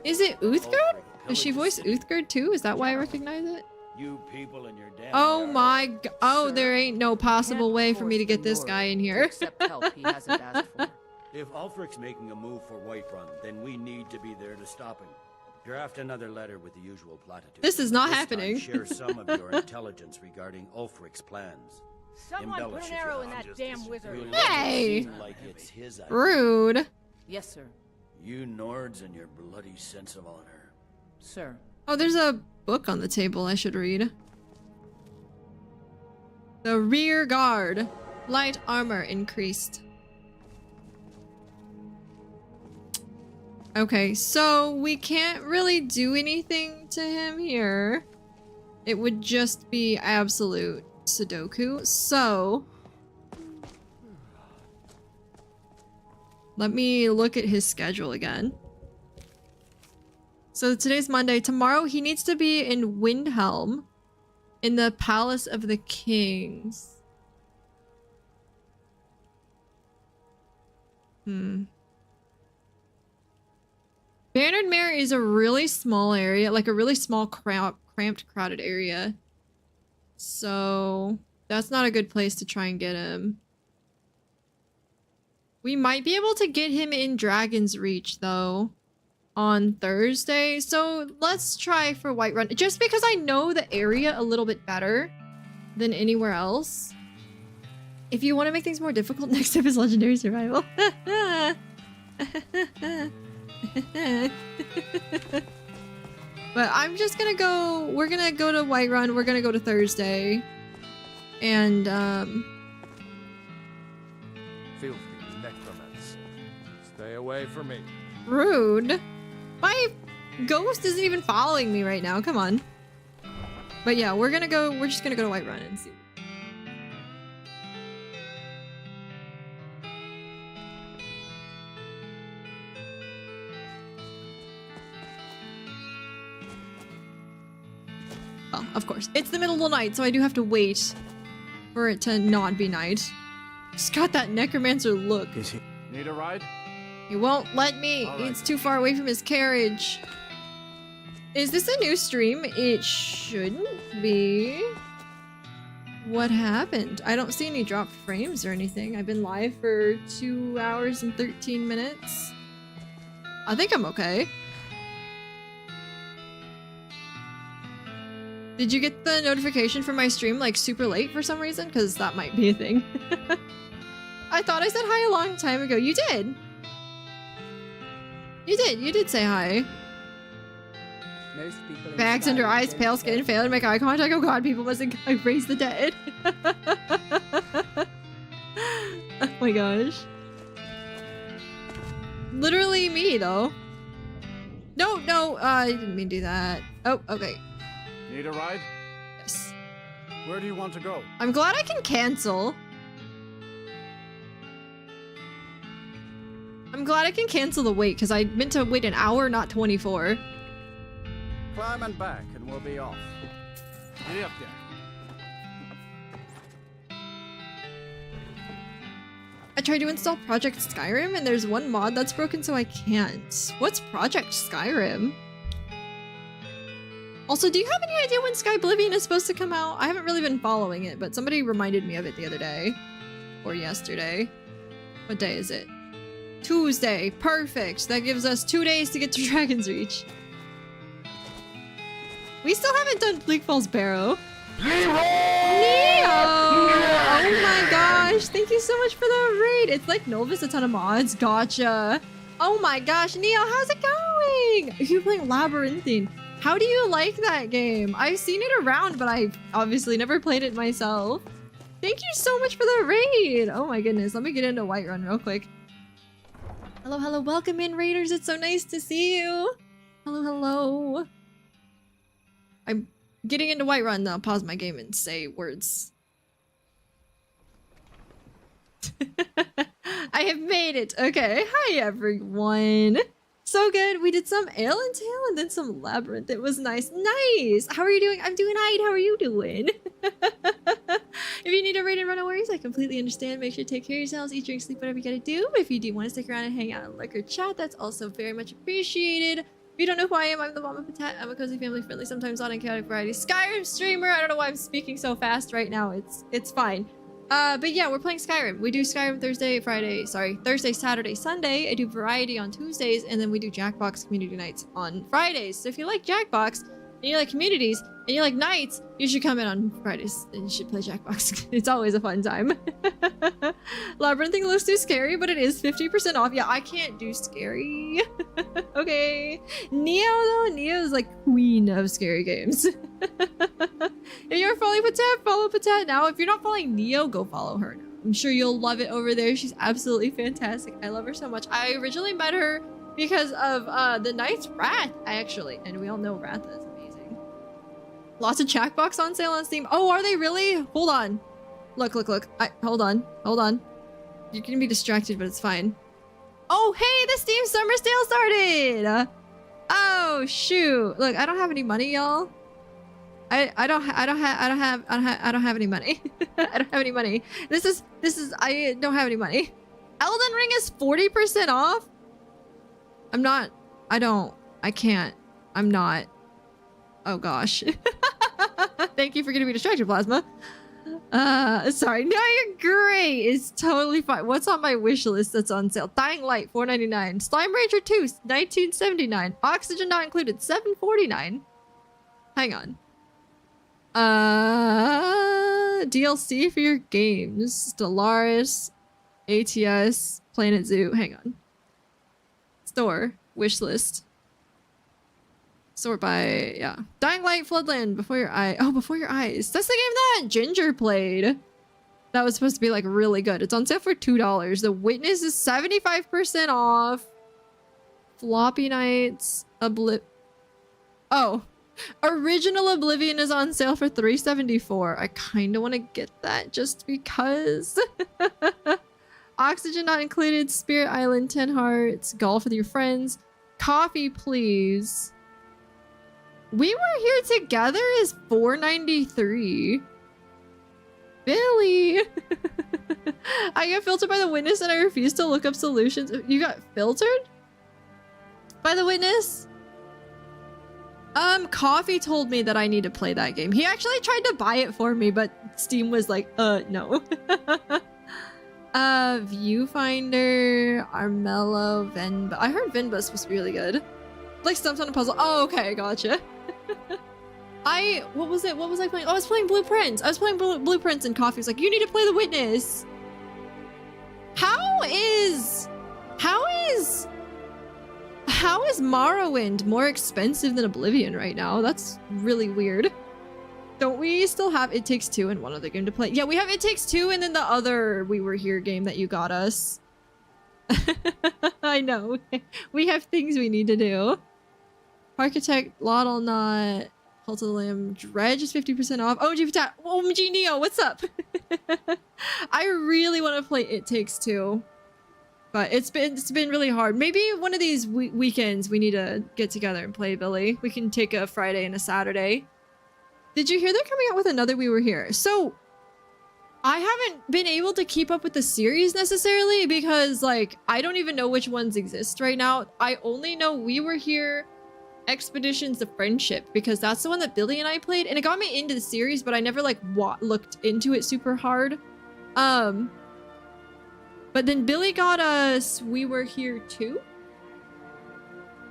Is it Uthgard? Does she voice Uthgard too? Is that why I recognize it? You people and your damn Oh my god. Oh, there ain't no possible way for me to get this guy in here. Accept help he hasn't asked for. If Ulfric's making a move for Whiterun, then we need to be there to stop him. Draft another letter with the usual platitudes. This is not This happening. time, share some of your intelligence regarding Ulfric's plans. Someone put an arrow in that damn wizard. Hey! Like it's his idea. Rude. Yes, sir. You Nords and your bloody sense of honor. Sir. Oh, there's a book on the table I should read. The rear guard. Light armor increased. Okay, so we can't really do anything to him here. It would just be absolute Sudoku. So let me look at his schedule again. So today's Monday. Tomorrow he needs to be in Windhelm in the Palace of the Kings. Bannered Mare is a really small area, like a really small cramped, crowded area. So that's not a good place to try and get him. We might be able to get him in Dragon's Reach though on Thursday. So let's try for Whiterun, just because I know the area a little bit better than anywhere else. If you want to make things more difficult, next step is Legendary Survival. But I'm just gonna go, we're gonna go to Whiterun, we're gonna go to Thursday. And Filthy necromancer. Stay away from me. rude. My ghost isn't even following me right now, come on. But yeah, we're just gonna go to Whiterun and see. Well, of course. It's the middle of the night, so I do have to wait for it to not be night. Just got that necromancer look. Need a ride? He won't let me. All right. It's too far away from his carriage. Is this a new stream? It shouldn't be. What happened? I don't see any dropped frames or anything. I've been live for 2 hours and 13 minutes. I think I'm okay. Did you get the notification for my stream like super late for some reason? Because that might be a thing. I thought I said hi a long time ago. You did. You did say hi. Most people Bags under eyes, pale skin, failure to make eye contact. Oh god, people must raise the dead. Oh my gosh. Literally me though. No, I didn't mean to do that. Oh, okay. Need a ride? Yes. Where do you want to go? I'm glad I can cancel. I'm glad I can cancel the wait because I meant to wait an hour, not 24. Climb and back and we'll be off. Get up there. I tried to install Project Skyrim and there's one mod that's broken so I can't. What's Project Skyrim? Also, do you have any idea when Skyblivion is supposed to come out? I haven't really been following it, but somebody reminded me of it the other day. Or yesterday. What day is it? Tuesday. Perfect. That gives us 2 days to get to Dragon's Reach. We still haven't done Bleak Falls Barrow. Neo! Oh my gosh. Thank you so much for the raid. It's like NOLVUS, a ton of mods. Gotcha. Oh my gosh. Neo, how's it going? You're playing Labyrinthine. How do you like that game? I've seen it around, but I've obviously never played it myself. Thank you so much for the raid. Oh my goodness. Let me get into Whiterun real quick. Hello. Welcome in, raiders. It's so nice to see you. Hello. I'm getting into Whiterun. I'll pause my game and say words. I have made it. Okay. Hi, everyone. So good. We did some Ale and Tail and then some Labyrinth. It was nice. Nice. How are you doing? I'm doing alright. How are you doing? If you need a raid and run, no worries. I completely understand. Make sure to take care of yourselves. Eat, drink, sleep, whatever you gotta do. But if you do want to stick around and hang out in Liquor Chat, that's also very much appreciated. If you don't know who I am, I'm the Mama Patat. I'm a cozy, family-friendly, sometimes odd and chaotic variety Skyrim streamer. I don't know why I'm speaking so fast right now. It's fine. But yeah, we're playing Skyrim. We do Skyrim Thursday, Saturday, Sunday. I do Variety on Tuesdays, and then we do Jackbox Community Nights on Fridays. So if you like Jackbox, and you like Communities, and you like Nights, you should come in on Fridays, and you should play Jackbox. It's always a fun time. Labyrinthing looks too scary, but it is 50% off. Yeah, I can't do scary. Okay. Neo's like queen of scary games. If you're following Patat, follow Patat now. If you're not following Neo, go follow her now. I'm sure you'll love it over there. She's absolutely fantastic. I love her so much. I originally met her because of the Knight's Wrath, actually. And we all know Wrath is amazing. Lots of Jackbox on sale on Steam. Oh, are they really? Hold on. Look. Hold on. You're gonna be distracted, but it's fine. Oh, hey, the Steam Summer Sale started! Oh, shoot. Look, I don't have any money, y'all. I don't have any money. I don't have any money. I don't have any money. Elden Ring is 40% off? I can't. I'm not. Oh gosh. Thank you for getting me distracted, Plasma. Sorry. No, you're great. It's totally fine. What's on my wish list that's on sale? Dying Light, $4.99. Slime Ranger 2, $19.79. Oxygen not included, $7.49. Hang on. DLC for your games. Stellaris, ATS, Planet Zoo. Hang on. Store. Wish list. Sort by, yeah. Dying Light, Floodland, Before Your Eye. Oh, Before Your Eyes. That's the game that Ginger played. That was supposed to be like really good. It's on sale for $2. The Witness is 75% off. Floppy Nights, Oh. Original Oblivion is on sale for $3.74. I kind of want to get that just because. Oxygen not included. Spirit Island, 10 hearts. Golf with your friends. Coffee, please. We Were Here Together is $4.93. Billy. I get filtered by the Witness and I refuse to look up solutions. You got filtered by the Witness? Coffee told me that I need to play that game. He actually tried to buy it for me, but Steam was like, no. Viewfinder, Armello, I heard Venbus was really good. Like Stumps on a Puzzle. Oh, okay, gotcha. What was I playing? Oh, I was playing Blueprints. I was playing Blueprints and Coffee was like, you need to play The Witness. How is Morrowind more expensive than Oblivion right now? That's really weird. Don't we still have It Takes Two and one other game to play? Yeah, we have It Takes Two and then the other We Were Here game that you got us. I know. We have things we need to do. Architect, Lottle Knot, Cult of the Lamb, Dredge is 50% off. OMG Neo, what's up? I really want to play It Takes Two. But it's been really hard. Maybe one of these weekends we need to get together and play, Billy. We can take a Friday and a Saturday. Did you hear they're coming out with another We Were Here? So I haven't been able to keep up with the series necessarily because like I don't even know which ones exist right now. I only know We Were Here, Expeditions of Friendship, because that's the one that Billy and I played and it got me into the series, but I never like looked into it super hard. But then Billy got us We Were Here too.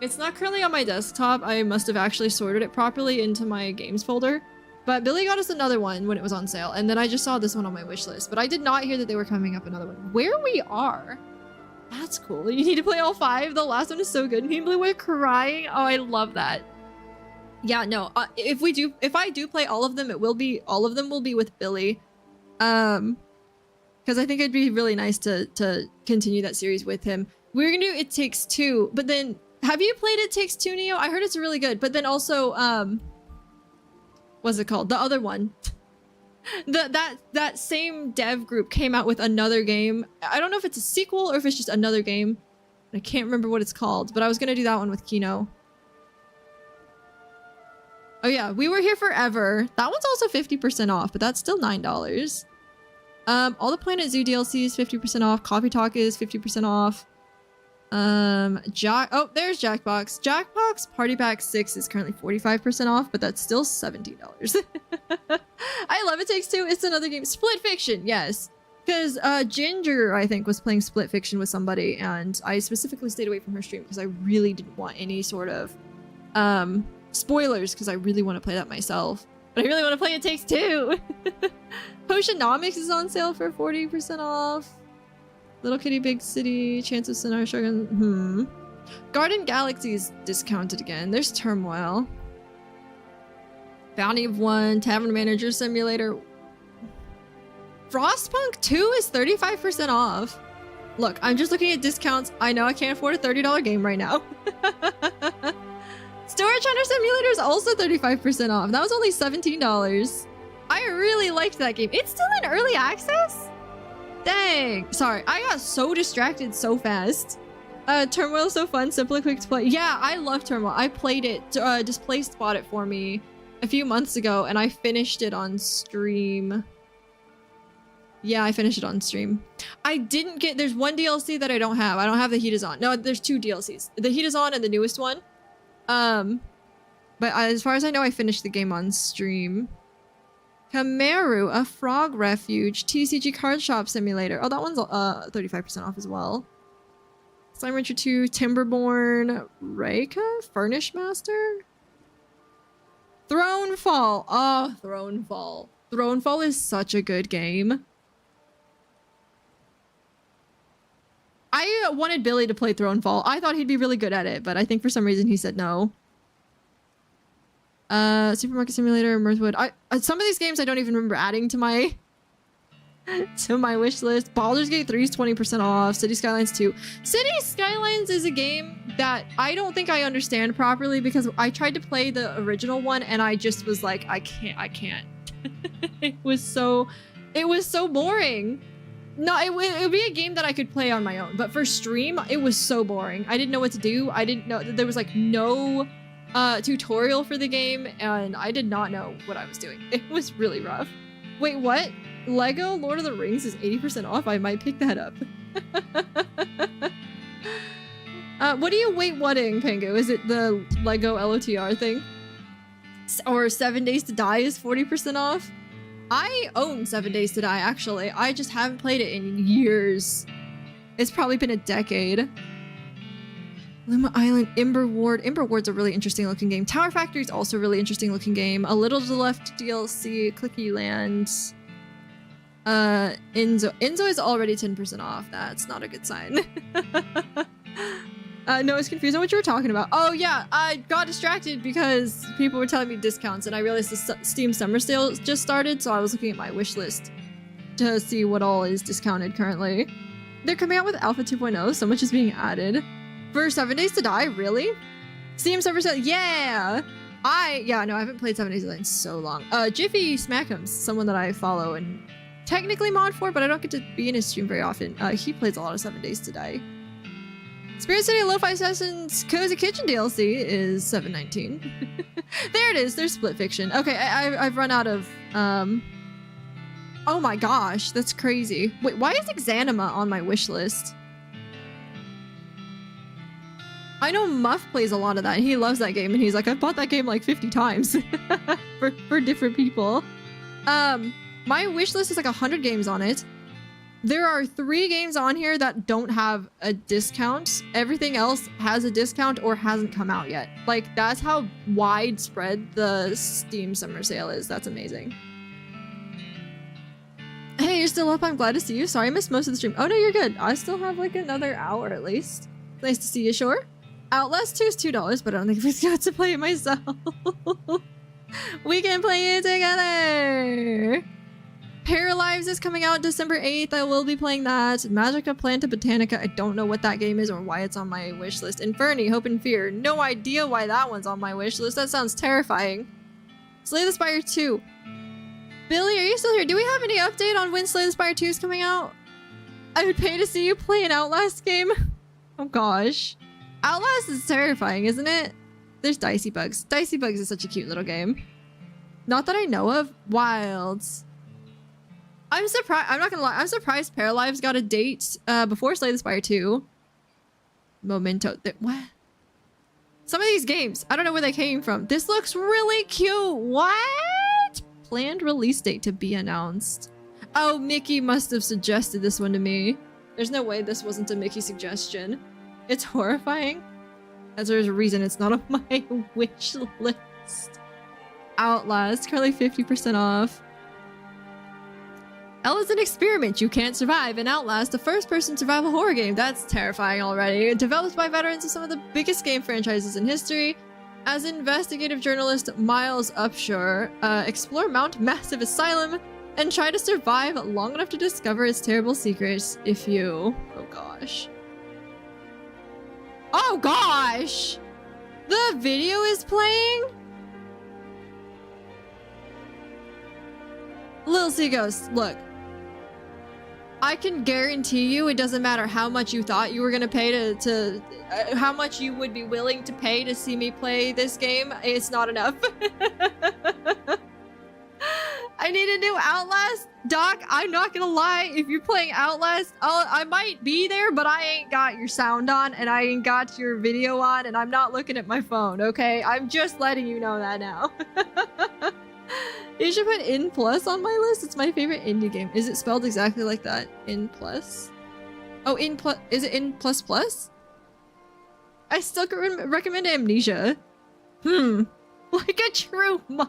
It's not currently on my desktop. I must have actually sorted it properly into my games folder. But Billy got us another one when it was on sale. And then I just saw this one on my wish list. But I did not hear that they were coming up another one. Where We Are? That's cool. You need to play all 5. The last one is so good. Me and Blue were crying. Oh, I love that. Yeah, no. If I do play all of them, all of them will be with Billy. Because I think it'd be really nice to continue that series with him. We're gonna do It Takes Two, but then have you played It Takes Two, Neo? I heard it's really good, but then also what's it called? The other one. that same dev group came out with another game. I don't know if it's a sequel or if it's just another game. I can't remember what it's called, but I was gonna do that one with Kino. Oh yeah, We Were Here Forever. That one's also 50% off, but that's still $9. All the Planet Zoo DLC is 50% off. Coffee Talk is 50% off. Oh, there's Jackbox. Jackbox Party Pack 6 is currently 45% off, but that's still $17. I love It Takes Two. It's another game. Split Fiction, yes. Because Ginger, I think, was playing Split Fiction with somebody, and I specifically stayed away from her stream because I really didn't want any sort of spoilers, because I really want to play that myself. But I really want to play It Takes Two. Potionomics is on sale for 40% off. Little Kitty Big City, Chance of Sinner, Shogun. Garden Galaxy is discounted again. There's Turmoil. Bounty of One, Tavern Manager Simulator. Frostpunk 2 is 35% off. Look, I'm just looking at discounts. I know I can't afford a $30 game right now. Storage Hunter Simulator is also 35% off. That was only $17. I really liked that game. It's still in early access? Dang. Sorry, I got so distracted so fast. Turmoil is so fun, simple and quick to play. Yeah, I love Turmoil. I played it. Displaced bought it for me a few months ago, and I finished it on stream. Yeah, I finished it on stream. I didn't get... There's one DLC that I don't have. I don't have the Heat is On. No, there's 2 DLCs. The Heat is On and the newest one. But as far as I know, I finished the game on stream. Kameru, a frog refuge, TCG card shop simulator. Oh, that one's 35% off as well. Slime Rancher 2, Timberborn, Reika, Furnish Master, Thronefall. Oh, Thronefall. Thronefall is such a good game. I wanted Billy to play Thronefall. I thought he'd be really good at it, but I think for some reason he said no. Supermarket Simulator, Mirthwood. Some of these games I don't even remember adding to my wish list. Baldur's Gate 3 is 20% off. City Skylines 2. City Skylines is a game that I don't think I understand properly because I tried to play the original one and I just was like, I can't. It was so boring. No, it would be a game that I could play on my own, but for stream, it was so boring. I didn't know what to do. I didn't know, there was like no tutorial for the game, and I did not know what I was doing. It was really rough. Wait, what? Lego Lord of the Rings is 80% off? I might pick that up. What are you wait-whatting, Pengu? Is it the Lego LOTR thing? Or 7 Days to Die is 40% off? I own 7 Days to Die, actually. I just haven't played it in years. It's probably been a decade. Luma Island, Ember Ward. Ember Ward's a really interesting looking game. Tower Factory is also a really interesting looking game. A Little to the Left DLC, Clicky Land. Enzo. Enzo is already 10% off. That's not a good sign. No, it's confused on what you were talking about. Oh yeah, I got distracted because people were telling me discounts and I realized the Steam Summer Sale just started, so I was looking at my wish list to see what all is discounted currently. They're coming out with Alpha 2.0, so much is being added. For 7 Days to Die, really? Steam Summer Sale, yeah! No, I haven't played 7 Days to Die in so long. Jiffy Smackham's someone that I follow and technically mod for, but I don't get to be in his stream very often. He plays a lot of 7 Days to Die. Spirit City Lo-Fi Assassins Cozy Kitchen DLC is $7.19. There it is. There's Split Fiction. Okay, I've run out of... Oh my gosh, that's crazy. Wait, why is Exanima on my wish list? I know Muff plays a lot of that, and he loves that game, and he's like, I've bought that game like 50 times for different people. My wish list is like 100 games on it. There are 3 games on here that don't have a discount. Everything else has a discount or hasn't come out yet. Like, that's how widespread the Steam Summer Sale is. That's amazing. Hey, you're still up. I'm glad to see you. Sorry, I missed most of the stream. Oh, no, you're good. I still have like another hour at least. Nice to see you, sure. Outlast 2 is $2, but I don't think I've got to play it myself. We can play it together. Paralives is coming out December 8th. I will be playing that. Magica Planta Botanica. I don't know what that game is or why it's on my wish list. Inferni, Hope and Fear. No idea why that one's on my wish list. That sounds terrifying. Slay the Spire 2. Billy, are you still here? Do we have any update on when Slay the Spire 2 is coming out? I would pay to see you play an Outlast game. Oh gosh. Outlast is terrifying, isn't it? There's Dicey Bugs. Dicey Bugs is such a cute little game. Not that I know of. Wilds. I'm surprised. I'm not gonna lie. I'm surprised Paralives got a date before Slay the Spire 2. Memento. What? Some of these games, I don't know where they came from. This looks really cute. What? Planned release date to be announced. Oh, Mickey must have suggested this one to me. There's no way this wasn't a Mickey suggestion. It's horrifying. As there's a reason it's not on my wish list. Outlast, currently 50% off. Hell is an experiment. You can't survive in Outlast, a first-person survival horror game. That's terrifying already. Developed by veterans of some of the biggest game franchises in history. As investigative journalist Miles Upshur, explore Mount Massive Asylum and try to survive long enough to discover its terrible secrets if you... Oh gosh. Oh gosh! The video is playing? Little Sea Ghost, look. I can guarantee you it doesn't matter how much you thought you were gonna pay to how much you would be willing to pay to see me play this game. It's not enough. I need a new Outlast. Doc, I'm not gonna lie. If you're playing Outlast, I might be there, but I ain't got your sound on and I ain't got your video on and I'm not looking at my phone, okay? I'm just letting you know that now. You should put In Plus on my list. It's my favorite indie game. Is it spelled exactly like that? In Plus? Oh, In Plus. Is it In Plus Plus? I still recommend Amnesia. Like a true mod.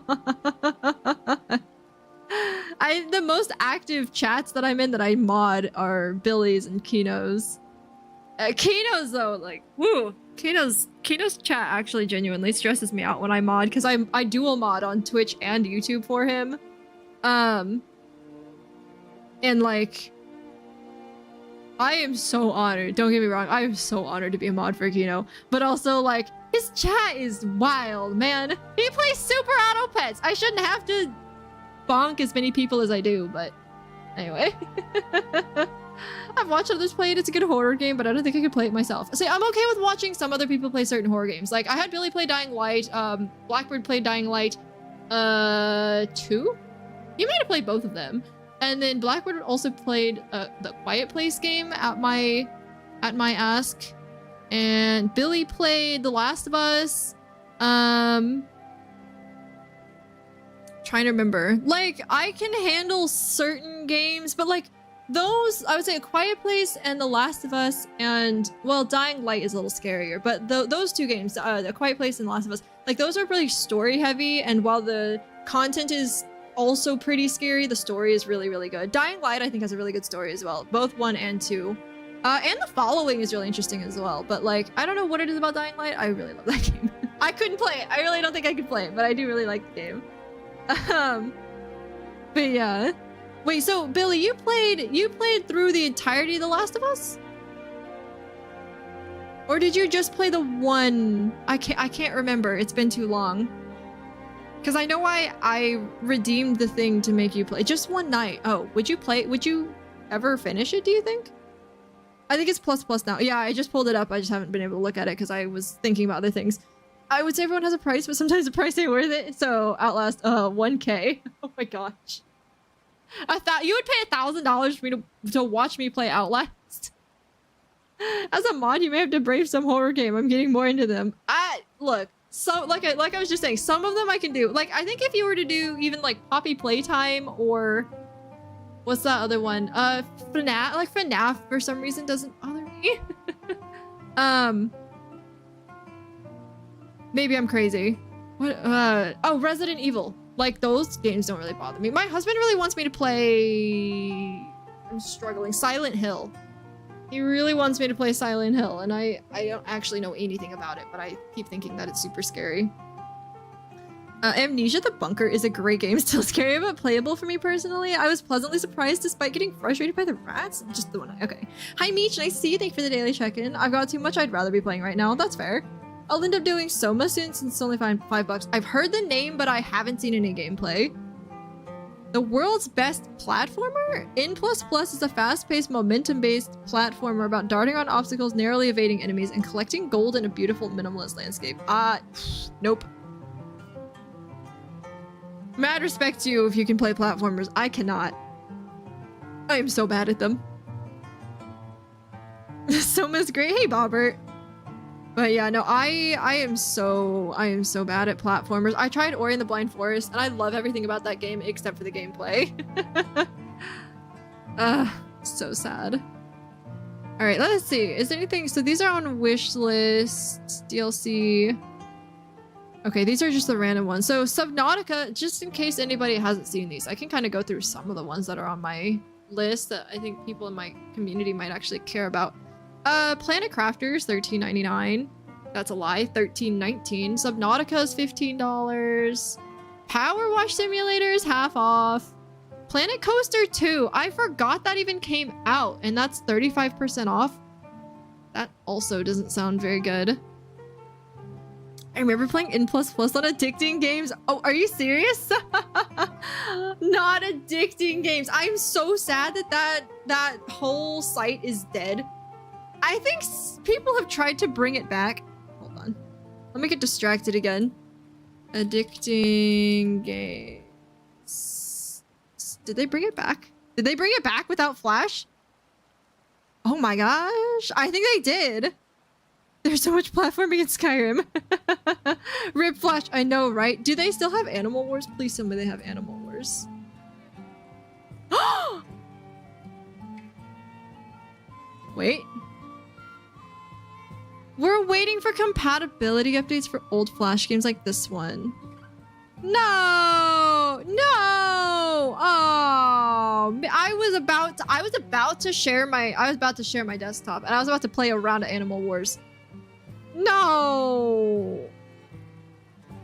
The most active chats that I'm in that I mod are Billy's and Kino's. Kino's though, like, woo. Kino's chat actually genuinely stresses me out when I mod because I dual mod on Twitch and YouTube for him. And like, I am so honored. Don't get me wrong, I am so honored to be a mod for Kino. But also like, his chat is wild, man. He plays Super Auto Pets. I shouldn't have to bonk as many people as I do, but anyway. I've watched others play it. It's a good horror game, but I don't think I could play it myself. See, I'm okay with watching some other people play certain horror games. Like, I had Billy play Dying Light. Blackbird played Dying Light 2? You might have played both of them. And then Blackbird also played the Quiet Place game at my ask. And Billy played The Last of Us. Trying to remember. Like, I can handle certain games, but like, those, I would say A Quiet Place and The Last of Us and, well, Dying Light is a little scarier, but those two games, A Quiet Place and The Last of Us, like those are really story heavy, and while the content is also pretty scary, the story is really, really good. Dying Light, I think, has a really good story as well, both 1 and 2. And The Following is really interesting as well, but like, I don't know what it is about Dying Light, I really love that game. I couldn't play it, I really don't think I could play it, but I do really like the game. But yeah. Wait, so Billy, you played through the entirety of The Last of Us? Or did you just play the one? I can't remember. It's been too long. Cause I know I redeemed the thing to make you play just one night. Oh, would you ever finish it, do you think? I think it's plus now. Yeah, I just pulled it up. I just haven't been able to look at it because I was thinking about other things. I would say everyone has a price, but sometimes the price ain't worth it. So Outlast, 1K. Oh my gosh. I thought you would pay $1,000 for me to watch me play Outlast. As a mod, you may have to brave some horror game. I'm getting more into them. Look, so like I was just saying, some of them I can do. Like, I think if you were to do even like Poppy Playtime or what's that other one? FNAF. Like FNAF for some reason doesn't bother me. Maybe I'm crazy. What? Oh, Resident Evil. Like, those games don't really bother me. My husband really wants me to play... I'm struggling. Silent Hill. He really wants me to play Silent Hill, and I don't actually know anything about it, but I keep thinking that it's super scary. Amnesia the Bunker is a great game. Still scary, but playable for me personally. I was pleasantly surprised despite getting frustrated by the rats. Just the one. Okay. Hi, Meech. Nice to see you. Thank you for the daily check-in. I've got too much I'd rather be playing right now. That's fair. I'll end up doing Soma soon since it's only $5. I've heard the name, but I haven't seen any gameplay. The world's best platformer? In Plus Plus is a fast-paced, momentum-based platformer about darting around obstacles, narrowly evading enemies, and collecting gold in a beautiful minimalist landscape. Nope. Mad respect to you if you can play platformers. I cannot. I am so bad at them. Soma's great. Hey, Bobbert. But yeah, no, I am so bad at platformers. I tried Ori and the Blind Forest, and I love everything about that game except for the gameplay. So sad. All right, let's see. Is there anything? So these are on wish list, DLC. Okay, these are just the random ones. So Subnautica, just in case anybody hasn't seen these, I can kind of go through some of the ones that are on my list that I think people in my community might actually care about. Planet Crafters, $13.99. That's a lie. $13.19. Subnautica is $15. Power Wash Simulator is half off. Planet Coaster 2. I forgot that even came out, and that's 35% off. That also doesn't sound very good. I remember playing N++ on addicting games. Oh, are you serious? Not addicting games. I'm so sad that whole site is dead. I think people have tried to bring it back. Hold on. Let me get distracted again. Addicting games. Did they bring it back? Did they bring it back without Flash? Oh my gosh. I think they did. There's so much platforming in Skyrim. Rip Flash, I know, right? Do they still have Animal Wars? Please tell me they have Animal Wars. Wait. We're waiting for compatibility updates for old Flash games like this one. No! No! Oh, I was about to share my desktop and I was about to play a round of Animal Wars. No!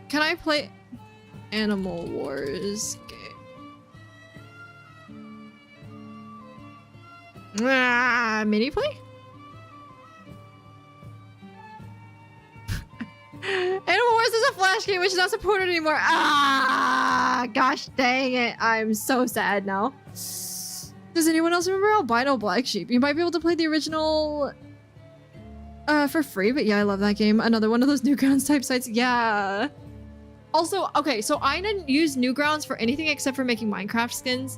Can I play Animal Wars game? Mini play? Animal Wars is a Flash game which is not supported anymore. Ah, gosh dang it. I'm so sad now. Does anyone else remember Albino Black Sheep? You might be able to play the original for free, but yeah, I love that game. Another one of those Newgrounds type sites. Yeah. Also, okay, so I didn't use Newgrounds for anything except for making Minecraft skins.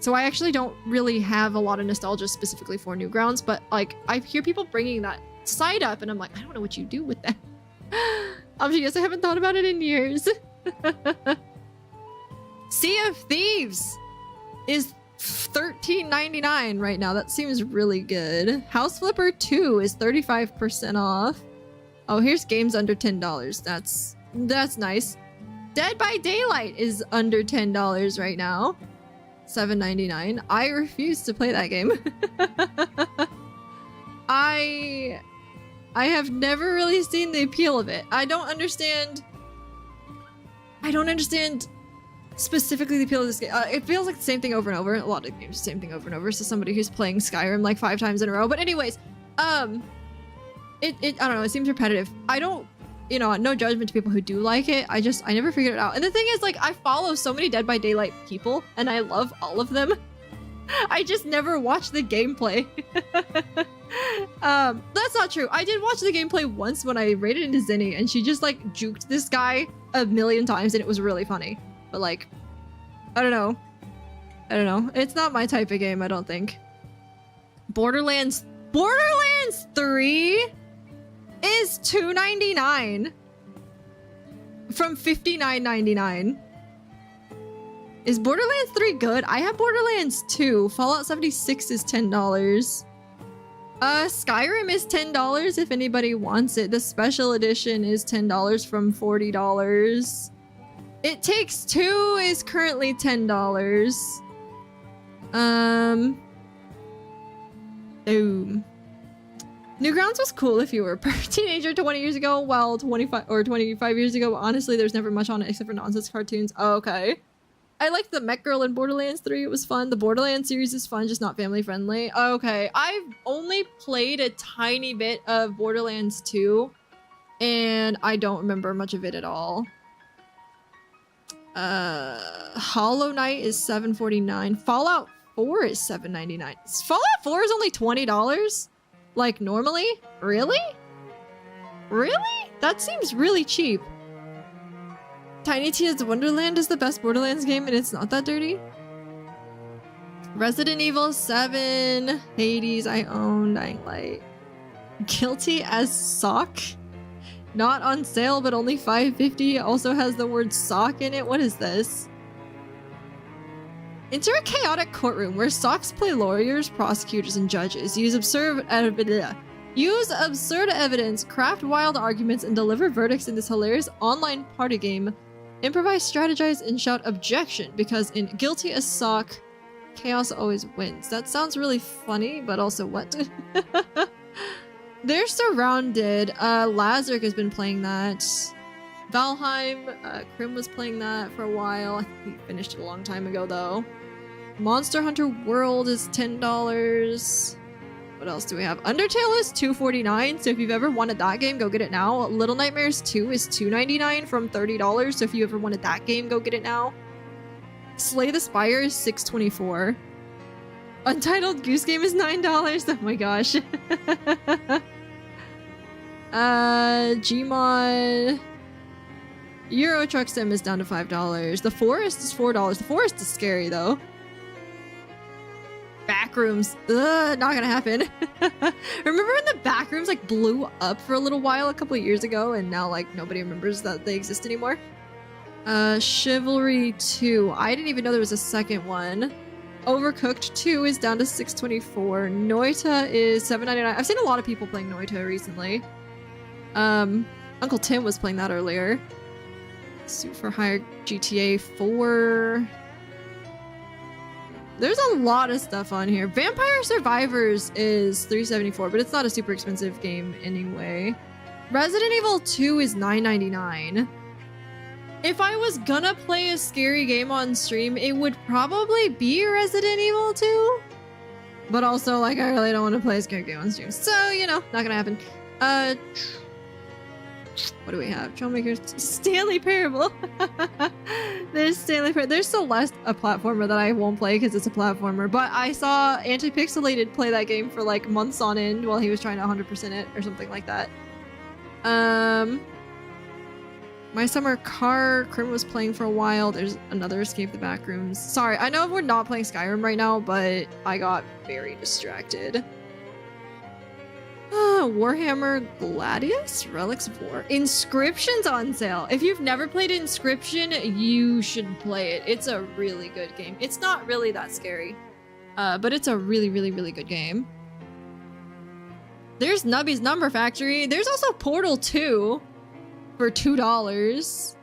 So I actually don't really have a lot of nostalgia specifically for Newgrounds, but like I hear people bringing that site up and I'm like, I don't know what you do with that. Obviously, I haven't thought about it in years. Sea of Thieves is $13.99 right now. That seems really good. House Flipper 2 is 35% off. Oh, here's games under $10. That's nice. Dead by Daylight is under $10 right now. $7.99. I refuse to play that game. I have never really seen the appeal of it. I don't understand specifically the appeal of this game. It feels like the same thing over and over. A lot of games, the same thing over and over. So somebody who's playing Skyrim like 5 times in a row. But anyways, I don't know. It seems repetitive. I don't, no judgment to people who do like it. I never figured it out. And the thing is, like, I follow so many Dead by Daylight people, and I love all of them. I just never watched the gameplay. That's not true. I did watch the gameplay once when I raided into Zinni, and she just like juked this guy a million times, and it was really funny. But like, I don't know. It's not my type of game, I don't think. Borderlands 3 is $2.99 from $59.99. Is Borderlands 3 good? I have Borderlands 2. Fallout 76 is $10. Skyrim is $10 if anybody wants it. The special edition is $10 from $40. It Takes Two is currently $10. Newgrounds was cool if you were a teenager 20 years ago. Well, 25 years ago. Honestly, there's never much on it except for nonsense cartoons. Oh, okay. I liked the Mech Girl in Borderlands 3. It was fun. The Borderlands series is fun, just not family friendly. Okay, I've only played a tiny bit of Borderlands 2, and I don't remember much of it at all. Hollow Knight is $7.49. Fallout 4 is $7.99. Fallout 4 is only $20? Like normally? Really? Really? That seems really cheap. Tiny Tina's Wonderland is the best Borderlands game and it's not that dirty. Resident Evil 7. Hades, I own. Dying Light. Guilty as Sock? Not on sale, but only $5.50. Also has the word sock in it. What is this? Enter a chaotic courtroom where socks play lawyers, prosecutors, and judges. Use absurd evidence, craft wild arguments, and deliver verdicts in this hilarious online party game. Improvise, strategize, and shout objection, because in Guilty as Sock, chaos always wins. That sounds really funny, but also what? They're Surrounded. Lazark has been playing that. Valheim, Krim was playing that for a while. I think he finished it a long time ago though. Monster Hunter World is $10. What else do we have? Undertale is $2.49, so if you've ever wanted that game, go get it now. Little Nightmares 2 is $2.99 from $30, so if you ever wanted that game, go get it now. Slay the Spire is $6.24. Untitled Goose Game is $9. Oh my gosh. Gmod. Euro Truck Sim is down to $5. The Forest is $4. The Forest is scary though. Backrooms. Ugh, not gonna happen. Remember when the backrooms like blew up for a little while a couple of years ago and now like nobody remembers that they exist anymore? Chivalry 2. I didn't even know there was a second one. Overcooked 2 is down to $6.24. Noita is $7.99. I've seen a lot of people playing Noita recently. Uncle Tim was playing that earlier. Suit for Hire GTA 4. There's a lot of stuff on here. Vampire Survivors is $3.74, but it's not a super expensive game anyway. Resident Evil 2 is $9.99. If I was gonna play a scary game on stream, it would probably be Resident Evil 2. But also, like, I really don't want to play a scary game on stream. So, you know, not gonna happen. What do we have? Trollmakers. Stanley Parable. There's Stanley Parable. There's Celeste, a platformer that I won't play because it's a platformer. But I saw Antipixelated play that game for like months on end while he was trying to 100% it or something like that. My Summer Car. Krim was playing for a while. There's another Escape the Backrooms. Sorry, I know we're not playing Skyrim right now, but I got very distracted. Warhammer Gladius? Relics of War. Inscription's on sale. If you've never played Inscription, you should play it. It's a really good game. It's not really that scary, but it's a really, really, really good game. There's Nubby's Number Factory. There's also Portal 2 for $2.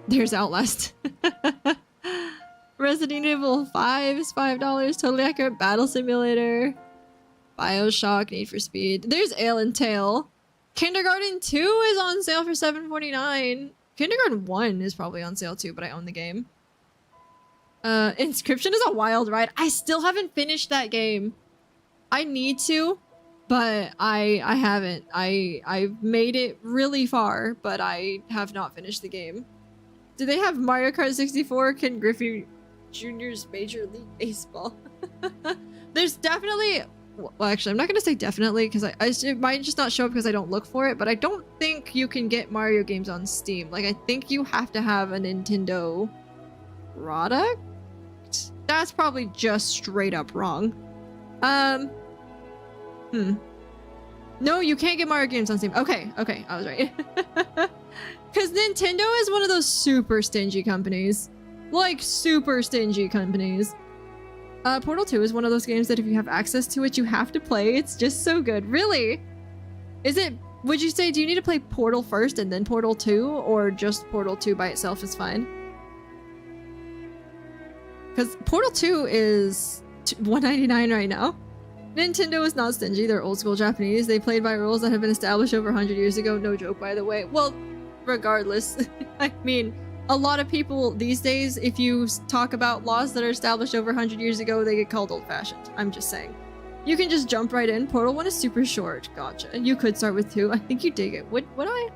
There's Outlast. Resident Evil 5 is $5. Totally Accurate Battle Simulator. BioShock, Need for Speed. There's Alien Tale. Kindergarten 2 is on sale for $7.49. Kindergarten 1 is probably on sale too, but I own the game. Inscription is a wild ride. I still haven't finished that game. I need to, but I haven't. I've made it really far, but I have not finished the game. Do they have Mario Kart 64? Ken Griffey Jr.'s Major League Baseball? There's definitely... Well, actually, I'm not gonna say definitely because it might just not show up because I don't look for it, but I don't think you can get Mario games on Steam. Like, I think you have to have a Nintendo product? That's probably just straight up wrong. No, you can't get Mario games on Steam. Okay, I was right. Because Nintendo is one of those super stingy companies. Like, super stingy companies. Portal 2 is one of those games that if you have access to it, you have to play. It's just so good. Really? Is it... Would you say, do you need to play Portal first and then Portal 2? Or just Portal 2 by itself is fine? Because Portal 2 is $1.99 right now. Nintendo is not stingy. They're old school Japanese. They played by rules that have been established over 100 years ago. No joke, by the way. Well, regardless. I mean... A lot of people these days, if you talk about laws that are established over 100 years ago, they get called old-fashioned. I'm just saying. You can just jump right in. Portal 1 is super short. Gotcha. You could start with 2. I think you dig it. Would I?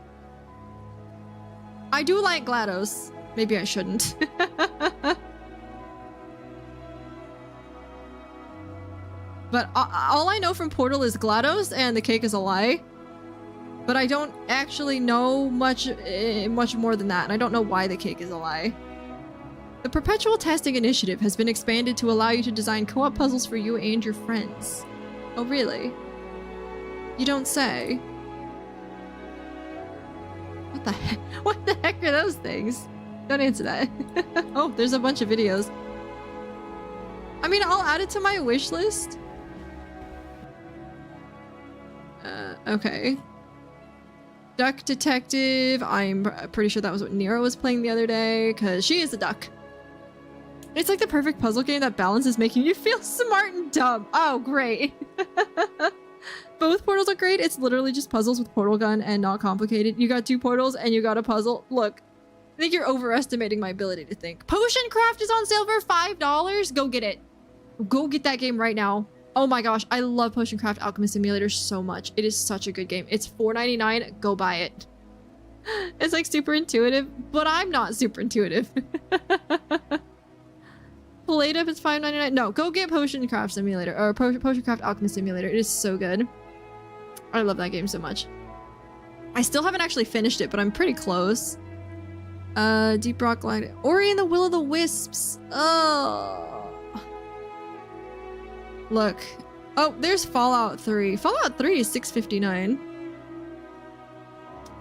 I do like GLaDOS. Maybe I shouldn't. But all I know from Portal is GLaDOS and the cake is a lie. But I don't actually know much more than that, and I don't know why the cake is a lie. The Perpetual Testing Initiative has been expanded to allow you to design co-op puzzles for you and your friends. Oh, really? You don't say. What the heck? What the heck are those things? Don't answer that. Oh, there's a bunch of videos. I mean, I'll add it to my wish list. Okay. Duck Detective. I'm pretty sure that was what Nero was playing the other day, because she is a duck. It's like the perfect puzzle game that balances making you feel smart and dumb. Oh, great. Both portals are great. It's literally just puzzles with portal gun and not complicated. You got 2 portals and you got a puzzle. Look, I think you're overestimating my ability to think. Potion Craft is on sale for $5. Go get it. Go get that game right now. Oh my gosh, I love Potion Craft Alchemist Simulator so much. It is such a good game. It's $4.99. Go buy it. It's like super intuitive, but I'm not super intuitive. Played up, it's $5.99. No, go get Potion Craft Simulator or Potion Craft Alchemist Simulator. It is so good. I love that game so much. I still haven't actually finished it, but I'm pretty close. Deep Rock Glide. Ori and the Will of the Wisps. Oh. Look. Oh, there's Fallout 3. Fallout 3 is $6.59.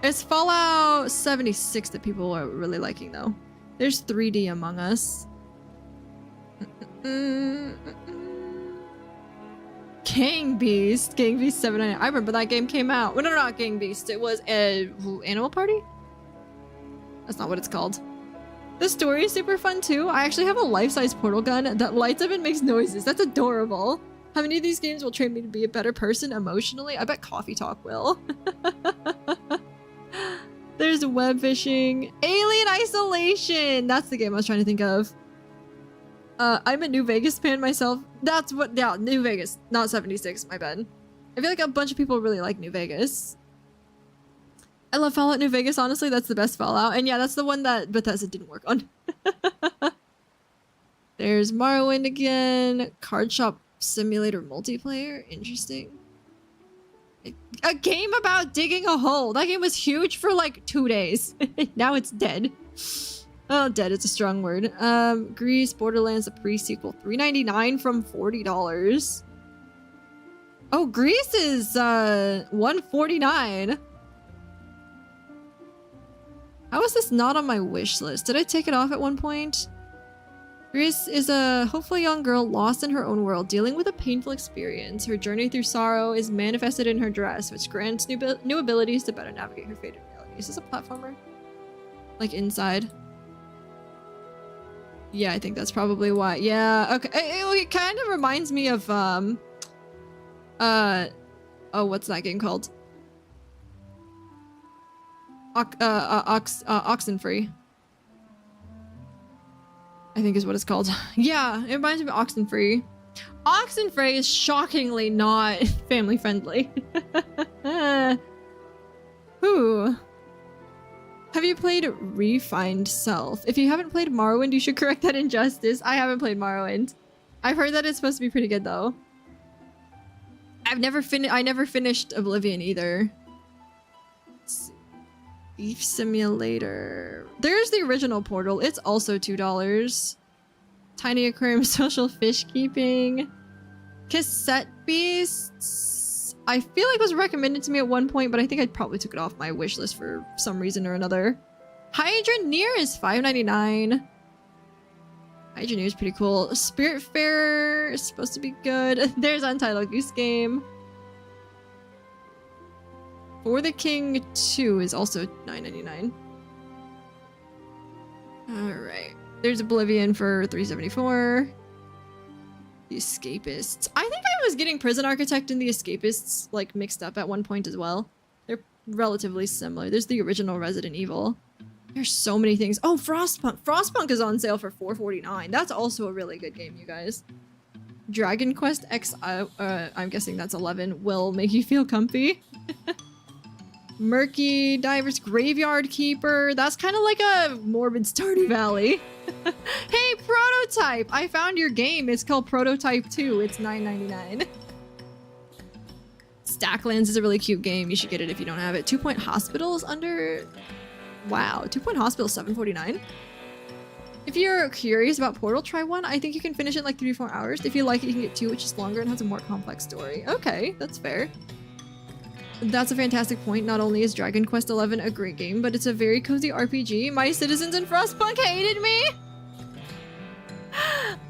It's Fallout 76 that people are really liking, though. There's 3D Among Us. Gang Beast. Gang Beast $7.99. I remember that game came out. Well, no, not Gang Beast. It was Animal Party? That's not what it's called. The story is super fun too. I actually have a life-size portal gun that lights up and makes noises. That's adorable. How many of these games will train me to be a better person emotionally? I bet Coffee Talk will. There's web fishing. Alien Isolation! That's the game I was trying to think of. I'm a New Vegas fan myself. That's what, yeah, New Vegas, not 76, my bad. I feel like a bunch of people really like New Vegas. I love Fallout New Vegas, honestly. That's the best Fallout. And yeah, that's the one that Bethesda didn't work on. There's Morrowind again. Card Shop Simulator multiplayer. Interesting. A game about digging a hole. That game was huge for like 2 days. Now it's dead. Oh, dead is a strong word. Greece, Borderlands, the pre-sequel. $3.99 from $40. Oh, Greece is $149. How is this not on my wish list? Did I take it off at one point? Greece is a hopefully young girl lost in her own world, dealing with a painful experience. Her journey through sorrow is manifested in her dress, which grants new abilities to better navigate her fate and reality. Is this a platformer? Like inside? Yeah, I think that's probably why. Yeah, okay. It kind of reminds me of, oh, what's that game called? Oxenfree. I think is what it's called. Yeah, it reminds me of Oxenfree. Oxenfree is shockingly not family friendly. Ooh. Have you played Refined Self? If you haven't played Morrowind, you should correct that injustice. I haven't played Morrowind. I've heard that it's supposed to be pretty good though. I never finished Oblivion either. Let's see. Beef Simulator. There's the original Portal. It's also $2. Tiny Aquarium Social Fish Keeping. Cassette Beasts. I feel like it was recommended to me at one point, but I think I probably took it off my wish list for some reason or another. Hydroneer is $5.99. Hydroneer is pretty cool. Spiritfarer is supposed to be good. There's Untitled Goose Game. For the King 2 is also $9.99. Alright. There's Oblivion for $3.74. The Escapists. I think I was getting Prison Architect and the Escapists like mixed up at one point as well. They're relatively similar. There's the original Resident Evil. There's so many things. Oh, Frostpunk. Frostpunk is on sale for $4.49. That's also a really good game, you guys. Dragon Quest X, I'm guessing that's 11, will make you feel comfy. Murky Divers Graveyard Keeper. That's kind of like a morbid Stardew Valley. Hey, Prototype! I found your game. It's called Prototype 2. It's $9.99. Stacklands is a really cute game. You should get it if you don't have it. 2 Point Hospital is under... Wow. 2 Point Hospital is $7.49. If you're curious about Portal, try 1. I think you can finish it in like 3 to 4 hours. If you like it, you can get 2, which is longer and has a more complex story. Okay, that's fair. That's a fantastic point. Not only is Dragon Quest XI a great game, but it's a very cozy RPG. My citizens in Frostpunk hated me!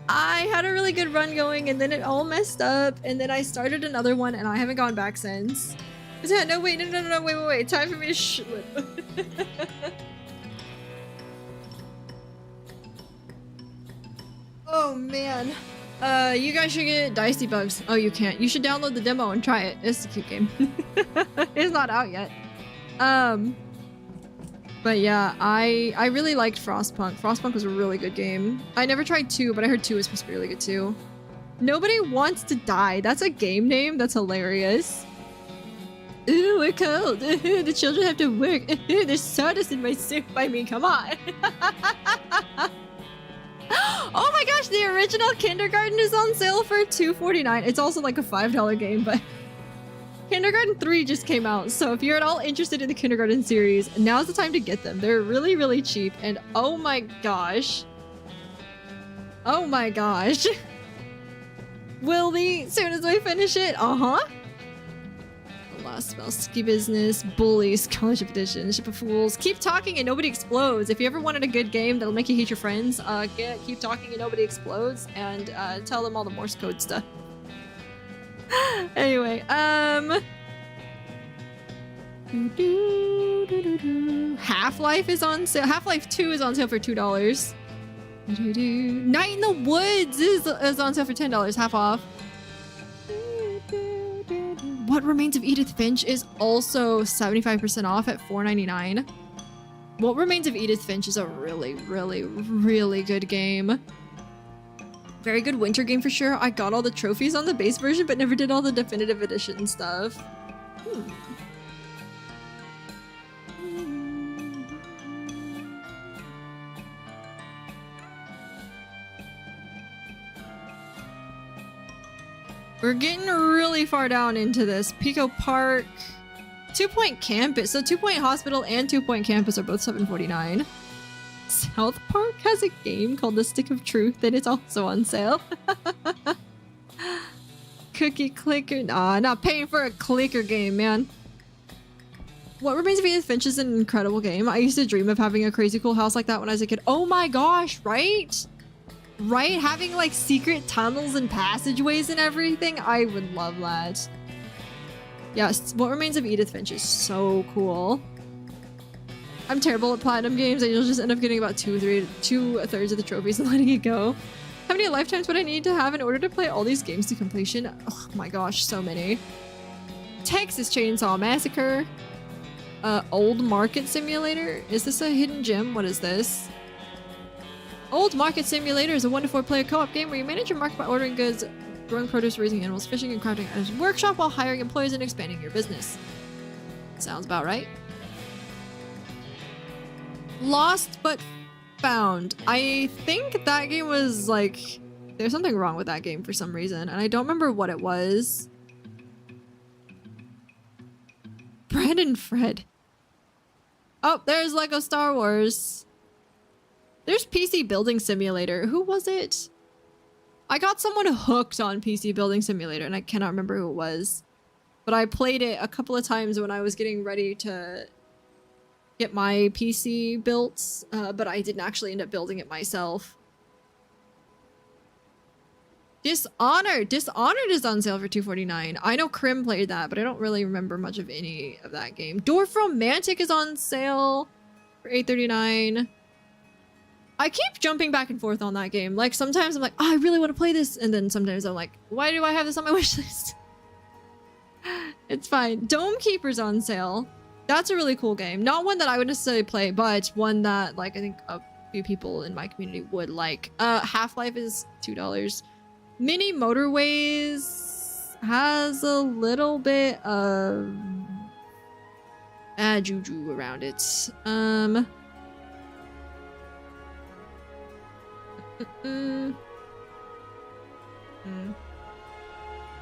I had a really good run going and then it all messed up and then I started another one and I haven't gone back since. Is that- no, wait, no, wait. Time for me to slip. Oh man. You guys should get Dicey Bugs. Oh, you can't. You should download the demo and try it. It's a cute game. It's not out yet. But yeah, I really liked Frostpunk. Frostpunk was a really good game. I never tried 2, but I heard 2 was supposed to be really good too. Nobody Wants to Die. That's a game name. That's hilarious. Ooh, we're cold. The children have to work. There's sawdust in my soup. I mean, come on. Oh my gosh, the original Kindergarten is on sale for $2.49. It's also like a $5 game, but Kindergarten 3 just came out. So if you're at all interested in the Kindergarten series, now's the time to get them. They're really, really cheap. And oh my gosh. Oh my gosh. Will be soon as we finish it. Uh-huh. Last spell, Ski Business, Bully, Scholarship Edition, Ship of Fools. Keep talking and nobody explodes. If you ever wanted a good game that'll make you hate your friends, keep talking and nobody explodes, and tell them all the Morse code stuff. Anyway, Half-Life is on sale. Half-Life 2 is on sale for $2. Night in the Woods is on sale for $10, half off. What Remains of Edith Finch is also 75% off at $4.99. What Remains of Edith Finch is a really, really, really good game. Very good winter game for sure. I got all the trophies on the base version, but never did all the definitive edition stuff. We're getting really far down into this. Pico Park, 2 Point Campus. So 2 Point Hospital and 2 Point Campus are both $7.49. South Park has a game called The Stick of Truth and it's also on sale. Cookie Clicker. Nah, not paying for a clicker game, man. What Remains of Edith Finch is an incredible game. I used to dream of having a crazy cool house like that when I was a kid. Oh my gosh, right? Right? Having like secret tunnels and passageways and everything. I would love that. Yes, What Remains of Edith Finch is so cool. I'm terrible at platinum games and you'll just end up getting about 2/3 of the trophies and letting it go. How many lifetimes would I need to have in order to play all these games to completion? Oh my gosh, so many. Texas Chainsaw Massacre. Old Market Simulator. Is this a hidden gem? What is this? Old Market Simulator is a 1 to 4 player co-op game where you manage your market by ordering goods, growing produce, raising animals, fishing, and crafting items in workshop while hiring employees and expanding your business. Sounds about right. Lost but Found. I think that game was like... There's something wrong with that game for some reason, and I don't remember what it was. Brad and Fred. Oh, there's Lego Star Wars. There's PC Building Simulator. Who was it? I got someone hooked on PC Building Simulator and I cannot remember who it was. But I played it a couple of times when I was getting ready to get my PC built, but I didn't actually end up building it myself. Dishonored! Dishonored is on sale for $2.49. I know Krim played that, but I don't really remember much of any of that game. Dwarf Romantic is on sale for $8.39. I keep jumping back and forth on that game. Like, sometimes I'm like, oh, I really want to play this. And then sometimes I'm like, why do I have this on my wishlist? It's fine. Dome Keeper's on sale. That's a really cool game. Not one that I would necessarily play, but one that, like, I think a few people in my community would like. Half-Life is $2. Mini Motorways has a little bit of bad juju around it.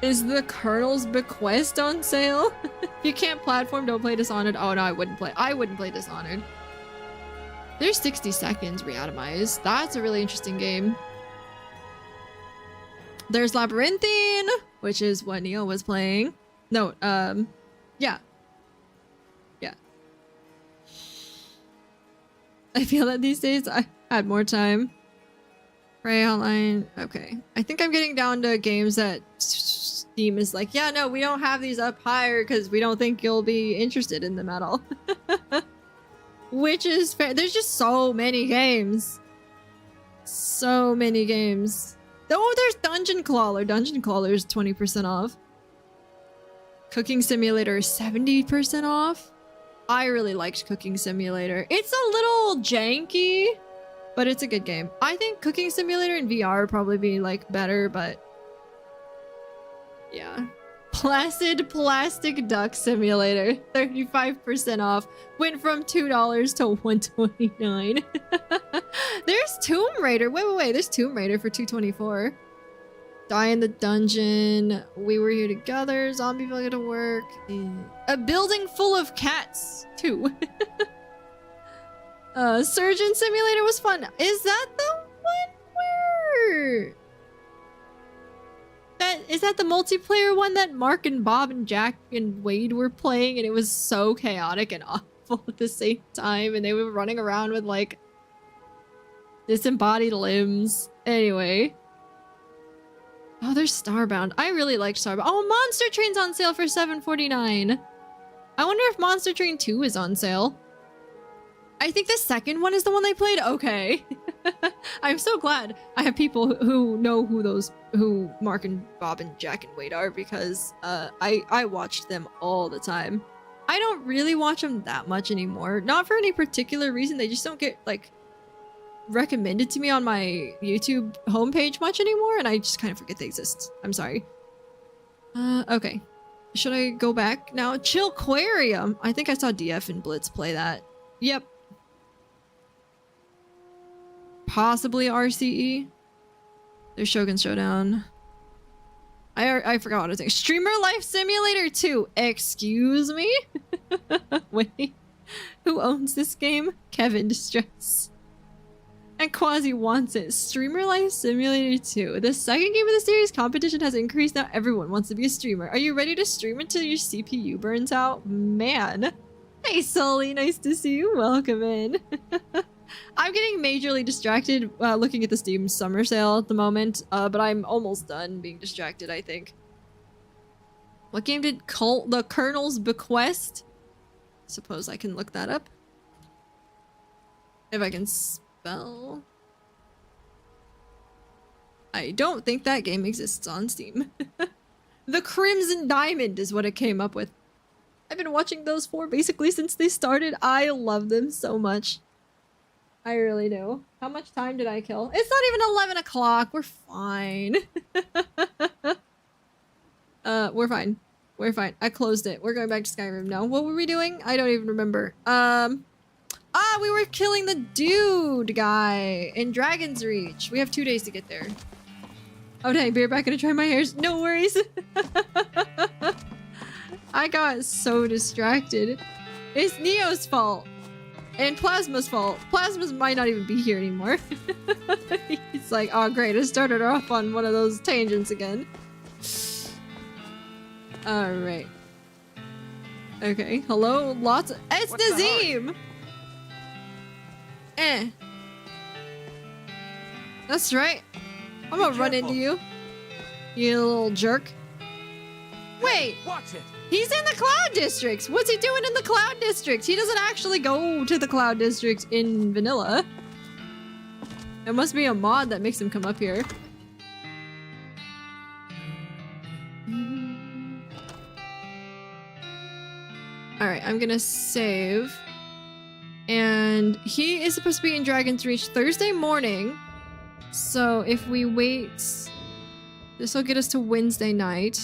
Is the Colonel's Bequest on sale? If you can't platform, don't play Dishonored. Oh no, I wouldn't play Dishonored. There's 60 Seconds Reatomized. That's a really interesting game. There's Labyrinthine, which is what Neo was playing. No, yeah. Yeah. I feel that these days I had more time. Prey Online. Okay. I think I'm getting down to games that Steam is like, yeah, no, we don't have these up higher because we don't think you'll be interested in them at all. Which is fair. There's just so many games. So many games. Oh, there's Dungeon Crawler. Dungeon Crawler is 20% off. Cooking Simulator is 70% off. I really liked Cooking Simulator. It's a little janky, but it's a good game. I think Cooking Simulator in VR would probably be like better, but yeah. Placid Plastic Duck Simulator, 35% off. Went from $2 to $129. There's Tomb Raider. Wait. There's Tomb Raider for $224. Die in the Dungeon. We Were Here Together. Zombie Village to Work. A Building Full of Cats, too. Surgeon Simulator was fun. Is that the one where... Is that the multiplayer one that Mark and Bob and Jack and Wade were playing, and it was so chaotic and awful at the same time, and they were running around with like disembodied limbs. Anyway. Oh, there's Starbound. I really liked Starbound. Oh, Monster Train's on sale for $7.49. I wonder if Monster Train 2 is on sale. I think the second one is the one they played. Okay. I'm so glad I have people who know who Mark and Bob and Jack and Wade are, because I watched them all the time. I don't really watch them that much anymore. Not for any particular reason. They just don't get like recommended to me on my YouTube homepage much anymore, and I just kind of forget they exist. I'm sorry. Okay. Should I go back now? Chillquarium. I think I saw DF and Blitz play that. Yep. Possibly RCE. There's Shogun Showdown. I forgot what I was saying. Streamer Life Simulator 2. Excuse me? Wait. Who owns this game? Kevin Distress. And Quasi wants it. Streamer Life Simulator 2. The second game of the series, competition has increased. Now everyone wants to be a streamer. Are you ready to stream until your CPU burns out? Man. Hey Sully, nice to see you. Welcome in. I'm getting majorly distracted looking at the Steam summer sale at the moment, but I'm almost done being distracted, I think. What game did the Colonel's Bequest? Suppose I can look that up. If I can spell. I don't think that game exists on Steam. The Crimson Diamond is what it came up with. I've been watching those four basically since they started. I love them so much. I really do. How much time did I kill? It's not even 11 o'clock. We're fine. We're fine. We're fine. I closed it. We're going back to Skyrim now. What were we doing? I don't even remember. We were killing the dude guy in Dragon's Reach. We have 2 days to get there. Oh dang, be back. Gonna try my hairs. No worries. I got so distracted. It's Neo's fault. And Plasma's fault. Plasma's might not even be here anymore. He's like, oh great, I started her off on one of those tangents again. Alright. Okay, hello, lots of— It's Nazim! That's right. I'm gonna run into you. You little jerk. Wait! Watch it! He's in the Cloud Districts! What's he doing in the Cloud District? He doesn't actually go to the Cloud District in vanilla. It must be a mod that makes him come up here. Alright, I'm gonna save. And he is supposed to be in Dragon's Reach Thursday morning. So if we wait, this will get us to Wednesday night.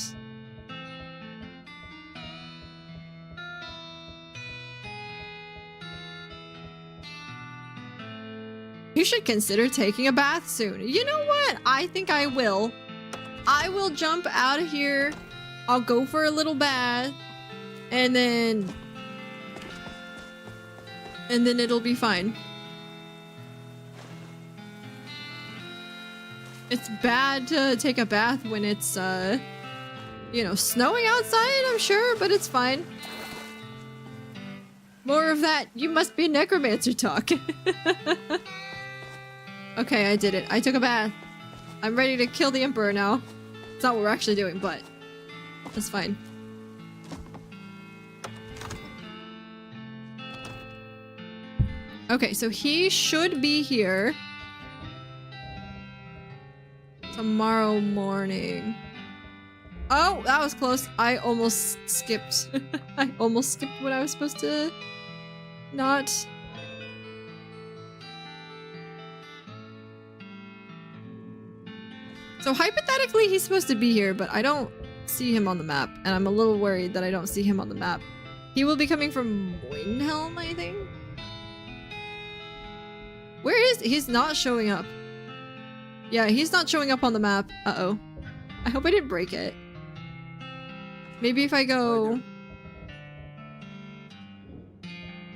You should consider taking a bath soon. You know what? I think I will. I will jump out of here. I'll go for a little bath. And then it'll be fine. It's bad to take a bath when it's, you know, snowing outside, I'm sure, but it's fine. More of that, you must be a necromancer talk. Okay, I did it. I took a bath. I'm ready to kill the Emperor now. It's not what we're actually doing, but that's fine. Okay, so he should be here. Tomorrow morning. Oh, that was close. I almost skipped. I almost skipped what I was supposed to not. So hypothetically, he's supposed to be here, but I don't see him on the map, and I'm a little worried that I don't see him on the map. He will be coming from Windhelm, I think? Where is- he's not showing up. Yeah, he's not showing up on the map. Uh-oh. I hope I didn't break it. Maybe if I go...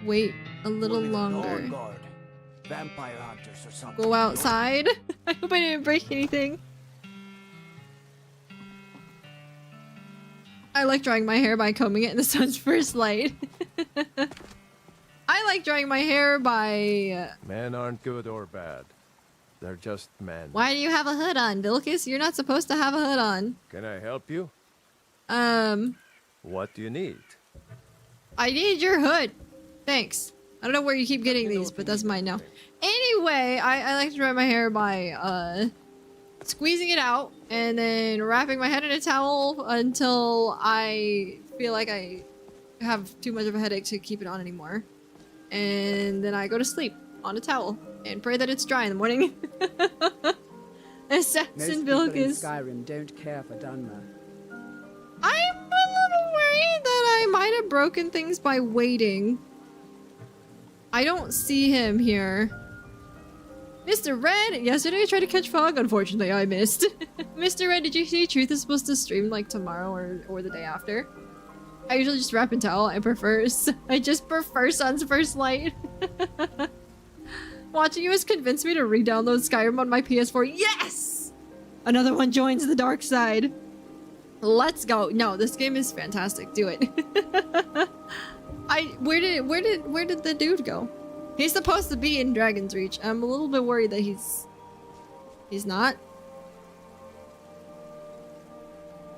Wait a little longer. Vampire hunters or something. Go outside? I hope I didn't break anything. I like drying my hair by combing it in the sun's first light. I like drying my hair by... Men aren't good or bad. They're just men. Why do you have a hood on, Vilkis? You're not supposed to have a hood on. Can I help you? What do you need? I need your hood. Thanks. I don't know where you keep getting these, but that's mine now. Anyway, I like to dry my hair by, squeezing it out and then wrapping my head in a towel until I feel like I have too much of a headache to keep it on anymore. And then I go to sleep on a towel and pray that it's dry in the morning. Assassin Most people in Vilkis. Skyrim don't care for Dunmer. I'm a little worried that I might have broken things by waiting. I don't see him here. Mr. Red, yesterday I tried to catch fog. Unfortunately, I missed. Mr. Red, did you see Truth is supposed to stream like tomorrow or the day after? I usually just wrap in towel. I just prefer sun's first light. Watching you has convinced me to re-download Skyrim on my PS4. Yes! Another one joins the dark side. Let's go. No, this game is fantastic. Do it. Where did the dude go? He's supposed to be in Dragon's Reach. I'm a little bit worried that he's not.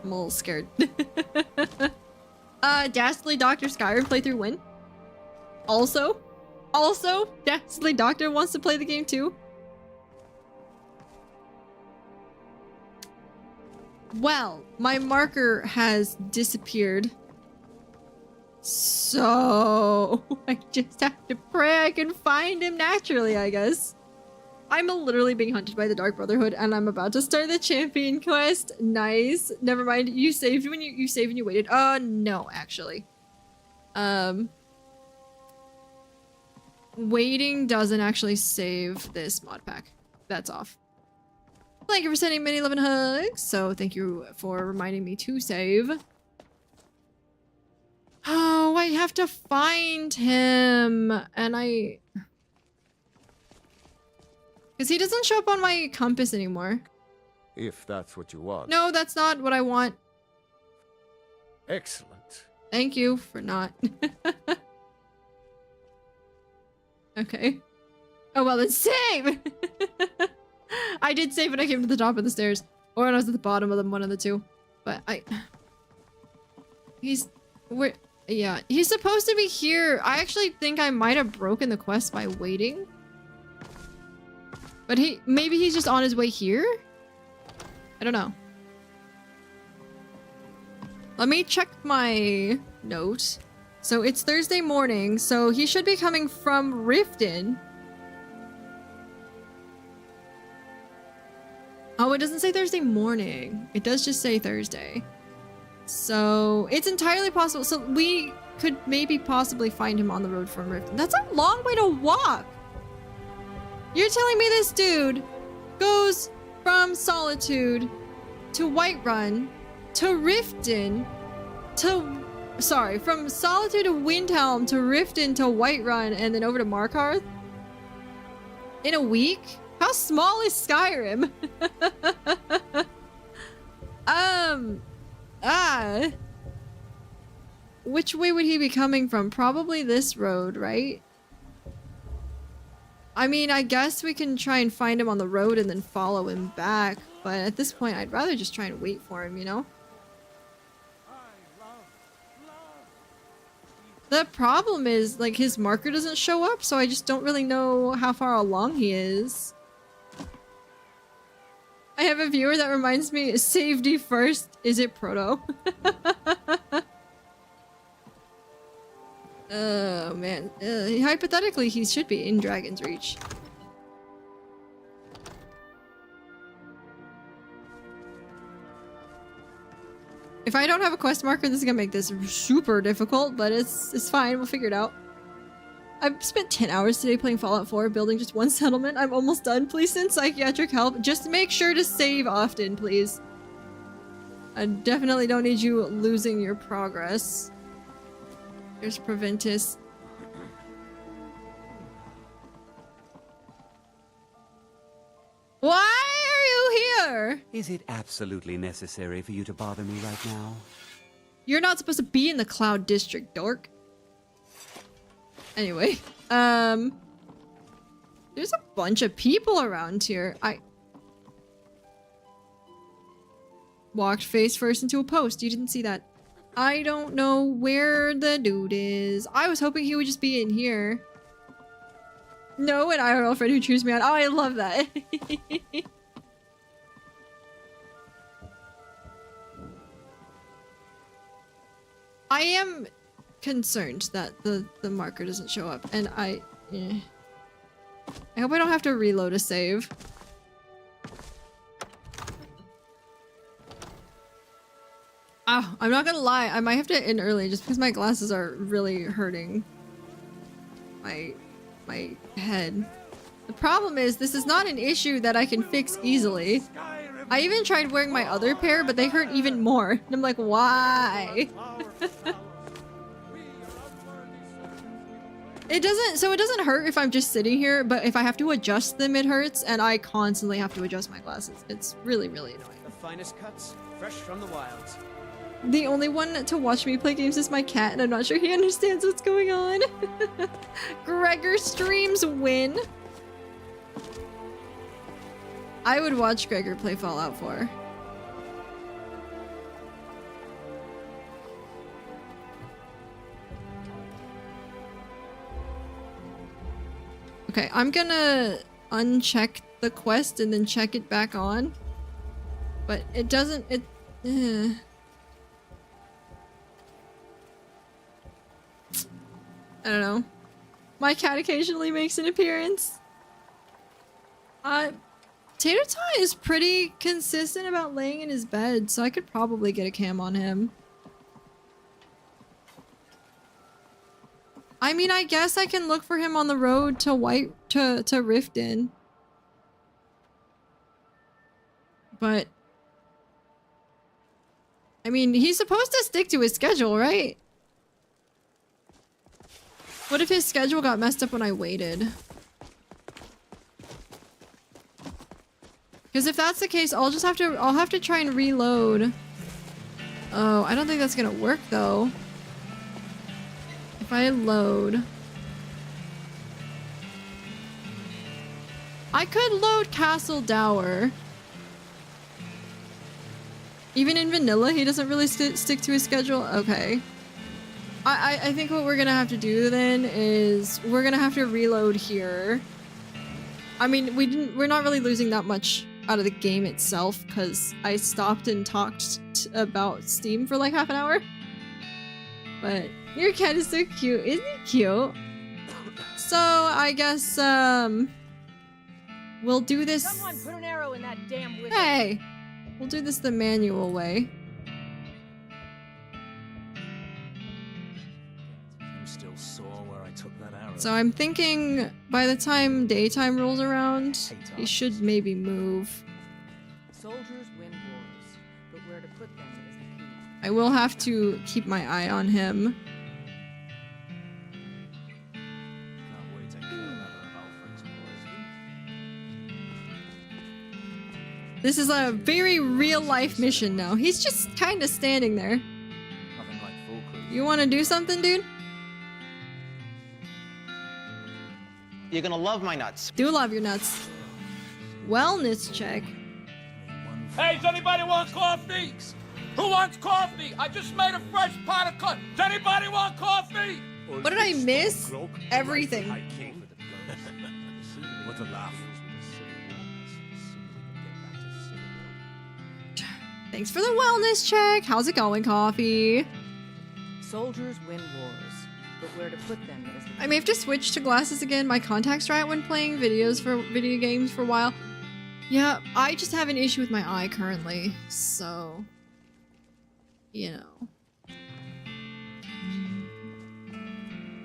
I'm a little scared. Dastardly Doctor Skyrim playthrough win. Also, Dastardly Doctor wants to play the game too. Well, my marker has disappeared. So I just have to pray I can find him naturally, I guess. I'm literally being hunted by the Dark Brotherhood and I'm about to start the champion quest. Nice. Never mind. You saved when you saved and you waited. No, actually. Waiting doesn't actually save this mod pack. That's off. Thank you for sending many love and hugs. So thank you for reminding me to save. Oh, I have to find him. And because he doesn't show up on my compass anymore. If that's what you want. No, that's not what I want. Excellent. Thank you for not. Okay. Oh, well, then save! I did save when I came to the top of the stairs. Or when I was at the bottom of them, one of the two. But yeah, he's supposed to be here. I actually think I might have broken the quest by waiting. But maybe he's just on his way here? I don't know. Let me check my note. So it's Thursday morning, so he should be coming from Riften. Oh, it doesn't say Thursday morning. It does just say Thursday. So it's entirely possible. So we could maybe possibly find him on the road from Riften. That's a long way to walk. You're telling me this dude goes from Solitude to Whiterun to Riften to... Sorry, from Solitude to Windhelm to Riften to Whiterun and then over to Markarth? In a week? How small is Skyrim? Which way would he be coming from? Probably this road, right? I mean, I guess we can try and find him on the road and then follow him back, but at this point, I'd rather just try and wait for him, you know? The problem is, like, his marker doesn't show up, so I just don't really know how far along he is. I have a viewer that reminds me, safety first. Is it Proto? Oh man. Hypothetically, he should be in Dragon's Reach. If I don't have a quest marker, this is gonna make this super difficult, but it's fine. We'll figure it out. I've spent 10 hours today playing Fallout 4, building just one settlement. I'm almost done. Please send psychiatric help. Just make sure to save often, please. I definitely don't need you losing your progress. There's Proventus. Why are you here? Is it absolutely necessary for you to bother me right now? You're not supposed to be in the Cloud District, dork. Anyway, there's a bunch of people around here. I walked face first into a post. You didn't see that. I don't know where the dude is. I was hoping he would just be in here. No, an IRL friend who cheers me on. Oh, I love that. I am concerned that the marker doesn't show up, and I hope I don't have to reload a save. Oh, I'm not gonna lie, I might have to end early just because my glasses are really hurting my head. The problem is this is not an issue that I can fix easily. I even tried wearing my other pair, but they hurt even more. And I'm like, why? It doesn't hurt if I'm just sitting here, but if I have to adjust them, it hurts, and I constantly have to adjust my glasses. It's really, really annoying. The finest cuts, fresh from the wilds. The only one to watch me play games is my cat, and I'm not sure he understands what's going on. Gregor streams win. I would watch Gregor play Fallout 4. Okay, I'm gonna uncheck the quest and then check it back on. But it doesn't, I don't know. My cat occasionally makes an appearance. Tater Tot is pretty consistent about laying in his bed, so I could probably get a cam on him. I mean, I guess I can look for him on the road to Riften. But I mean, he's supposed to stick to his schedule, right? What if his schedule got messed up when I waited? Because if that's the case, I'll have to try and reload. Oh, I don't think that's gonna work though. If I load, I could load Castle Dower. Even in vanilla, he doesn't really stick to his schedule. Okay. I think what we're gonna have to do then is we're gonna have to reload here. I mean, we're not really losing that much out of the game itself because I stopped and talked about Steam for like half an hour. But your cat is so cute. Isn't he cute? So I guess we'll do this. Someone put an arrow in that damn wizard. Hey, we'll do this the manual way. I'm still sore where I took that arrow. So I'm thinking by the time daytime rolls around, he should maybe move. Soldiers win wars, but where to put them is the key. I will have to keep my eye on him. This is a very real life mission now. He's just kind of standing there. Nothing like foolproof. You want to do something, dude? You're gonna love my nuts. Do love your nuts. Wellness check. Hey, does anybody want coffee? Who wants coffee? I just made a fresh pot of coffee. Does anybody want coffee? What did I miss? Everything. What a laugh. Thanks for the wellness check. How's it going, Coffee? Soldiers win wars, but where to put them is... I may have to switch to glasses again. My contacts dry out when playing video games for a while. Yeah, I just have an issue with my eye currently, so... You know.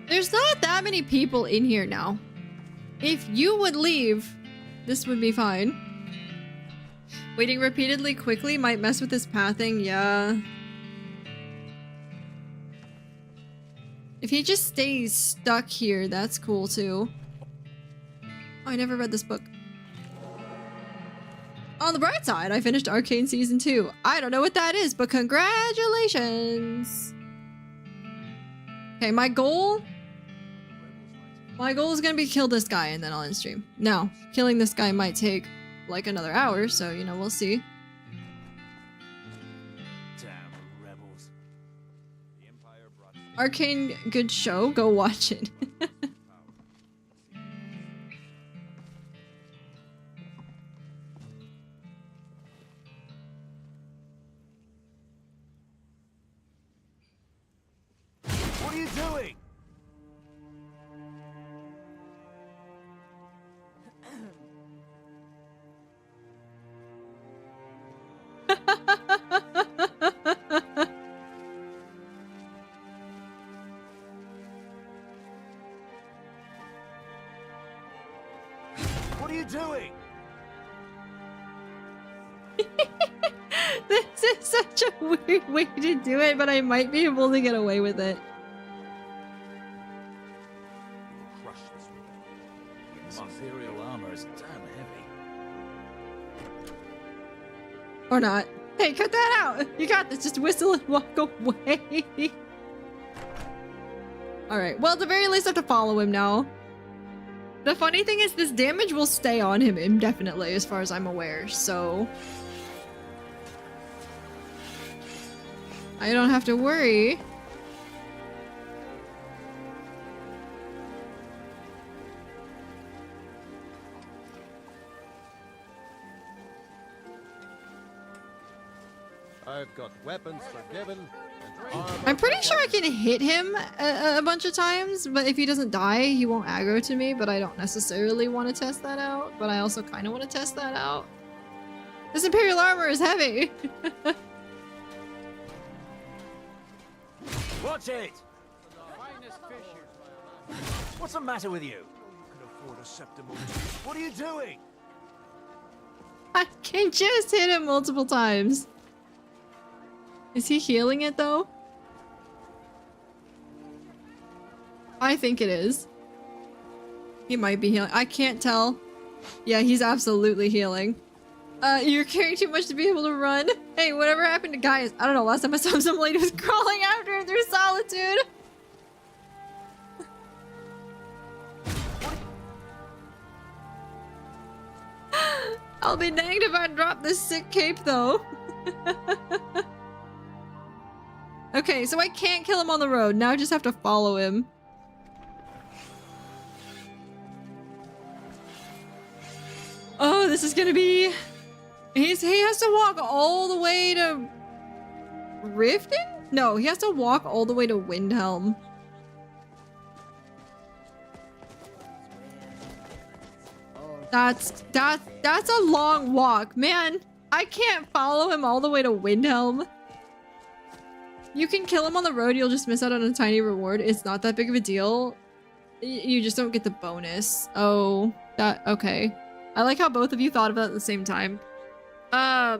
There's not that many people in here now. If you would leave, this would be fine. Waiting repeatedly quickly might mess with his pathing, yeah. If he just stays stuck here, that's cool too. Oh, I never read this book. On the bright side, I finished Arcane Season 2. I don't know what that is, but congratulations! Okay, my goal is gonna be kill this guy and then I'll end stream. Now, killing this guy might take like another hour, so you know, we'll see. Damn rebels. Arcane, good show. Go watch it. What are you doing? What are you doing? This is such a weird way to do it, but I might be able to get away with it. Crush this rebel. This Imperial armor is damn heavy. Or not. Hey, cut that out! You got this, just whistle and walk away. Alright, well at the very least I have to follow him now. The funny thing is this damage will stay on him indefinitely as far as I'm aware, so... I don't have to worry. I've got weapons forgiven. I'm pretty sure I can hit him a bunch of times, but if he doesn't die, he won't aggro to me, but I don't necessarily want to test that out, but I also kind of want to test that out. This Imperial armor is heavy! Watch it! What's the matter with you? What are you doing? I can just hit him multiple times. Is he healing it though? I think it is. He might be healing. I can't tell. Yeah, he's absolutely healing. You're carrying too much to be able to run. Hey, whatever happened to Gaius? I don't know, last time I saw him, some lady was crawling after him through solitude. I'll be danged if I drop this sick cape though. Okay, so I can't kill him on the road. Now I just have to follow him. Oh, this is gonna be... He has to walk all the way to... Riften? No, he has to walk all the way to Windhelm. That's a long walk. Man, I can't follow him all the way to Windhelm. You can kill him on the road, you'll just miss out on a tiny reward. It's not that big of a deal. You just don't get the bonus. Oh, okay. I like how both of you thought of that at the same time. How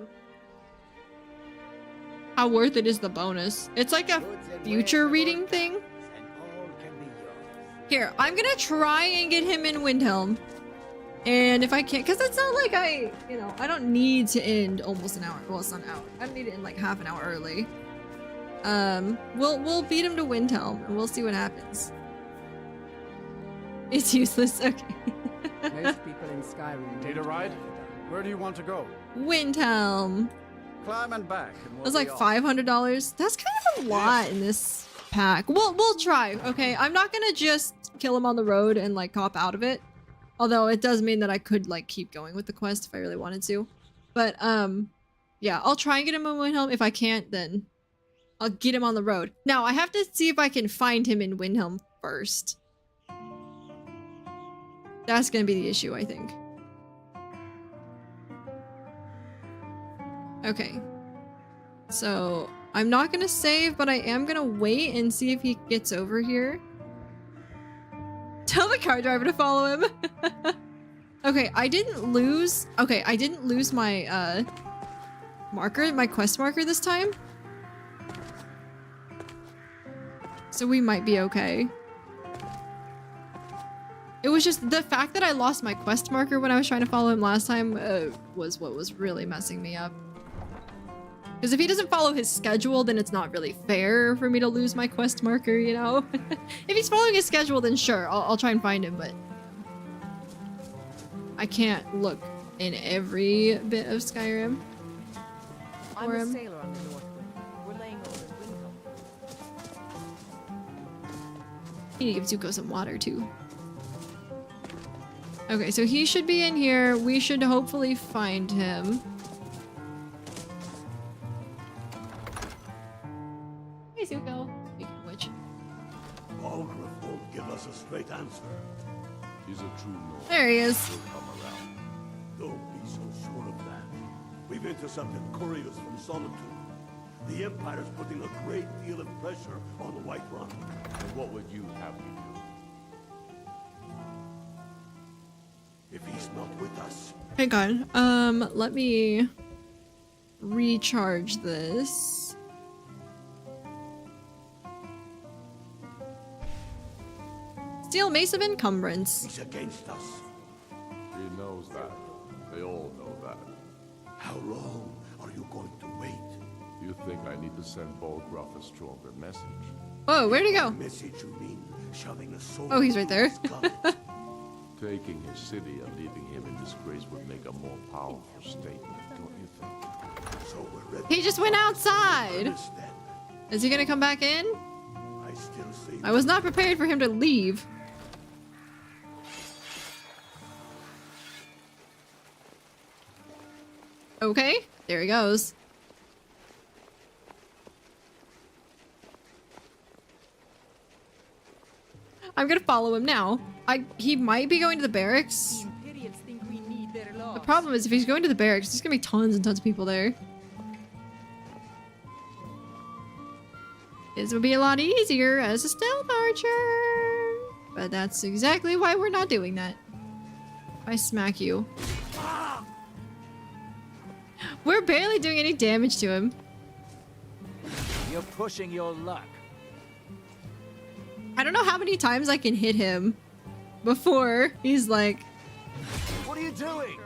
worth it is the bonus? It's like a future reading thing. Here, I'm gonna try and get him in Windhelm. And if I can't, because it's not like I don't need to end almost an hour. Well, it's not an hour. I need to end like half an hour early. We'll beat him to Windhelm and we'll see what happens. It's useless. Okay. Most people in Skyrim. Need a ride? Where do you want to go? Windhelm. Climb and back. And we'll That's like $500. That's kind of a lot in this pack. We'll try. Okay, I'm not gonna just kill him on the road and like cop out of it. Although it does mean that I could like keep going with the quest if I really wanted to. But Yeah, I'll try and get him in Windhelm. If I can't, then I'll get him on the road. Now, I have to see if I can find him in Windhelm first. That's gonna be the issue, I think. Okay. So, I'm not gonna save, but I am gonna wait and see if he gets over here. Tell the car driver to follow him. Okay, I didn't lose... Okay, I didn't lose my, marker, my quest marker this time. So we might be okay. It was just the fact that I lost my quest marker when I was trying to follow him last time was what was really messing me up. Because if he doesn't follow his schedule, then it's not really fair for me to lose my quest marker, you know? If he's following his schedule, then sure, I'll try and find him, but... I can't look in every bit of Skyrim. I'm a sailor on the Northwind. We're laying over Windhelm. I need to give Zuko some water, too. Okay, so he should be in here. We should hopefully find him. Hey, Zuko. Speaking of which. Balgruuf won't give us a straight answer. He's a true Nord. There he is. He'll come around. Don't be so sure of that. We've intercepted couriers from Solitude. The Empire's putting a great deal of pressure on the White Run. And what would you have me do? If he's not with us... Hang on. Let me recharge this. Steel Mace of Encumbrance. He's against us. He knows that. They all know that. How long are you going to wait? You think I need to send Balgruuf a stronger message? Whoa, where'd he go? Message you mean shoving a sword? Oh, he's right there. Taking his city and leaving him in disgrace would make a more powerful statement, don't you think? So we're ready. He just went outside. Is he gonna come back in? I still see. I was not prepared for him to leave. Okay, there he goes. I'm gonna follow him now. He might be going to the barracks. The problem is if he's going to the barracks, there's gonna be tons and tons of people there. This would be a lot easier as a stealth archer. But that's exactly why we're not doing that. If I smack you. We're barely doing any damage to him. You're pushing your luck. I don't know how many times I can hit him before he's like... What are you doing?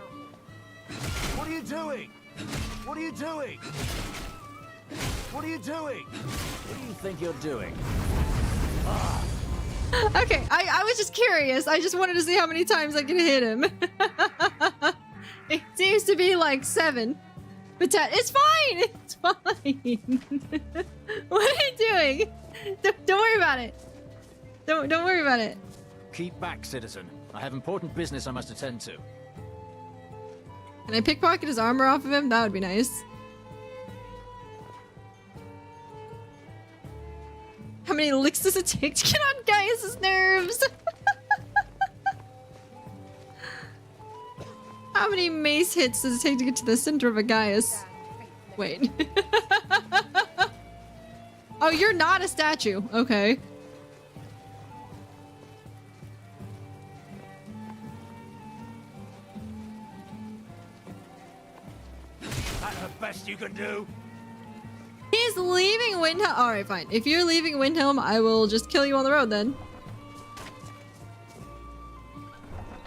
What are you doing? What are you doing? What are you doing? What do you think you're doing? Okay, I was just curious. I just wanted to see how many times I can hit him. It seems to be like 7. But it's fine! It's fine! What are you doing? Don't worry about it. Don't worry about it. Keep back, citizen. I have important business I must attend to. Can I pickpocket his armor off of him? That would be nice. How many licks does it take to get on Gaius's nerves? How many mace hits does it take to get to the center of a Gaius? Wait. Oh, you're not a statue. Okay. That's the best you can do. He's leaving Windhelm. Alright, fine. If you're leaving Windhelm, I will just kill you on the road then.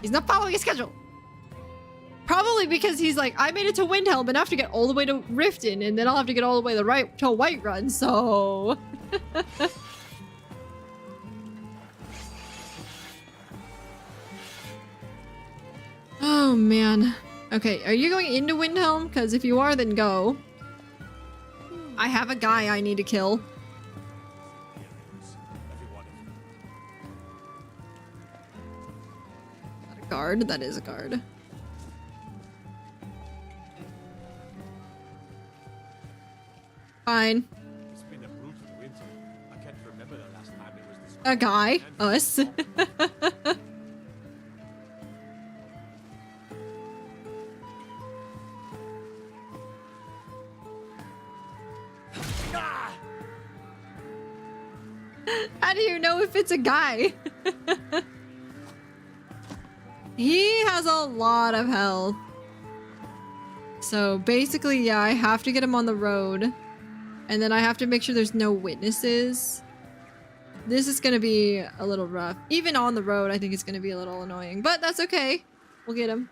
He's not following his schedule. Probably because he's like, I made it to Windhelm, but I have to get all the way to Riften, and then I'll have to get all the way to Whiterun, so... Oh, man. Okay, are you going into Windhelm? Because if you are, then go. I have a guy I need to kill. Is that a guard? That is a guard. Fine. It's been a brutal winter. I can't remember the last time it was this. A guy? Us? How do you know if it's a guy? He has a lot of health. So basically, yeah, I have to get him on the road. And then I have to make sure there's no witnesses. This is gonna be a little rough. Even on the road, I think it's gonna be a little annoying. But that's okay. We'll get him.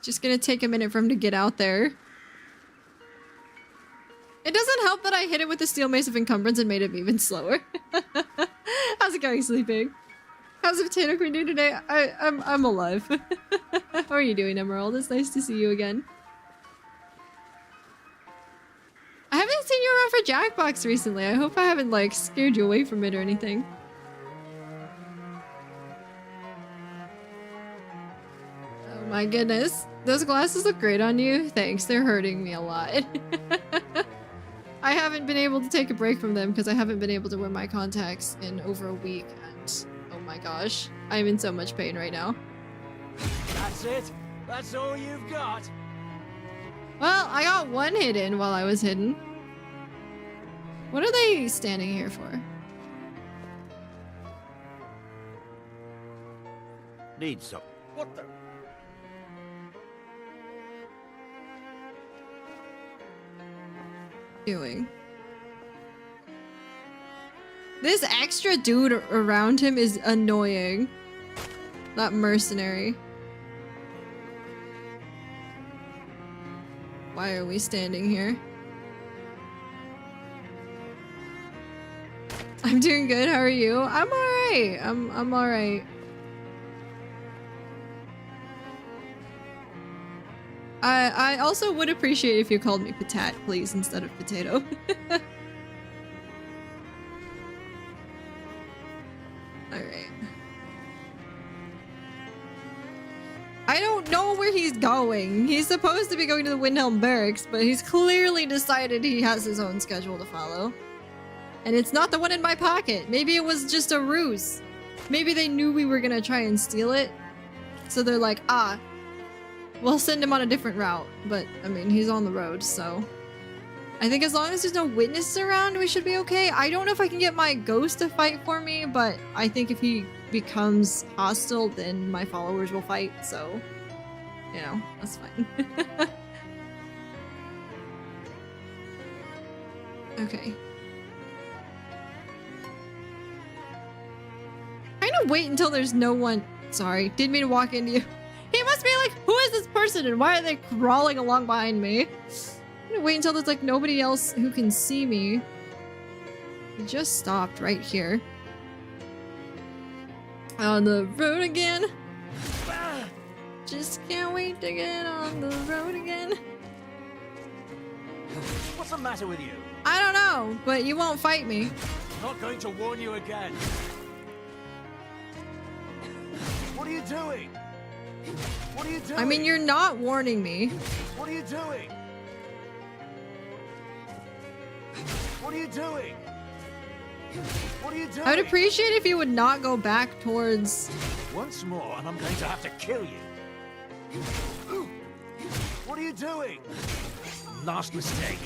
Just gonna take a minute for him to get out there. It doesn't help that I hit it with the Steel Mace of Encumbrance and made him even slower. How's it going, Sleeping? How's the Potato Queen doing today? I'm alive. How are you doing, Emerald? It's nice to see you again. I haven't seen you around for Jackbox recently. I hope I haven't, like, scared you away from it or anything. Oh my goodness. Those glasses look great on you. Thanks, they're hurting me a lot. I haven't been able to take a break from them because I haven't been able to wear my contacts in over a week, and oh my gosh, I'm in so much pain right now. That's it? That's all you've got? Well, I got one hit in while I was hidden. What are they standing here for? Need some. What the? Doing? This extra dude around him is annoying. That mercenary. Why are we standing here? I'm doing good. How are you? I'm alright. I'm alright. I also would appreciate if you called me Patat, please, instead of Potato. Alright. I don't know where he's going. He's supposed to be going to the Windhelm Barracks, but he's clearly decided he has his own schedule to follow. And it's not the one in my pocket. Maybe it was just a ruse. Maybe they knew we were gonna try and steal it. So they're like, ah, we'll send him on a different route. But, I mean, he's on the road, so... I think as long as there's no witnesses around, we should be okay. I don't know if I can get my ghost to fight for me, but I think if he becomes hostile, then my followers will fight, so... You know, that's fine. Okay. I'm gonna wait until there's no one... Sorry, didn't mean to walk into you. He must be like, who is this person and why are they crawling along behind me? I'm gonna wait until there's like nobody else who can see me. He just stopped right here. On the road again. Just can't wait to get on the road again. What's the matter with you? I don't know, but you won't fight me. Not going to warn you again. What are you doing? What are you doing? I mean, you're not warning me. What are you doing? What are you doing? What are you doing? I would appreciate if you would not go back towards... Once more, and I'm going to have to kill you. What are you doing? Last mistake.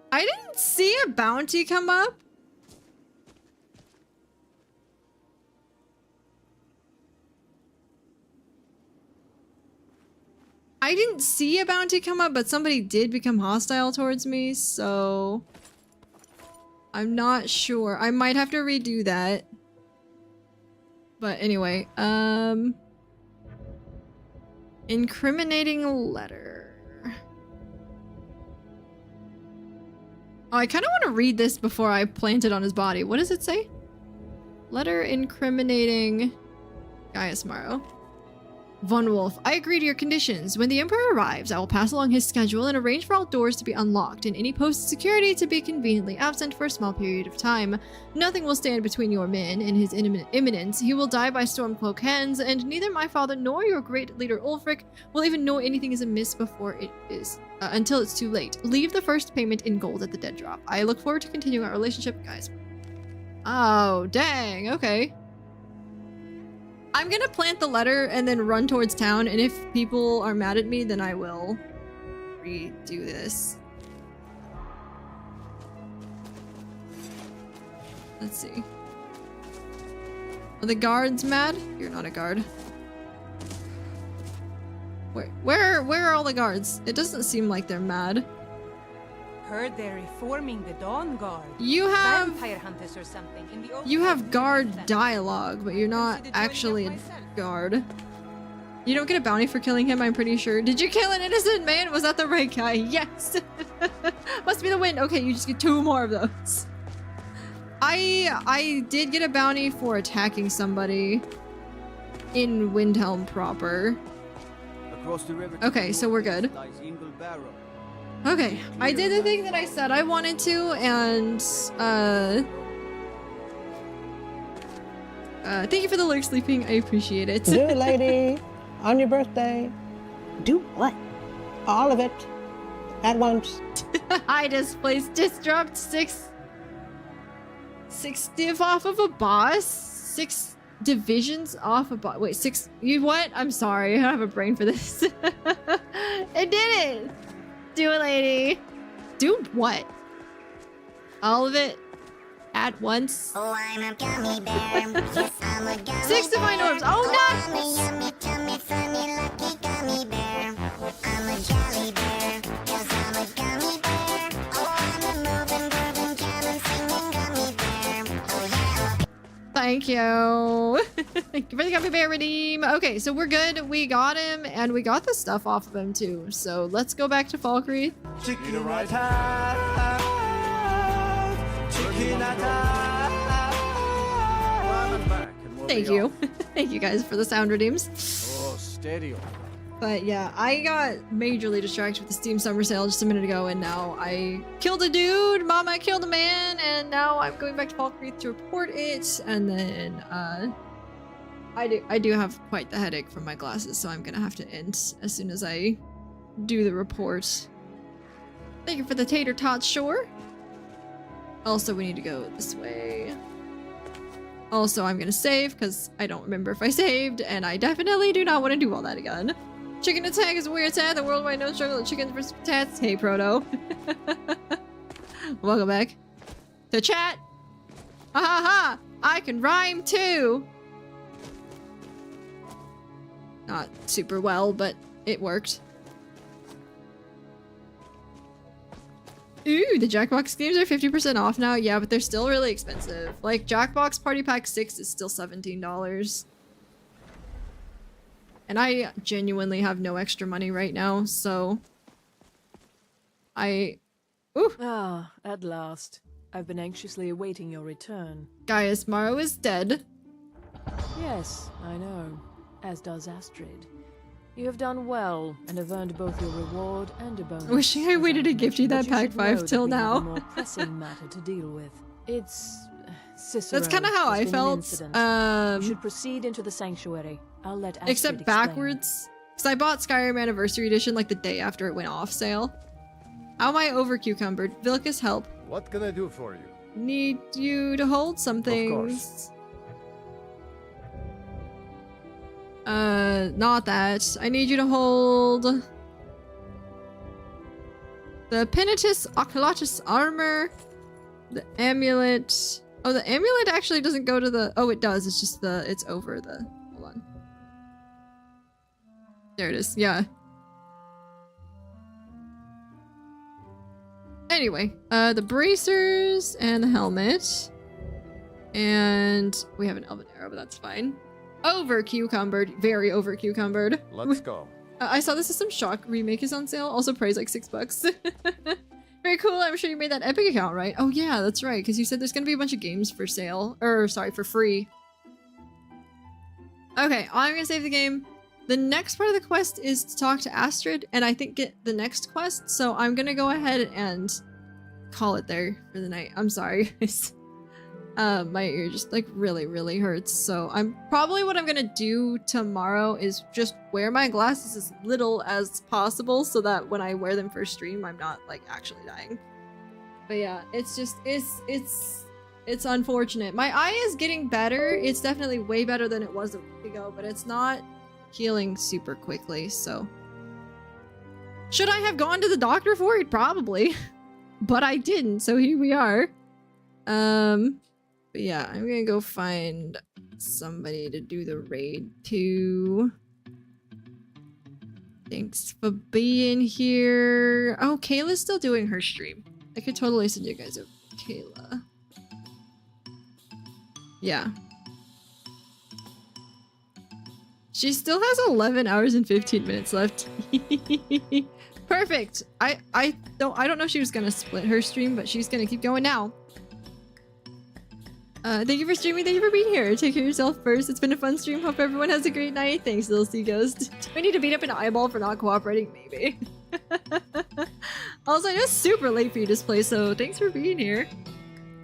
I didn't see a bounty come up. I didn't see a bounty come up, but somebody did become hostile towards me, so... I'm not sure. I might have to redo that. But anyway, incriminating letter. Oh, I kind of want to read this before I plant it on his body. What does it say? Letter incriminating Gaius Morrow. Von Wolf, I agree to your conditions. When the Emperor arrives, I will pass along his schedule and arrange for all doors to be unlocked and any posted security to be conveniently absent for a small period of time. Nothing will stand between your men and his imminence. He will die by Stormcloak hands, and neither my father nor your great leader Ulfric will even know anything is amiss before it is, until it's too late. Leave the first payment in gold at the dead drop. I look forward to continuing our relationship, guys. Oh, dang. Okay. I'm gonna plant the letter and then run towards town, and if people are mad at me, then I will redo this. Let's see. Are the guards mad? You're not a guard. Where are all the guards? It doesn't seem like they're mad. Heard they're reforming the Dawn Guard. You have vampire hunters or something in the old You have guard dialogue, but you're not actually a guard. You don't get a bounty for killing him, I'm pretty sure. Did you kill an innocent man? Was that the right guy? Yes! Must be the wind. Okay, you just get 2 more of those. I did get a bounty for attacking somebody in Windhelm proper. Across the river. Okay, so we're good. Okay, I did the thing that I said I wanted to, and thank you for the lurk sleeping. I appreciate it. Do it, lady. On your birthday. Do what? All of it. At once. I just dropped 6 div off of a boss. 6 divisions off a boss. Wait, 6. You what? I'm sorry. I don't have a brain for this. I did it. Do it, lady. Do what? All of it at once. Oh, I'm a gummy bear. Yes, I'm a gummy 6 divine orbs. Oh, I'm a nice. yummy, tummy, funny, lucky gummy bear. I'm a jolly bear. Yes, I'm a gummy bear. Oh, I'm a moving, grooving, jamming, singing gummy bear. Oh, yeah. Thank you. Thank you for the gummy bear redeem. Okay, so we're good. We got him, and we got the stuff off of him too. So let's go back to Falkreath. Chicken attack. Chicken attack. Thank you. Thank you guys for the sound redeems. Oh, steady. But yeah, I got majorly distracted with the Steam Summer Sale just a minute ago, and now I killed a dude, mama, I killed a man, and now I'm going back to Falkreath to report it, and then, I do have quite the headache from my glasses, so I'm gonna have to end as soon as I do the report. Thank you for the tater tots, sure. Also, we need to go this way. Also, I'm gonna save, because I don't remember if I saved, and I definitely do not want to do all that again. Chicken attack is a weird attack. The worldwide no struggle of chickens versus tats. Hey, Proto. Welcome back to chat. Ha ha ha! I can rhyme too. Not super well, but it worked. Ooh, the Jackbox games are 50% off now. Yeah, but they're still really expensive. Like, Jackbox Party Pack 6 is still $17. And I genuinely have no extra money right now, so... Ooh! Ah, at last. I've been anxiously awaiting your return. Gaius Morrow is dead. Yes, I know. As does Astrid. You have done well, and have earned both your reward and a bonus. Wishing I waited to gift you that pack 5 till now. A more pressing matter to deal with. It's Cicero. That's kind of how I felt. You should proceed into the sanctuary. I'll let Astrid except backwards, because I bought Skyrim Anniversary Edition like the day after it went off sale. How am I over cucumbered? Vilcus, help. What can I do for you? Need you to hold some things. Of course. Not that. I need you to hold the Penitus Oculatus armor, the amulet. Oh, the amulet actually doesn't go to the... Oh, it does. It's just it's over the... Hold on. There it is. Yeah. Anyway, the bracers and the helmet. And we have an elven arrow, but that's fine. Over cucumbered. Very over cucumbered. Let's go. I saw the System Shock remake is on sale. Also price like $6. Very cool. I'm sure you made that Epic account, right? Oh yeah, that's right. Because you said there's going to be a bunch of games for sale. Or, sorry, for free. Okay, I'm going to save the game. The next part of the quest is to talk to Astrid and I think get the next quest. So I'm gonna go ahead and call it there for the night. I'm sorry. My ear just like really hurts. So what I'm gonna do tomorrow is just wear my glasses as little as possible so that when I wear them for stream, I'm not like actually dying. But yeah, it's unfortunate. My eye is getting better. It's definitely way better than it was a week ago, but it's not healing super quickly, so. Should I have gone to the doctor for it? Probably. But I didn't, so here we are. But yeah, I'm gonna go find somebody to do the raid to. Thanks for being here. Oh, Kayla's still doing her stream. I could totally send you guys a Kayla. Yeah. She still has 11 hours and 15 minutes left. Perfect. I don't know if she was gonna split her stream, but she's gonna keep going now. Thank you for streaming. Thank you for being here. Take care of yourself first. It's been a fun stream. Hope everyone has a great night. Thanks, little sea ghost. Do I need to beat up an eyeball for not cooperating? Maybe. Also, it's super late for you to play, so thanks for being here.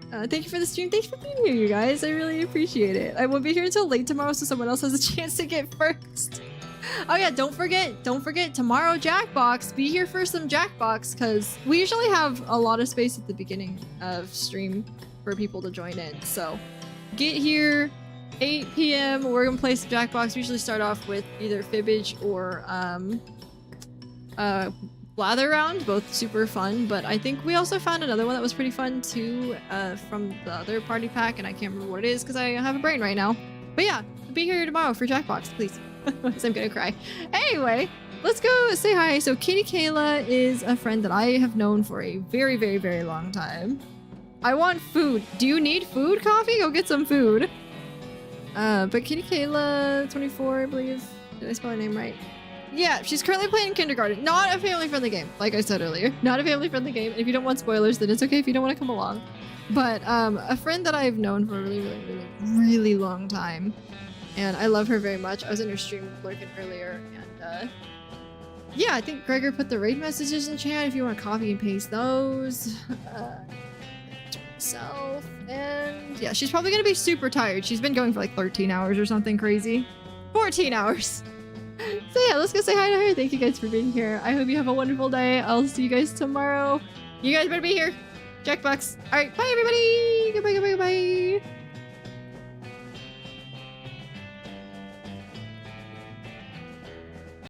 Thank you for the stream. Thanks for being here, you guys. I really appreciate it. I won't be here until late tomorrow, so someone else has a chance to get first. Oh yeah, don't forget tomorrow Jackbox. Be here for some Jackbox, because we usually have a lot of space at the beginning of stream for people to join in. So get here 8 p.m. We're gonna play some Jackbox. We usually start off with either Fibbage or Blather Round, both super fun, but I think we also found another one that was pretty fun too from the other party pack, and I can't remember what it is because I have a brain right now. But yeah, be here tomorrow for Jackbox, please. Because I'm gonna cry. Anyway, let's go say hi. So Katie Kayla is a friend that I have known for a very long time. I want food. Do you need food, Coffee? Go get some food. But Katie Kayla, 24, I believe. Did I spell her name right? Yeah, she's currently playing in kindergarten. Not a family-friendly game, like I said earlier. Not a family-friendly game. And if you don't want spoilers, then it's okay if you don't want to come along. But a friend that I've known for a really long time. And I love her very much. I was in her stream lurking earlier, and yeah, I think Gregor put the raid messages in chat if you want to copy and paste those. Myself, and yeah, she's probably gonna be super tired. She's been going for like 13 hours or something crazy. 14 hours. So yeah, let's go say hi to her. Thank you guys for being here. I hope you have a wonderful day. I'll see you guys tomorrow. You guys better be here. Jackbox. All right, bye everybody. Goodbye.